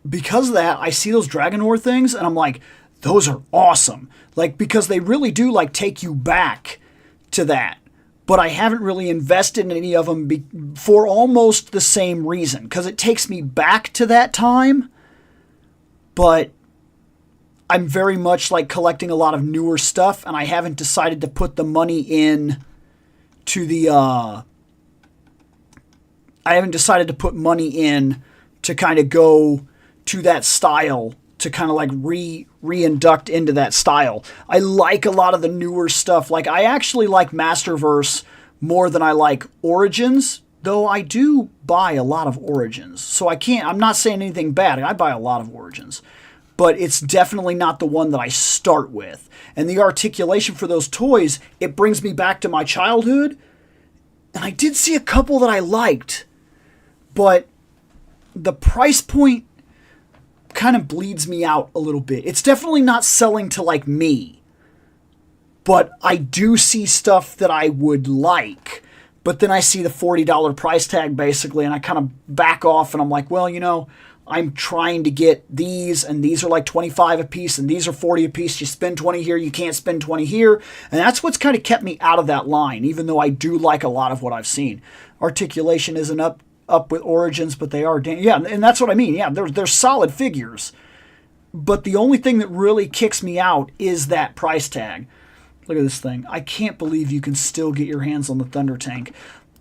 because of that, I see those Dragonor things, and I'm like, those are awesome. Like, because they really do, like, take you back to that. But I haven't really invested in any of them for almost the same reason. Because it takes me back to that time. But I'm very much, like, collecting a lot of newer stuff, and I haven't decided to put the money in to the, I haven't decided to put money in to kind of go to that style, to kind of like re-induct into that style. I like a lot of the newer stuff. Like, I actually like Masterverse more than I like Origins, though I do buy a lot of Origins. So I'm not saying anything bad. I buy a lot of Origins. But it's definitely not the one that I start with. And the articulation for those toys, it brings me back to my childhood. And I did see a couple that I liked. But the price point kind of bleeds me out a little bit. It's definitely not selling to like me. But I do see stuff that I would like. But then I see the $40 price tag basically, and I kind of back off, and I'm like, well, I'm trying to get these, and these are like 25 a piece, and these are 40 a piece. You spend 20 here, you can't spend 20 here. And that's what's kind of kept me out of that line, even though I do like a lot of what I've seen. Articulation isn't up with Origins, but they are, yeah, and that's what I mean. Yeah, they're solid figures. But the only thing that really kicks me out is that price tag. Look at this thing. I can't believe you can still get your hands on the Thunder Tank.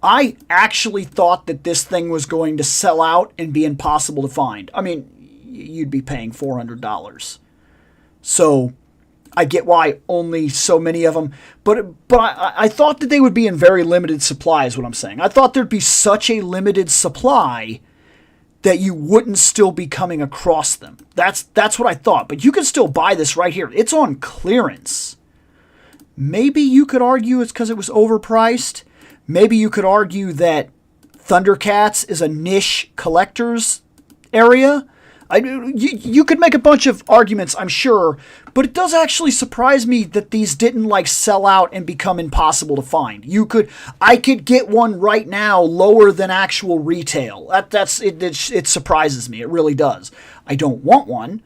I actually thought that this thing was going to sell out and be impossible to find. I mean, you'd be paying $400. So I get why only so many of them. But I thought that they would be in very limited supply is what I'm saying. I thought there'd be such a limited supply that you wouldn't still be coming across them. That's what I thought. But you can still buy this right here. It's on clearance. Maybe you could argue it's because it was overpriced. Maybe you could argue that Thundercats is a niche collector's area. You could make a bunch of arguments, I'm sure, but it does actually surprise me that these didn't like sell out and become impossible to find. I could get one right now lower than actual retail. It surprises me. It really does. I don't want one,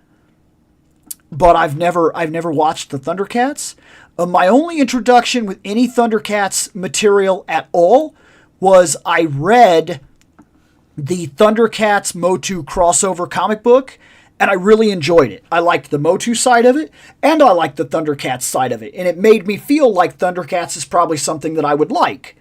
but I've never watched the Thundercats. My only introduction with any Thundercats material at all was I read the Thundercats Motu crossover comic book, and I really enjoyed it. I liked the Motu side of it, and I liked the Thundercats side of it, and it made me feel like Thundercats is probably something that I would like.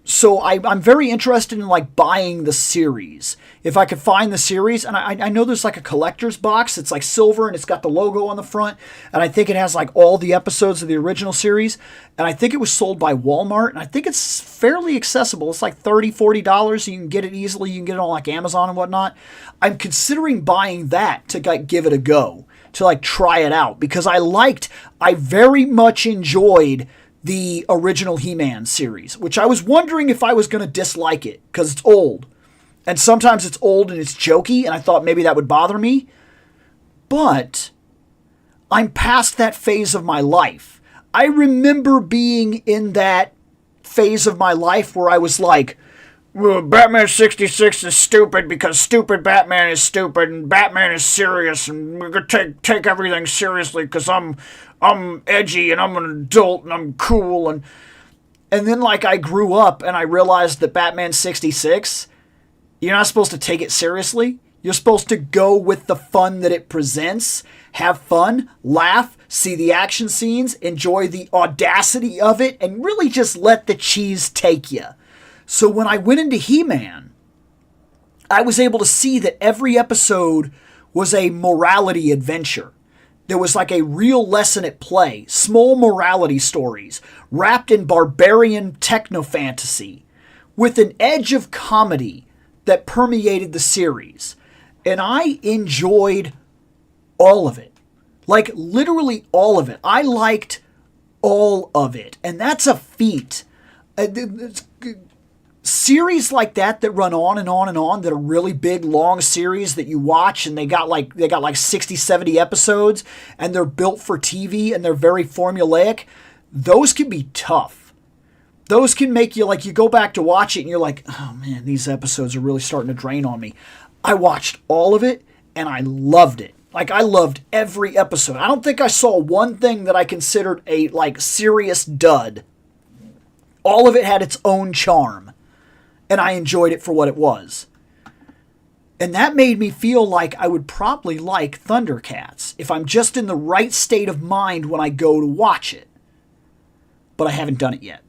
So I'm very interested in like buying the series. If I could find the series, and I know there's like a collector's box. It's like silver and it's got the logo on the front. And I think it has like all the episodes of the original series. And I think it was sold by Walmart. And I think it's fairly accessible. It's like $30, $40. You can get it easily. You can get it on like Amazon and whatnot. I'm considering buying that to like give it a go, to like try it out. Because I very much enjoyed the original He-Man series, which I was wondering if I was going to dislike it because it's old. And sometimes it's old and it's jokey, and I thought maybe that would bother me. But I'm past that phase of my life. I remember being in that phase of my life where I was like, well, Batman 66 is stupid because stupid Batman is stupid and Batman is serious and we're going to take everything seriously because I'm edgy and I'm an adult and I'm cool. And then like I grew up and I realized that Batman 66, you're not supposed to take it seriously. You're supposed to go with the fun that it presents, have fun, laugh, see the action scenes, enjoy the audacity of it, and really just let the cheese take you. So when I went into He-Man, I was able to see that every episode was a morality adventure. There was like a real lesson at play, small morality stories, wrapped in barbarian techno-fantasy, with an edge of comedy that permeated the series. And I enjoyed all of it. Like, literally all of it. I liked all of it. And that's a feat. Series like that run on and on and on, that are really big, long series that you watch, and they got like 60, 70 episodes, and they're built for TV, and they're very formulaic. Those can be tough. Those can make you, like, you go back to watch it, and you're like, oh man, these episodes are really starting to drain on me. I watched all of it, and I loved it. Like, I loved every episode. I don't think I saw one thing that I considered a, like, serious dud. All of it had its own charm, and I enjoyed it for what it was. And that made me feel like I would probably like Thundercats if I'm just in the right state of mind when I go to watch it. But I haven't done it yet.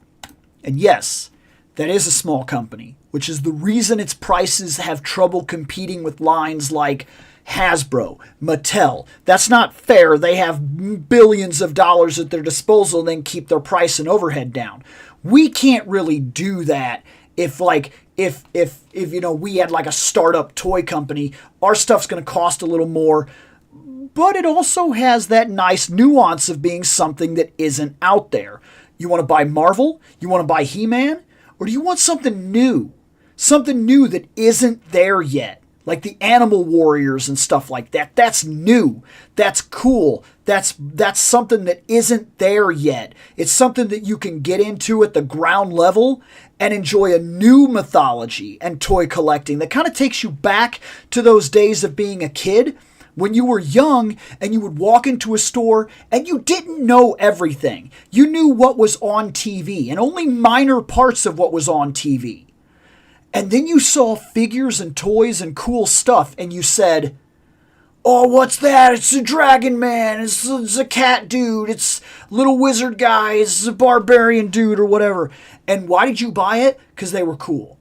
And yes, that is a small company, which is the reason its prices have trouble competing with lines like Hasbro, Mattel. That's not fair. They have billions of dollars at their disposal and then keep their price and overhead down. We can't really do that if you know, we had like a startup toy company. Our stuff's going to cost a little more, but it also has that nice nuance of being something that isn't out there. You want to buy Marvel? You want to buy He-Man? Or do you want something new? Something new that isn't there yet. Like the Animal Warriors and stuff like that. That's new. That's cool. That's something that isn't there yet. It's something that you can get into at the ground level and enjoy a new mythology and toy collecting that kind of takes you back to those days of being a kid when you were young and you would walk into a store and you didn't know everything. You knew what was on TV and only minor parts of what was on TV. And then you saw figures and toys and cool stuff, and you said, oh, what's that? It's a dragon man. It's a cat dude. It's little wizard guy. It's a barbarian dude or whatever. And why did you buy it? Because they were cool.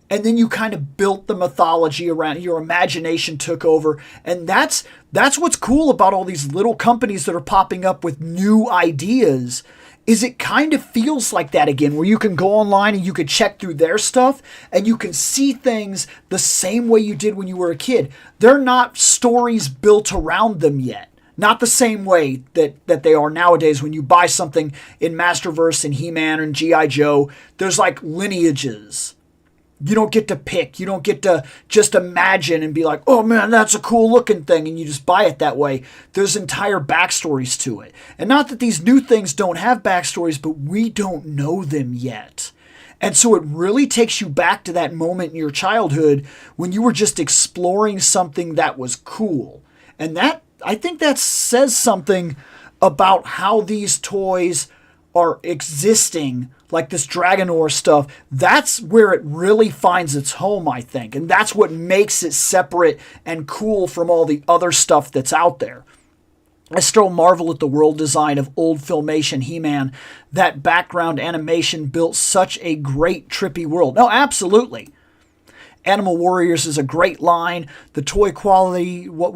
And then you kind of built the mythology around it. Your imagination took over. And that's what's cool about all these little companies that are popping up with new ideas, is it kind of feels like that again, where you can go online and you can check through their stuff and you can see things the same way you did when you were a kid. They're not stories built around them yet. Not the same way that they are nowadays when you buy something in Masterverse and He-Man and G.I. Joe. There's like lineages. You don't get to pick. You don't get to just imagine and be like, oh man, that's a cool looking thing, and you just buy it that way. There's entire backstories to it. And not that these new things don't have backstories, but we don't know them yet. And so it really takes you back to that moment in your childhood when you were just exploring something that was cool. And that, I think that says something about how these toys are existing, like this Dragonor stuff. That's where it really finds its home, I think. And that's what makes it separate and cool from all the other stuff that's out there. I still marvel at the world design of old Filmation He-Man. That background animation built such a great trippy world. No, absolutely. Animal Warriors is a great line. The toy quality, what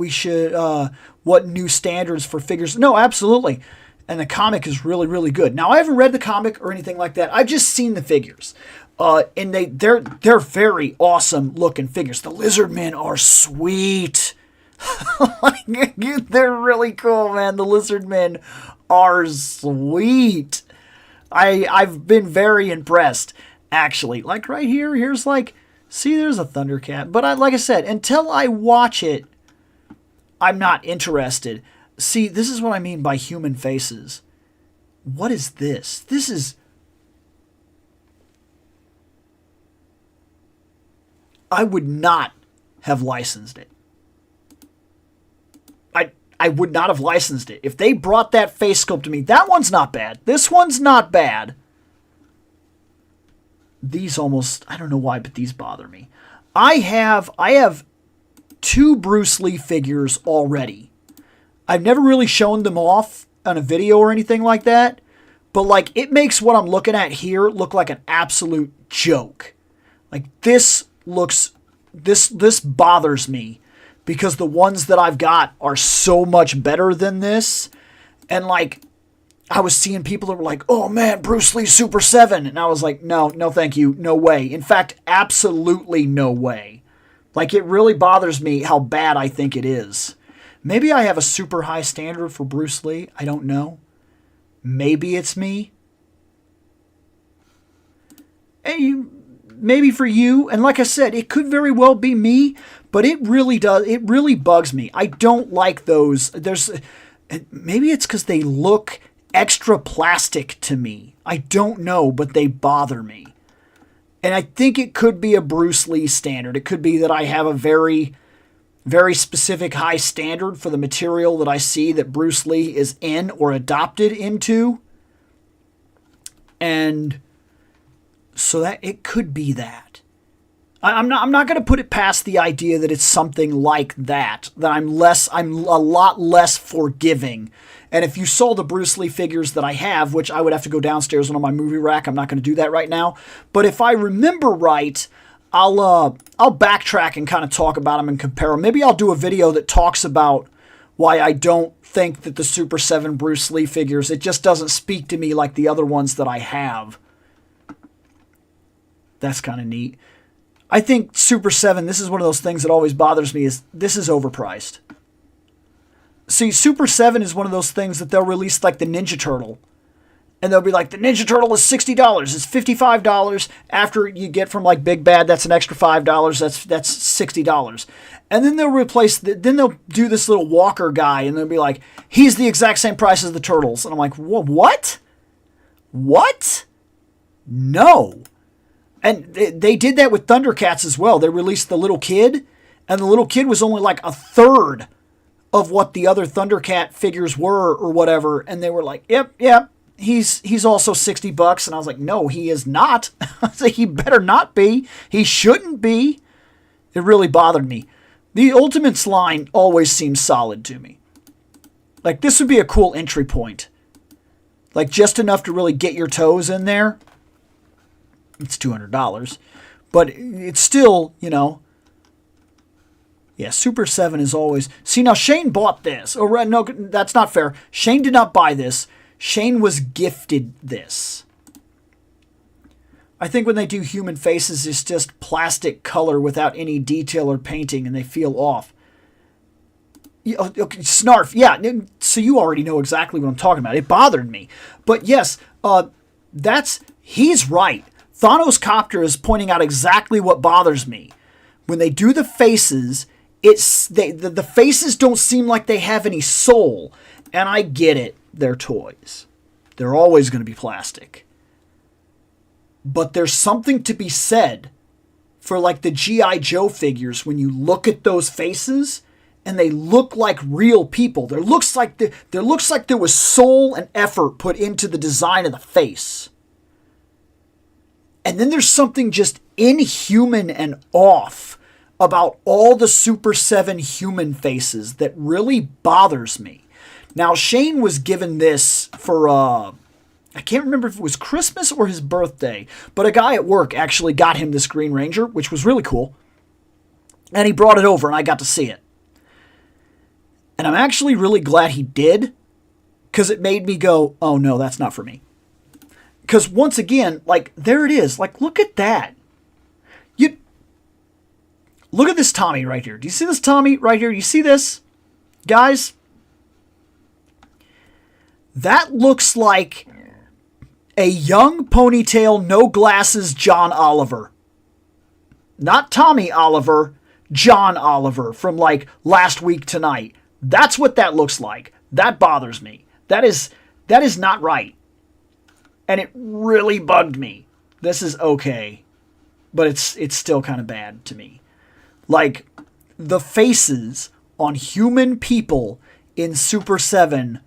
new standards for figures. No, absolutely. And the comic is really, really good. Now, I haven't read the comic or anything like that. I've just seen the figures. And they're very awesome looking figures. The lizard men are sweet. They're really cool, man. The lizard men are sweet. I've been very impressed, actually. Like right here, here's like, see, there's a Thundercat. But like I said, until I watch it, I'm not interested. See, this is what I mean by human faces. What is this? This is... I would not have licensed it. I would not have licensed it. If they brought that face sculpt to me, that one's not bad. This one's not bad. These almost... I don't know why, but these bother me. I have 2 Bruce Lee figures already. I've never really shown them off on a video or anything like that, but like it makes what I'm looking at here look like an absolute joke. Like this bothers me because the ones that I've got are so much better than this. And like I was seeing people that were like, oh man, Bruce Lee Super 7. And I was like, no, thank you. No way. In fact, absolutely no way. Like, it really bothers me how bad I think it is. Maybe I have a super high standard for Bruce Lee. I don't know. Maybe it's me. Maybe for you. And like I said, it could very well be me, but it really does. It really bugs me. I don't like those. Maybe it's because they look extra plastic to me. I don't know, but they bother me. And I think it could be a Bruce Lee standard. It could be that I have a very, very specific high standard for the material that I see that Bruce Lee is in or adopted into. And so that it could be that. I'm not going to put it past the idea that it's something like that I'm a lot less forgiving. And if you saw the Bruce Lee figures that I have, which I would have to go downstairs on my movie rack, I'm not going to do that right now. But if I remember right, I'll backtrack and kind of talk about them and compare them. Maybe I'll do a video that talks about why I don't think that the Super 7 Bruce Lee figures, it just doesn't speak to me like the other ones that I have. That's kind of neat. I think Super 7, this is one of those things that always bothers me, is this is overpriced. See, Super 7 is one of those things that they'll release like the Ninja Turtle. And they'll be like, the Ninja Turtle is $60. It's $55. After you get from like Big Bad, that's an extra $5. That's $60. And then they'll then they'll do this little Walker guy and they'll be like, he's the exact same price as the Turtles. And I'm like, what? What? No. And they did that with Thundercats as well. They released the little kid, and the little kid was only like a third of what the other Thundercat figures were or whatever. And they were like, yep, he's also $60. And I was like, no, he is not. I was like, he better not be. He shouldn't be. It really bothered me. The Ultimates line always seems solid to me. Like, this would be a cool entry point. Like, just enough to really get your toes in there. It's $200, but it's still, yeah, Super 7 is always... See, now Shane bought this. Oh, no, that's not fair. Shane did not buy this. Shane was gifted this. I think when they do human faces, it's just plastic color without any detail or painting, and they feel off. Okay, Snarf, yeah, so you already know exactly what I'm talking about. It bothered me. But yes, he's right. Thanos Copter is pointing out exactly what bothers me. When they do the faces, the faces don't seem like they have any soul. And I get it. They're toys. They're always going to be plastic. But there's something to be said for like the G.I. Joe figures when you look at those faces and they look like real people. There looks like there was soul and effort put into the design of the face. And then there's something just inhuman and off about all the Super 7 human faces that really bothers me. Now, Shane was given this for, I can't remember if it was Christmas or his birthday, but a guy at work actually got him this Green Ranger, which was really cool. And he brought it over and I got to see it. And I'm actually really glad he did, because it made me go, oh no, that's not for me. Because once again, like, there it is. Like, look at that. Look at this Tommy right here. Do you see this Tommy right here? You see this? Guys? That looks like a young ponytail, no glasses John Oliver. Not Tommy Oliver, John Oliver from like Last Week Tonight. That's what that looks like. That bothers me. That is not right. And it really bugged me. This is okay, but it's still kind of bad to me. Like, the faces on human people in Super 7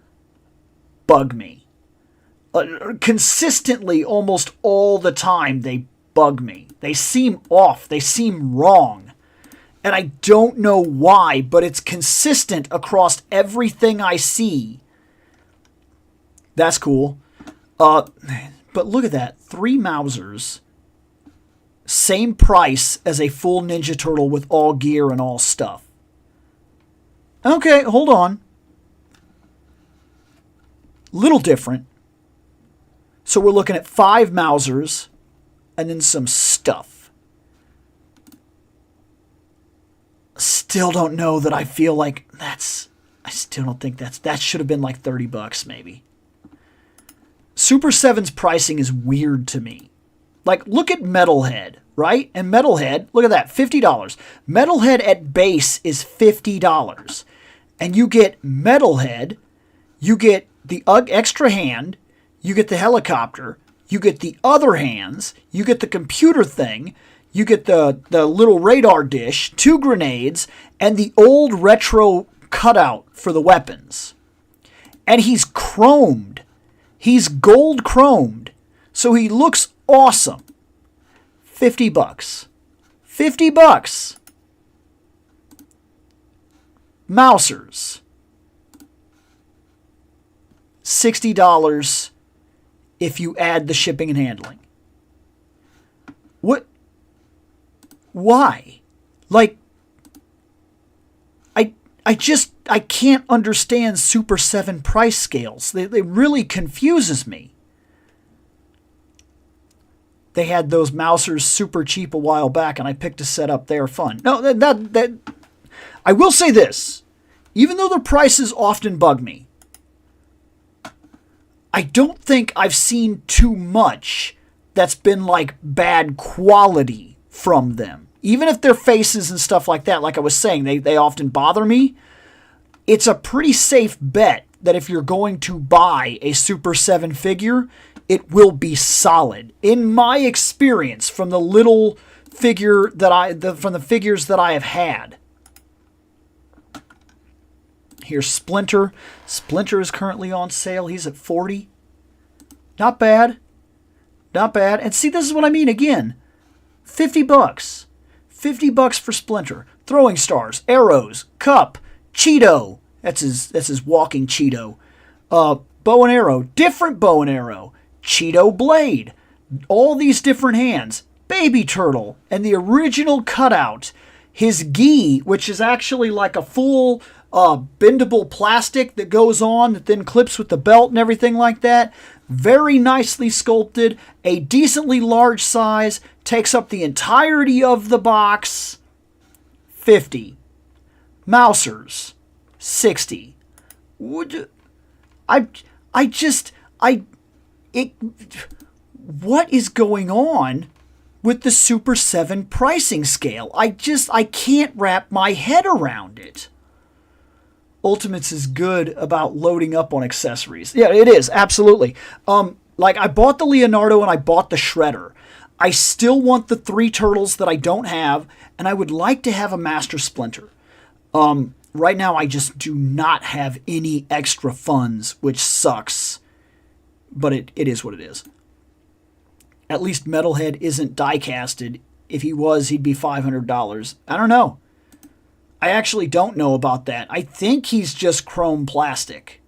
bug me. Consistently, almost all the time, they bug me. They seem off. They seem wrong. And I don't know why, but it's consistent across everything I see. That's cool. But look at that. 3 Mausers. Same price as a full Ninja Turtle with all gear and all stuff. Okay, hold on. Little different. So we're looking at 5 Mausers and then some stuff. still don't know that I feel like I still don't think that should have been like $30 maybe. Super 7's pricing is weird to me. Like, look at Metalhead, right? And Metalhead, look at that, $50. Metalhead at base is $50. And you get Metalhead, you get the extra hand, you get the helicopter, you get the other hands, you get the computer thing, you get the little radar dish, 2 grenades, and the old retro cutout for the weapons. And he's chromed. He's gold chromed. So he looks awesome. $50. $50. Mousers. $60 if you add the shipping and handling. What? Why? Like, I can't understand Super 7 price scales. They really confuses me. They had those Mousers super cheap a while back, and I picked a set up. They are fun. No, that I will say this. Even though the prices often bug me, I don't think I've seen too much that's been like bad quality from them. Even if their faces and stuff like that, like I was saying, they often bother me. It's a pretty safe bet that if you're going to buy a Super 7 figure, it will be solid. In my experience, from the little figure from the figures that I have had. Here's Splinter. Splinter is currently on sale. He's at $40. Not bad. Not bad. And see, this is what I mean again. $50. $50 for Splinter. Throwing stars, arrows, cup, Cheeto. That's his walking Cheeto. Bow and arrow, different bow and arrow. Cheeto blade. All these different hands. Baby turtle. And the original cutout. His gi, which is actually like a full bendable plastic that goes on that then clips with the belt and everything like that. Very nicely sculpted. A decently large size. Takes up the entirety of the box. $50. Mousers. $60. What is going on with the Super 7 pricing scale? I can't wrap my head around it. Ultimates is good about loading up on accessories. Yeah, it is, absolutely. Like, I bought the Leonardo and I bought the Shredder. I still want the 3 turtles that I don't have, and I would like to have a Master Splinter. Right now, I just do not have any extra funds, which sucks. But it is what it is. At least Metalhead isn't die-casted. If he was, he'd be $500. I don't know. I actually don't know about that. I think he's just chrome plastic.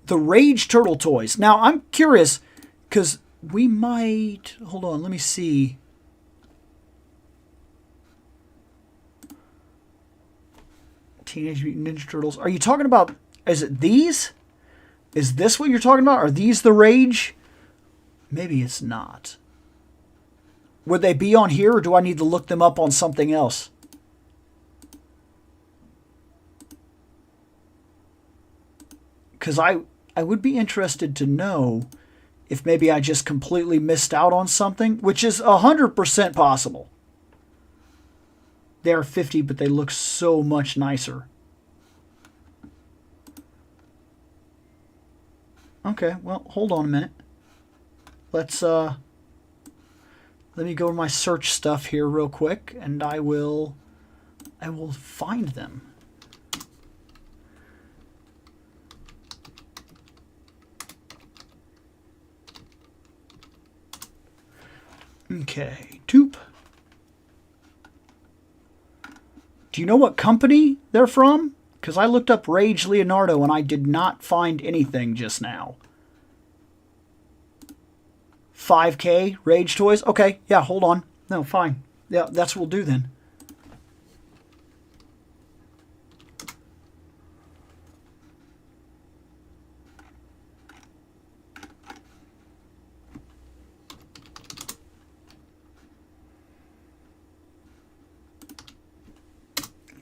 The Rage Turtle toys. Now, I'm curious, because we might... Hold on, let me see. Teenage Mutant Ninja Turtles. Are you talking about... Is it these? Is this what you're talking about? Are these the Rage? Maybe it's not. Would they be on here, or do I need to look them up on something else? Because I would be interested to know if maybe I just completely missed out on something, which is 100% possible. They're $50, but they look so much nicer. Okay, well, hold on a minute. Let's let me go to my search stuff here real quick, and I will find them. Okay, Toop. Do you know what company they're from? Because I looked up Rage Leonardo and I did not find anything just now. 5K Rage Toys? Okay, yeah, hold on. No, fine. Yeah, that's what we'll do then.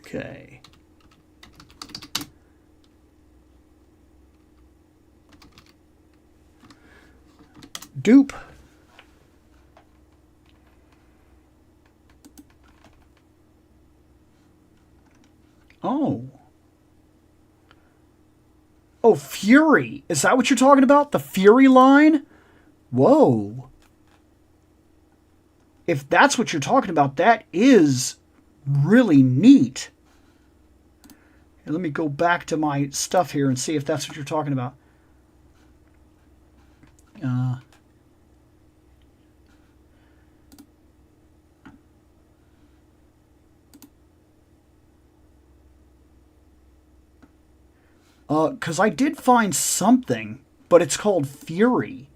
Okay. Dupe. Oh. Oh, Fury. Is that what you're talking about? The Fury line? Whoa. If that's what you're talking about, that is really neat. Here, let me go back to my stuff here and see if that's what you're talking about. Because I did find something, but it's called Fury.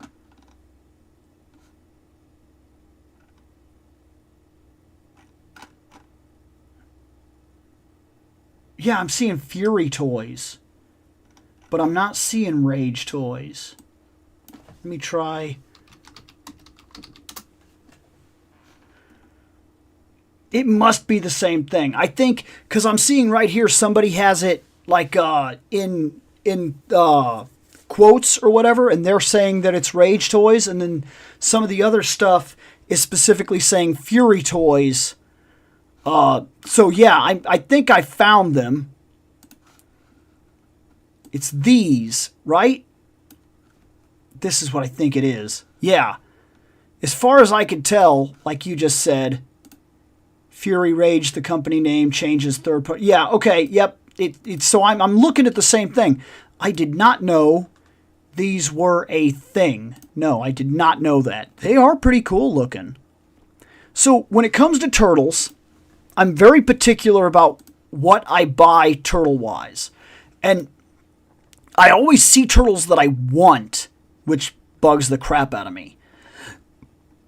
Yeah, I'm seeing Fury toys, but I'm not seeing Rage toys. Let me try. It must be the same thing. I think, because I'm seeing right here somebody has it like in quotes or whatever, and they're saying that it's Rage toys, and then some of the other stuff is specifically saying Fury toys. So yeah, I think I found them. It's these, right? This is what I think it is. Yeah. As far as I could tell, like you just said, Fury Rage, the company name, changes third party. Yeah, okay, yep. So I'm looking at the same thing. I did not know these were a thing. No, I did not know that. They are pretty cool looking. So when it comes to turtles, I'm very particular about what I buy turtle-wise. And I always see turtles that I want, which bugs the crap out of me.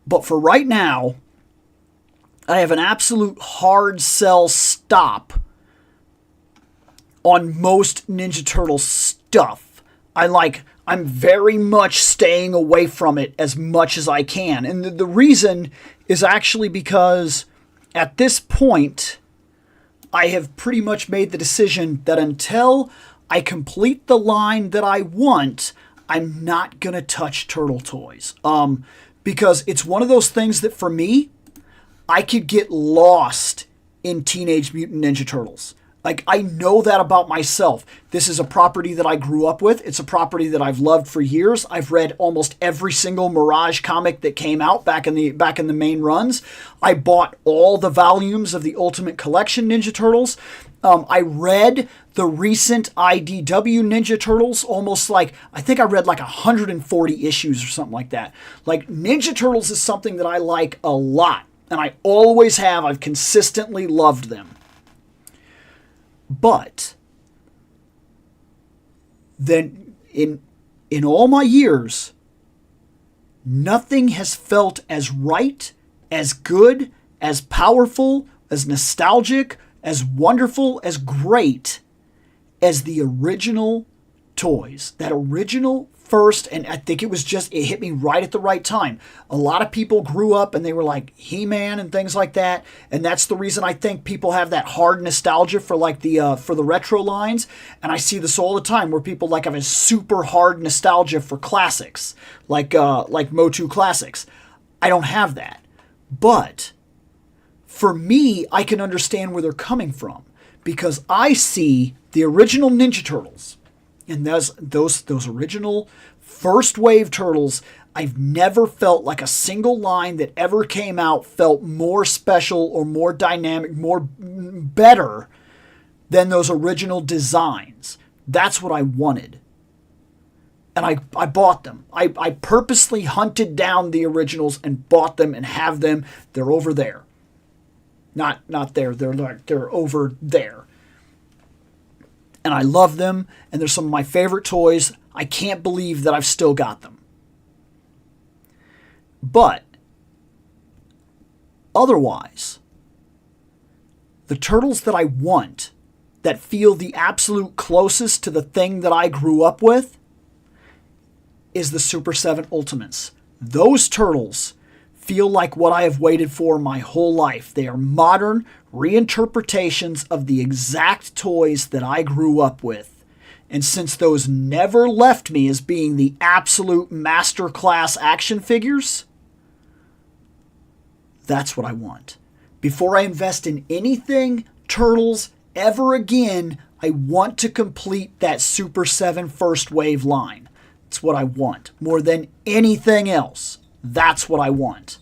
But for right now, I have an absolute hard sell stop on most Ninja Turtle stuff. I'm very much staying away from it as much as I can. And the reason is actually because at this point, I have pretty much made the decision that until I complete the line that I want, I'm not going to touch turtle toys. Because it's one of those things that for me, I could get lost in Teenage Mutant Ninja Turtles. Like, I know that about myself. This is a property that I grew up with. It's a property that I've loved for years. I've read almost every single Mirage comic that came out back in the main runs. I bought all the volumes of the Ultimate Collection Ninja Turtles. I read the recent IDW Ninja Turtles, I think I read like 140 issues or something like that. Like, Ninja Turtles is something that I like a lot, and I always have. I've consistently loved them. But then in all my years, nothing has felt as right, as good, as powerful, as nostalgic, as wonderful, as great as the original toys. That original first, and I think it hit me right at the right time. A lot of people grew up and they were like He-Man and things like that, and that's the reason I think people have that hard nostalgia for like for the retro lines. And I see this all the time where people like have a super hard nostalgia for classics, like Motu classics. I don't have that, but for me, I can understand where they're coming from because I see the original Ninja Turtles. And those original first wave turtles, I've never felt like a single line that ever came out felt more special or more dynamic, better than those original designs. That's what I wanted. And I bought them. I purposely hunted down the originals and bought them and have them. They're over there. Not there. They're over there. And I love them, and they're some of my favorite toys. I can't believe that I've still got them. But otherwise, the turtles that I want, that feel the absolute closest to the thing that I grew up with, is the Super 7 Ultimates. Those turtles feel like what I have waited for my whole life. They are modern reinterpretations of the exact toys that I grew up with. And since those never left me as being the absolute masterclass action figures, that's what I want. Before I invest in anything Turtles ever again, I want to complete that Super 7 First Wave line. That's what I want. More than anything else, that's what I want.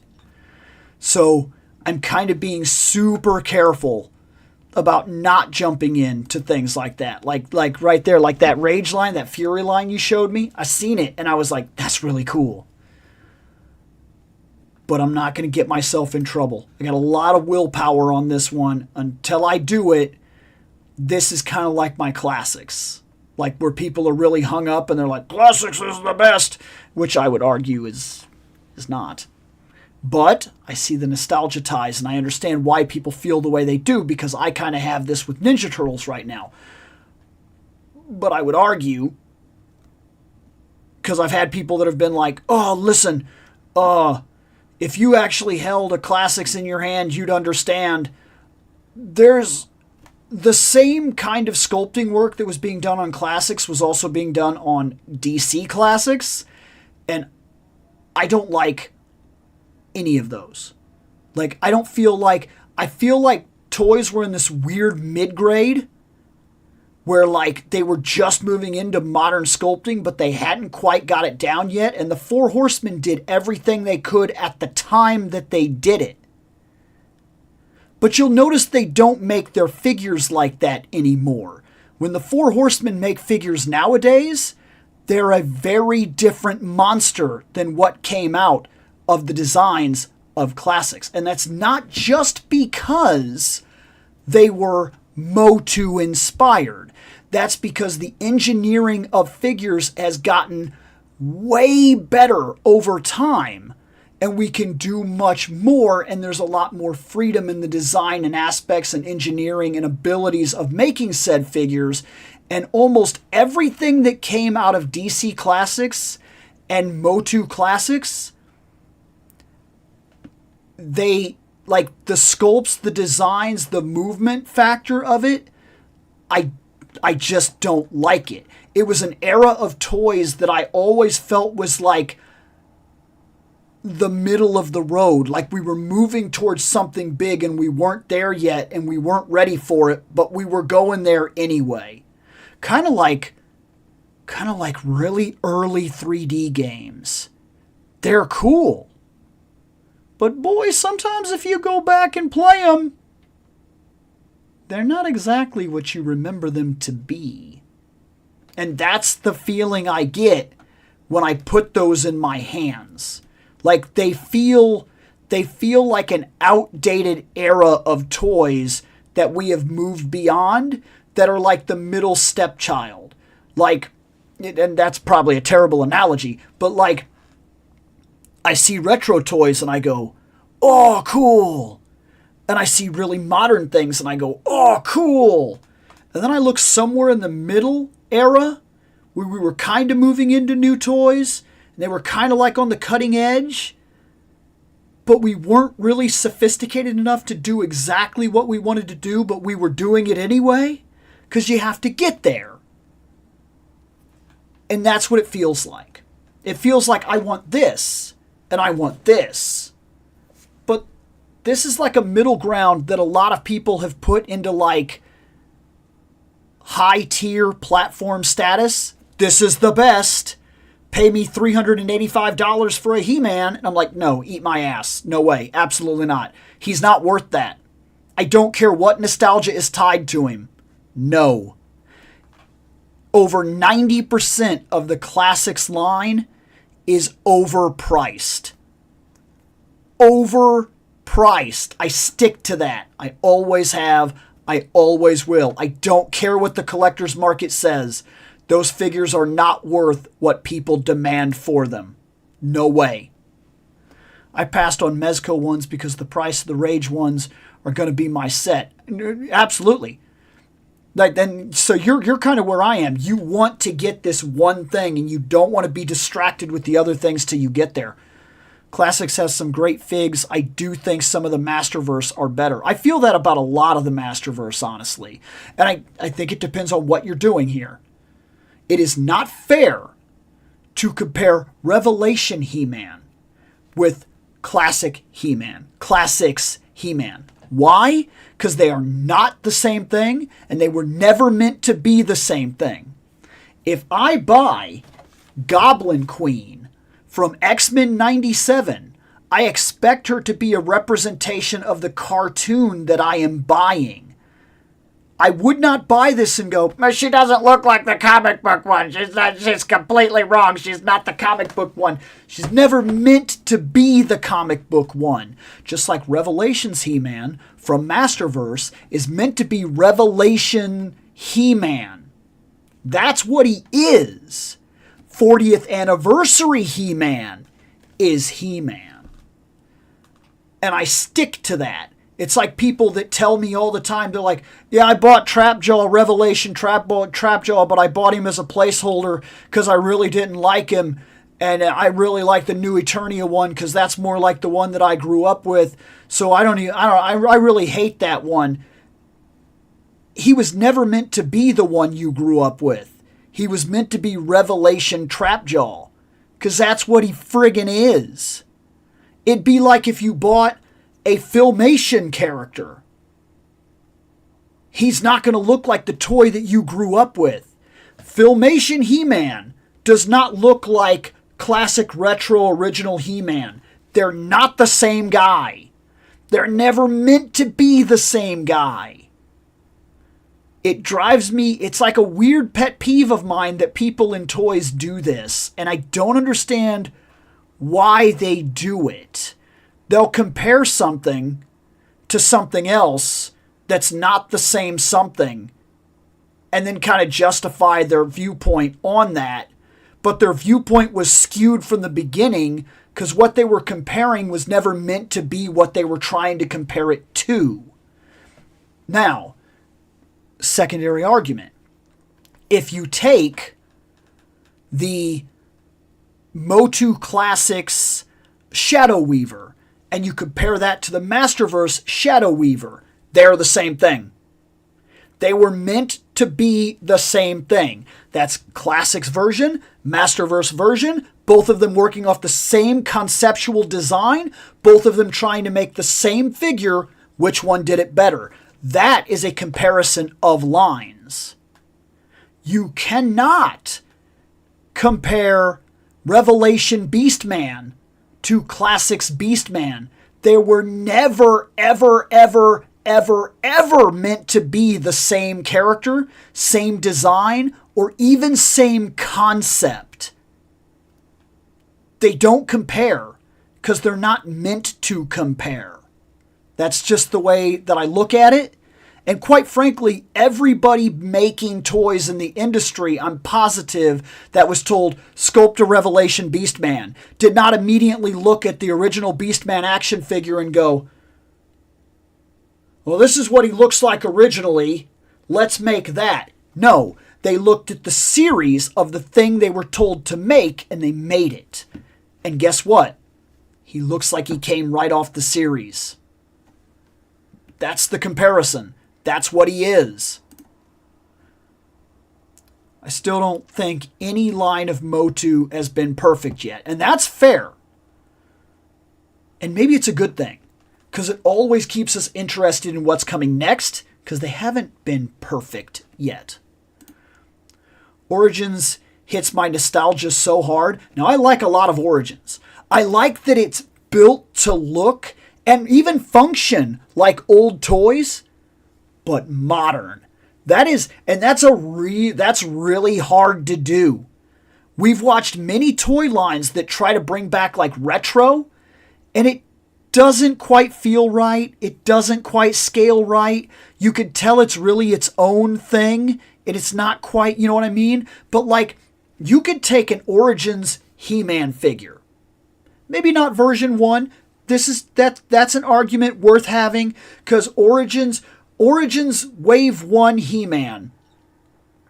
So I'm kind of being super careful about not jumping into things like that. Like right there, like that Rage line, that Fury line you showed me. I seen it and I was like, that's really cool. But I'm not going to get myself in trouble. I got a lot of willpower on this one. Until I do it, this is kind of like my classics. Like where people are really hung up and they're like, classics is the best, which I would argue is not. But I see the nostalgia ties and I understand why people feel the way they do, because I kind of have this with Ninja Turtles right now. But I would argue, because I've had people that have been like, oh, listen, if you actually held a classics in your hand, you'd understand. There's the same kind of sculpting work that was being done on classics was also being done on DC classics. And I don't like any of those. Like, I feel like toys were in this weird mid-grade where like they were just moving into modern sculpting, but they hadn't quite got it down yet. And the Four Horsemen did everything they could at the time that they did it. But you'll notice they don't make their figures like that anymore. When the Four Horsemen make figures nowadays, they're a very different monster than what came out of the designs of classics. And that's not just because they were Motu inspired. That's because the engineering of figures has gotten way better over time. And we can do much more, and there's a lot more freedom in the design and aspects and engineering and abilities of making said figures. And almost everything that came out of DC Classics and Motu Classics, they, like the sculpts, the designs, the movement factor of it, I just don't like it. It was an era of toys that I always felt was like the middle of the road. Like we were moving towards something big and we weren't there yet and we weren't ready for it, but we were going there anyway. Kind of like really early 3D games. They're cool. But boy, sometimes if you go back and play them, they're not exactly what you remember them to be. And that's the feeling I get when I put those in my hands. Like they feel like an outdated era of toys that we have moved beyond, that are like the middle stepchild. Like, and that's probably a terrible analogy, but like I see retro toys and I go, oh, cool. And I see really modern things and I go, oh, cool. And then I look somewhere in the middle era where we were kind of moving into new toys. And they were kind of like on the cutting edge. But we weren't really sophisticated enough to do exactly what we wanted to do, but we were doing it anyway. Because you have to get there. And that's what it feels like. It feels like I want this and I want this. But this is like a middle ground that a lot of people have put into like high tier platform status. This is the best. Pay me $385 for a He-Man. And I'm like, no, eat my ass. No way. Absolutely not. He's not worth that. I don't care what nostalgia is tied to him. No. Over 90% of the classics line is overpriced. Overpriced. I stick to that. I always have. I always will. I don't care what the collector's market says. Those figures are not worth what people demand for them. No way. I passed on Mezco ones because the price of the Rage ones are going to be my set. Absolutely. Like then, so you're kind of where I am. You want to get this one thing and you don't want to be distracted with the other things till you get there. Classics has some great figs. I do think some of the Masterverse are better. I feel that about a lot of the Masterverse, honestly. And I think it depends on what you're doing here. It is not fair to compare Revelation He-Man with Classic He-Man. Classics He-Man. Why? Because they are not the same thing, and they were never meant to be the same thing. If I buy Goblin Queen from X-Men 97, I expect her to be a representation of the cartoon that I am buying. I would not buy this and go, she doesn't look like the comic book one. She's completely wrong. She's not the comic book one. She's never meant to be the comic book one. Just like Revelations He-Man from Masterverse is meant to be Revelation He-Man. That's what he is. 40th Anniversary He-Man is He-Man. And I stick to that. It's like people that tell me all the time, they're like, yeah, I bought Trapjaw, Revelation Trapjaw, but I bought him as a placeholder because I really didn't like him. And I really like the new Eternia one because that's more like the one that I grew up with. So I really hate that one. He was never meant to be the one you grew up with. He was meant to be Revelation Trapjaw because that's what he friggin' is. It'd be like if you bought a Filmation character. He's not going to look like the toy that you grew up with. Filmation He-Man does not look like classic retro original He-Man. They're not the same guy. They're never meant to be the same guy. It drives me, it's like a weird pet peeve of mine that people in toys do this, and I don't understand why they do it. They'll compare something to something else that's not the same something and then kind of justify their viewpoint on that. But their viewpoint was skewed from the beginning because what they were comparing was never meant to be what they were trying to compare it to. Now, secondary argument. If you take the Motu Classics Shadow Weaver and you compare that to the Masterverse Shadow Weaver, they're the same thing. They were meant to be the same thing. That's Classics version, Masterverse version, both of them working off the same conceptual design, both of them trying to make the same figure. Which one did it better? That is a comparison of lines. You cannot compare Revelation Beastman to Classics Beastman. They were never, ever, ever, ever, ever meant to be the same character, same design, or even same concept. They don't compare because they're not meant to compare. That's just the way that I look at it. And quite frankly, everybody making toys in the industry, I'm positive, that was told, sculpt a Revelation Beastman, did not immediately look at the original Beastman action figure and go, well, this is what he looks like originally. Let's make that. No, they looked at the series of the thing they were told to make, and they made it. And guess what? He looks like he came right off the series. That's the comparison. That's what he is. I still don't think any line of Motu has been perfect yet. And that's fair. And maybe it's a good thing, because it always keeps us interested in what's coming next, because they haven't been perfect yet. Origins hits my nostalgia so hard. Now, I like a lot of Origins. I like that it's built to look and even function like old toys, but modern. That's really hard to do. We've watched many toy lines that try to bring back like retro, and it doesn't quite feel right. It doesn't quite scale right. You could tell it's really its own thing, and it's not quite, you know what I mean? But like, you could take an Origins He-Man figure. Maybe not version 1. That's an argument worth having, because Origins Wave 1 He-Man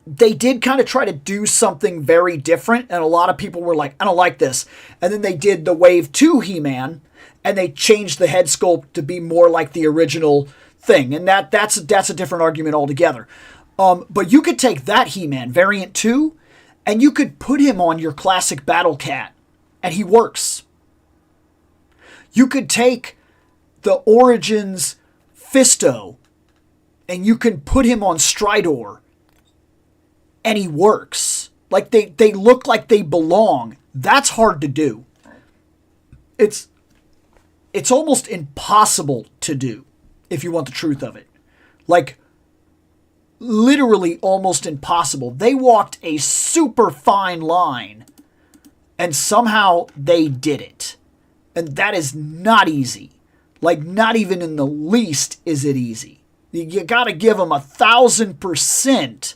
they did kind of try to do something very different, and a lot of people were like, I don't like this. And then they did the Wave 2 He-Man, and they changed the head sculpt to be more like the original thing. And that's a different argument altogether. But you could take that He-Man, Variant 2, and you could put him on your classic Battle Cat, and he works. You could take the Origins Fisto, and you can put him on Stridor, and he works. Like, they look like they belong. That's hard to do. It's almost impossible to do, if you want the truth of it. Like, literally almost impossible. They walked a super fine line, and somehow they did it. And that is not easy. Like, not even in the least is it easy. You got to give them 1,000%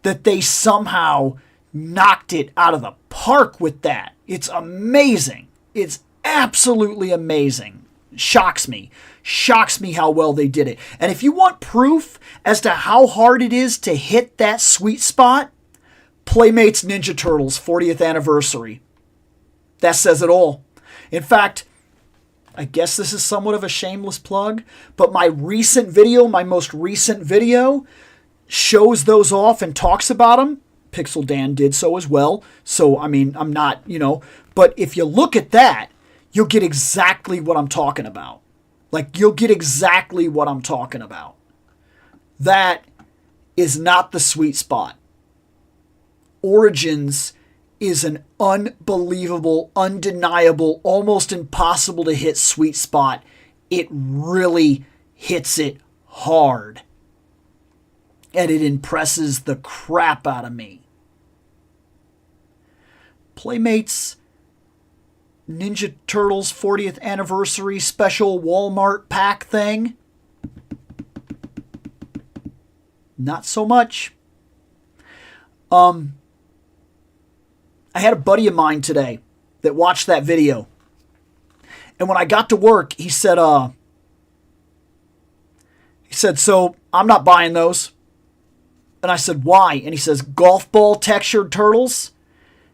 that they somehow knocked it out of the park with that. It's amazing. It's absolutely amazing. Shocks me how well they did it. And if you want proof as to how hard it is to hit that sweet spot, Playmates Ninja Turtles 40th anniversary. That says it all. In fact, I guess this is somewhat of a shameless plug, but my most recent video shows those off and talks about them. Pixel Dan did so as well. So, I mean, I'm not, but if you look at that, you'll get exactly what I'm talking about. Like, you'll get exactly what I'm talking about. That is not the sweet spot. Origins is an unbelievable, undeniable, almost impossible to hit sweet spot. It really hits it hard. And it impresses the crap out of me. Playmates Ninja Turtles 40th anniversary special Walmart pack thing. Not so much. I had a buddy of mine today that watched that video. And when I got to work, he said, so I'm not buying those. And I said, why? And he says, golf ball textured turtles.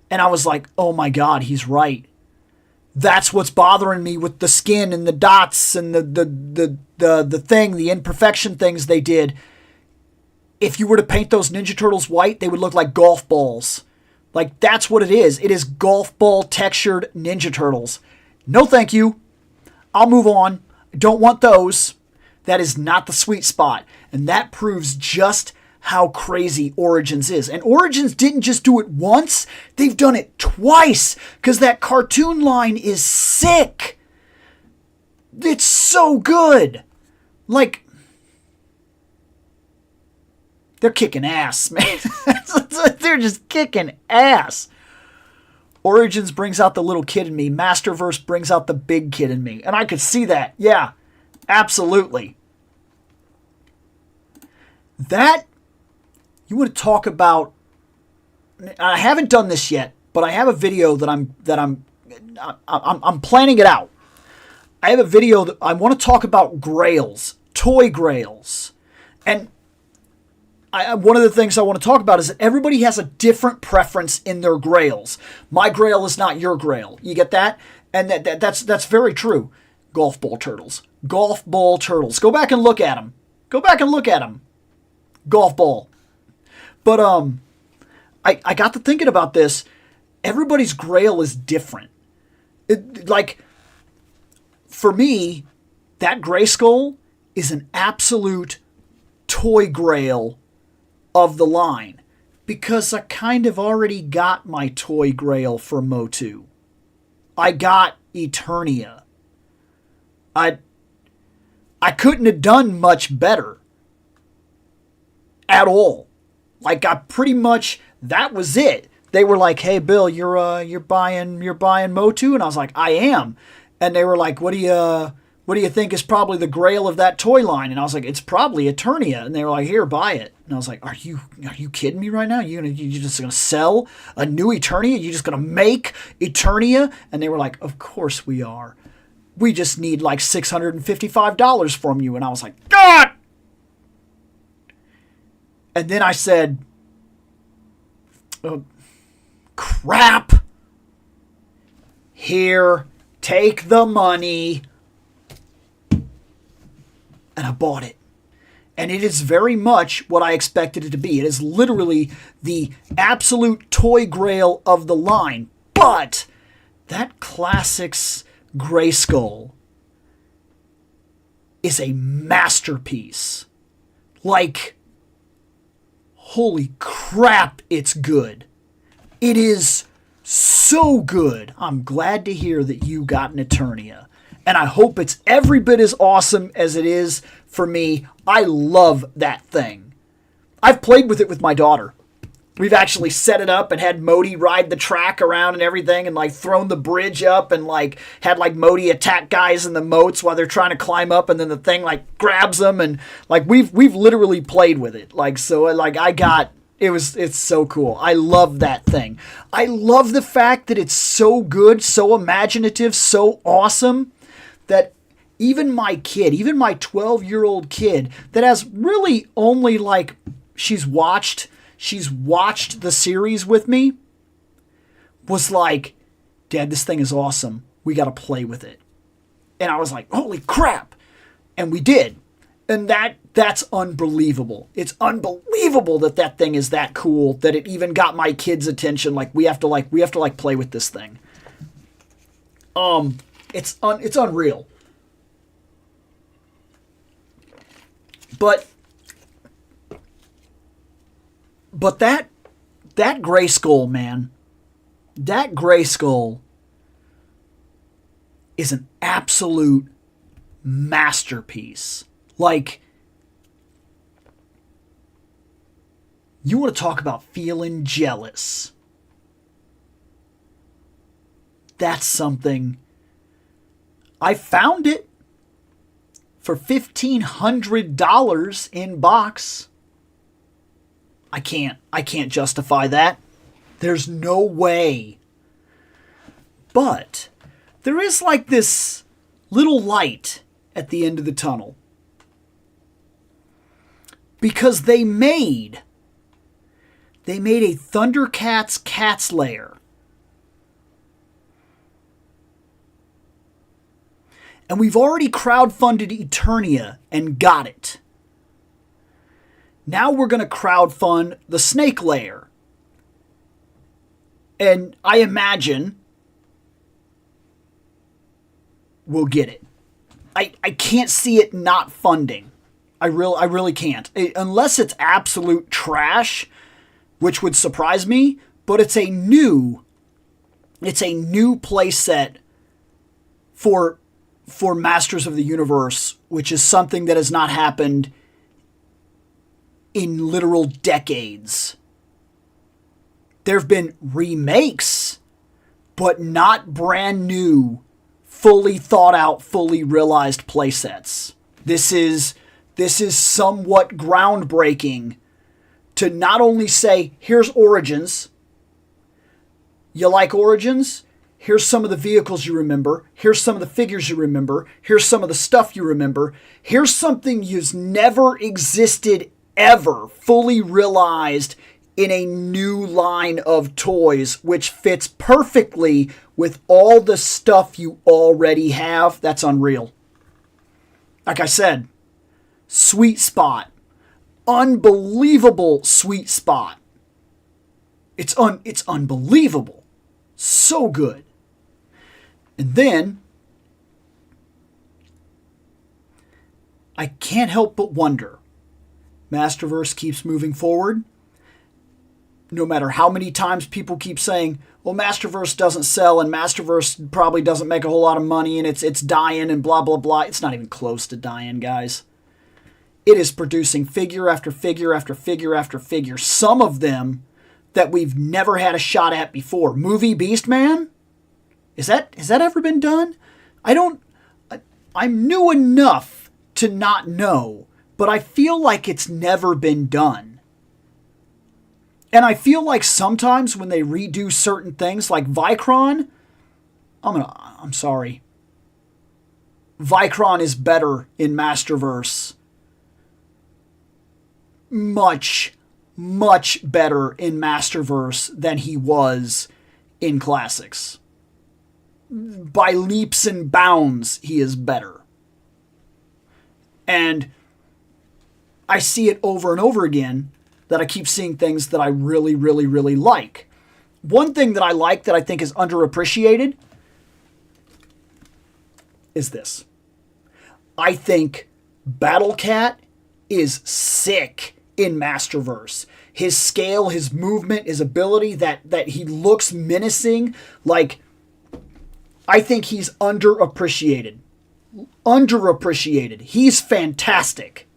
And I was like, oh my God, he's right. That's what's bothering me with the skin and the dots and the imperfection things they did. If you were to paint those Ninja Turtles white, they would look like golf balls. Like, that's what it is. It is golf ball textured Ninja Turtles. No thank you. I'll move on. I don't want those. That is not the sweet spot. And that proves just how crazy Origins is. And Origins didn't just do it once. They've done it twice. Because that cartoon line is sick. It's so good. Like, they're kicking ass, man. They're just kicking ass. Origins brings out the little kid in me. Masterverse brings out the big kid in me. And I could see that. Yeah, absolutely. That, you want to talk about, I haven't done this yet, but I have a video that I'm planning it out. I have a video that I want to talk about grails, toy grails. And one of the things I want to talk about is that everybody has a different preference in their grails. My grail is not your grail. You get that? And that's very true. Golf ball turtles. Golf ball turtles. Go back and look at them. Golf ball. But I got to thinking about this. Everybody's grail is different. For me, that Grayskull is an absolute toy grail of the line, because I kind of already got my toy grail for Motu. I got Eternia. I couldn't have done much better at all. Like, I pretty much, that was it. They were like, "Hey Bill, you're buying Motu?" And I was like, "I am." And they were like, "What do you think is probably the grail of that toy line?" And I was like, "It's probably Eternia." And they were like, "Here, buy it." And I was like, Are you kidding me right now? You just gonna sell a new Eternia? You just gonna make Eternia? And they were like, "Of course we are. We just need like $655 from you." And I was like, God! And then I said, Crap. Here, take the money. And I bought it. And it is very much what I expected it to be. It is literally the absolute toy grail of the line. But that Classics Grayskull is a masterpiece. Like, holy crap, it's good. It is so good. I'm glad to hear that you got an Eternia. And I hope it's every bit as awesome as it is for me. I love that thing. I've played with it with my daughter. We've actually set it up and had Modi ride the track around and everything, and like thrown the bridge up and like had like Modi attack guys in the moats while they're trying to climb up, and then the thing like grabs them, and like we've literally played with it. Like, so like it's so cool. I love that thing. I love the fact that it's so good, so imaginative, so awesome that even my 12-year-old kid that has really only like she's watched the series with me, was like, Dad, this thing is awesome. We got to play with it. And I was like, holy crap. And we did. And that's unbelievable. It's unbelievable that thing is that cool, that it even got my kids' attention. Like, we have to play with this thing. It's unreal. But that Grayskull, man, that Grayskull is an absolute masterpiece. Like, you want to talk about feeling jealous. That's something. I found it for $1,500 in box. I can't justify that. There's no way. But there is like this little light at the end of the tunnel. Because they made a Thundercats Cats Lair. And we've already crowdfunded Eternia and got it. Now we're going to crowdfund the Snake Lair. And I imagine we'll get it. I can't see it not funding. I really can't. Unless it's absolute trash, which would surprise me, but it's a new playset for Masters of the Universe, which is something that has not happened in literal decades. There have been remakes, but not brand new, fully thought out, fully realized playsets. This is somewhat groundbreaking to not only say, here's Origins. You like Origins? Here's some of the vehicles you remember. Here's some of the figures you remember. Here's some of the stuff you remember. Here's something you've never existed ever, fully realized in a new line of toys, which fits perfectly with all the stuff you already have. That's unreal. Like I said, sweet spot. Unbelievable sweet spot. It's unbelievable. So good. And then I can't help but wonder. Masterverse keeps moving forward. No matter how many times people keep saying, well, Masterverse doesn't sell and Masterverse probably doesn't make a whole lot of money and it's dying and blah, blah, blah. It's not even close to dying, guys. It is producing figure after figure after figure after figure. Some of them that we've never had a shot at before. Movie Beastman? Has that ever been done? I'm new enough to not know, but I feel like it's never been done. And I feel like sometimes when they redo certain things, like Vicron, I'm sorry. Vicron is better in Masterverse. Much much better in Masterverse than he was in Classics. By leaps and bounds, he is better. And I see it over and over again that I keep seeing things that I really, really, really like. One thing that I like that I think is underappreciated is this. I think Battle Cat is sick in Masterverse. His scale, his movement, his ability, that he looks menacing. Like, I think he's underappreciated. Underappreciated. He's fantastic.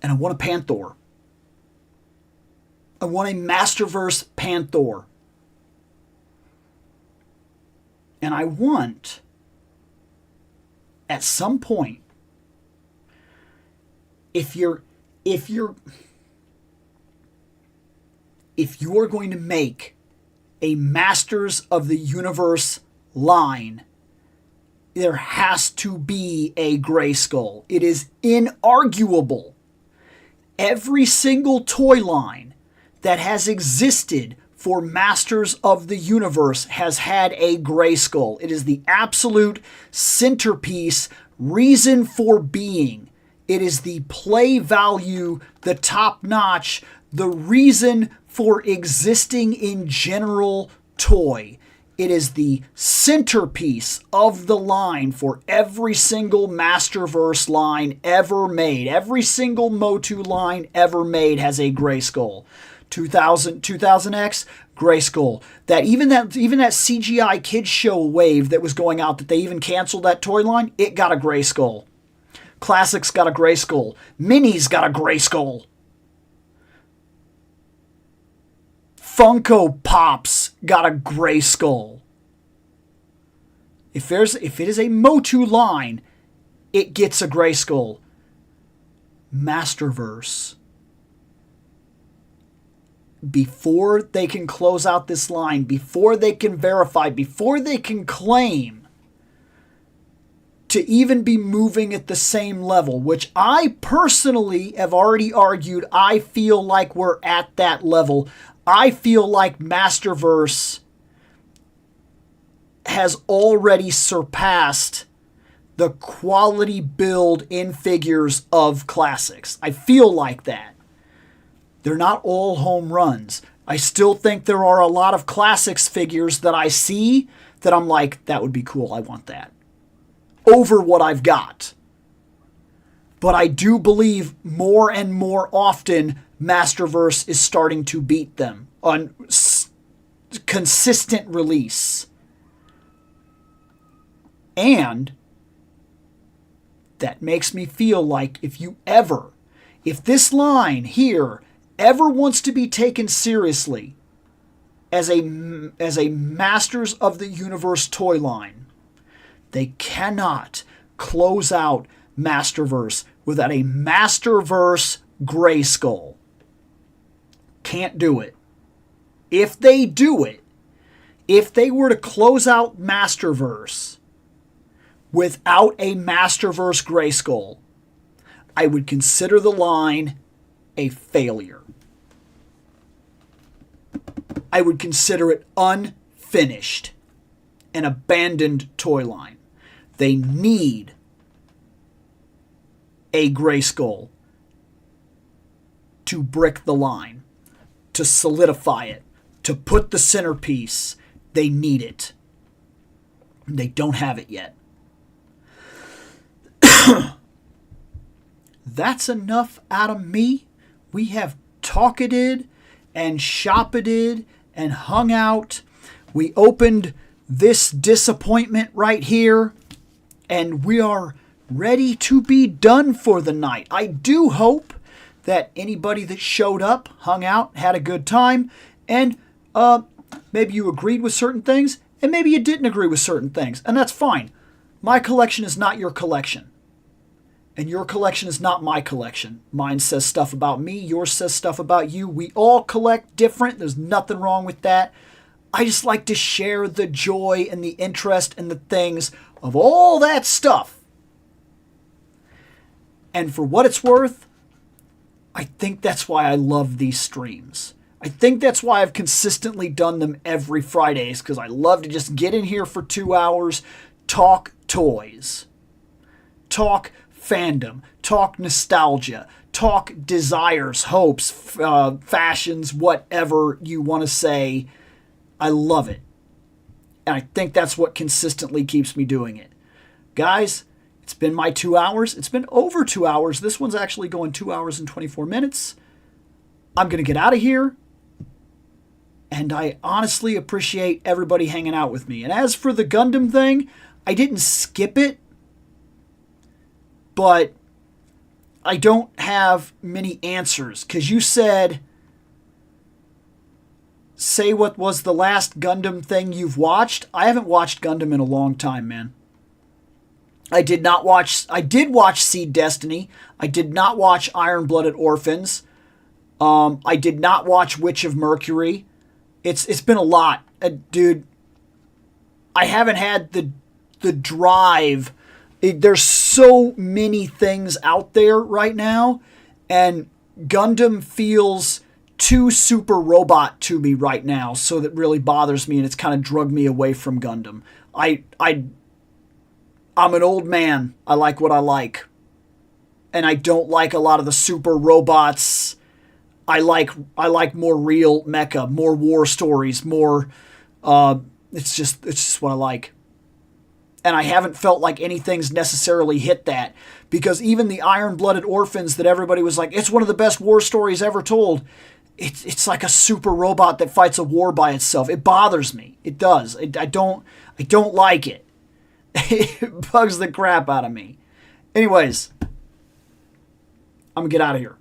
And I want a Panther. I want a Masterverse Panther. And I want, at some point, if you're going to make a Masters of the Universe line, there has to be a Grayskull. It is inarguable. Every single toy line that has existed for Masters of the Universe has had a Grayskull. It is the absolute centerpiece, reason for being. It is the play value, the top notch, the reason for existing in general toy. It is the centerpiece of the line for every single Masterverse line ever made. Every single Motu line ever made has a Grayskull. 2000X, Grayskull. Even that CGI Kids Show wave that was going out, that they even canceled that toy line, it got a Grayskull. Classics got a Grayskull. Minis got a Grayskull. Funko Pops got a Grayskull. If it is a Motu line, it gets a Grayskull. Masterverse, before they can close out this line, before they can verify, before they can claim to even be moving at the same level, which I personally have already argued, I feel like we're at that level. I feel like Masterverse has already surpassed the quality build in figures of Classics. I feel like that. They're not all home runs. I still think there are a lot of Classics figures that I see that I'm like, that would be cool, I want that, over what I've got. But I do believe more and more often Masterverse is starting to beat them on consistent release. And that makes me feel like if this line here ever wants to be taken seriously as a Masters of the Universe toy line, they cannot close out Masterverse without a Masterverse Grayskull. Can't do it. If they do it, if they were to close out Masterverse without a Masterverse Grayskull, I would consider the line a failure. I would consider it unfinished, an abandoned toy line. They need a Grayskull to brick the line, to solidify it, to put the centerpiece. They need it. They don't have it yet. That's enough out of me. We have talkated and shoppeted and hung out. We opened this disappointment right here, and we are ready to be done for the night. I do hope that anybody that showed up, hung out, had a good time, and maybe you agreed with certain things, and maybe you didn't agree with certain things, and that's fine. My collection is not your collection. And your collection is not my collection. Mine says stuff about me. Yours says stuff about you. We all collect different. There's nothing wrong with that. I just like to share the joy and the interest and the things of all that stuff. And for what it's worth, I think that's why I love these streams. I think that's why I've consistently done them every Fridays, because I love to just get in here for 2 hours, talk toys, talk fandom, talk nostalgia, talk desires, hopes, fashions, whatever you want to say. I love it. And I think that's what consistently keeps me doing it. Guys, it's been my 2 hours. It's been over 2 hours. This one's actually going 2 hours and 24 minutes. I'm going to get out of here. And I honestly appreciate everybody hanging out with me. And as for the Gundam thing, I didn't skip it. But I don't have many answers. Because you said, say what was the last Gundam thing you've watched. I haven't watched Gundam in a long time, man. I did watch Seed Destiny. I did not watch Iron-Blooded Orphans. I did not watch Witch of Mercury. It's been a lot. Dude, I haven't had the drive. There's so many things out there right now, and Gundam feels too super robot to me right now, so that really bothers me, and it's kind of drugged me away from Gundam. I'm an old man. I like what I like. And I don't like a lot of the super robots. I like more real mecha, more war stories, more it's just what I like. And I haven't felt like anything's necessarily hit that, because even the Iron-Blooded Orphans that everybody was like, it's one of the best war stories ever told. It's like a super robot that fights a war by itself. It bothers me. It does. I don't like it. It bugs the crap out of me. Anyways, I'm going to get out of here.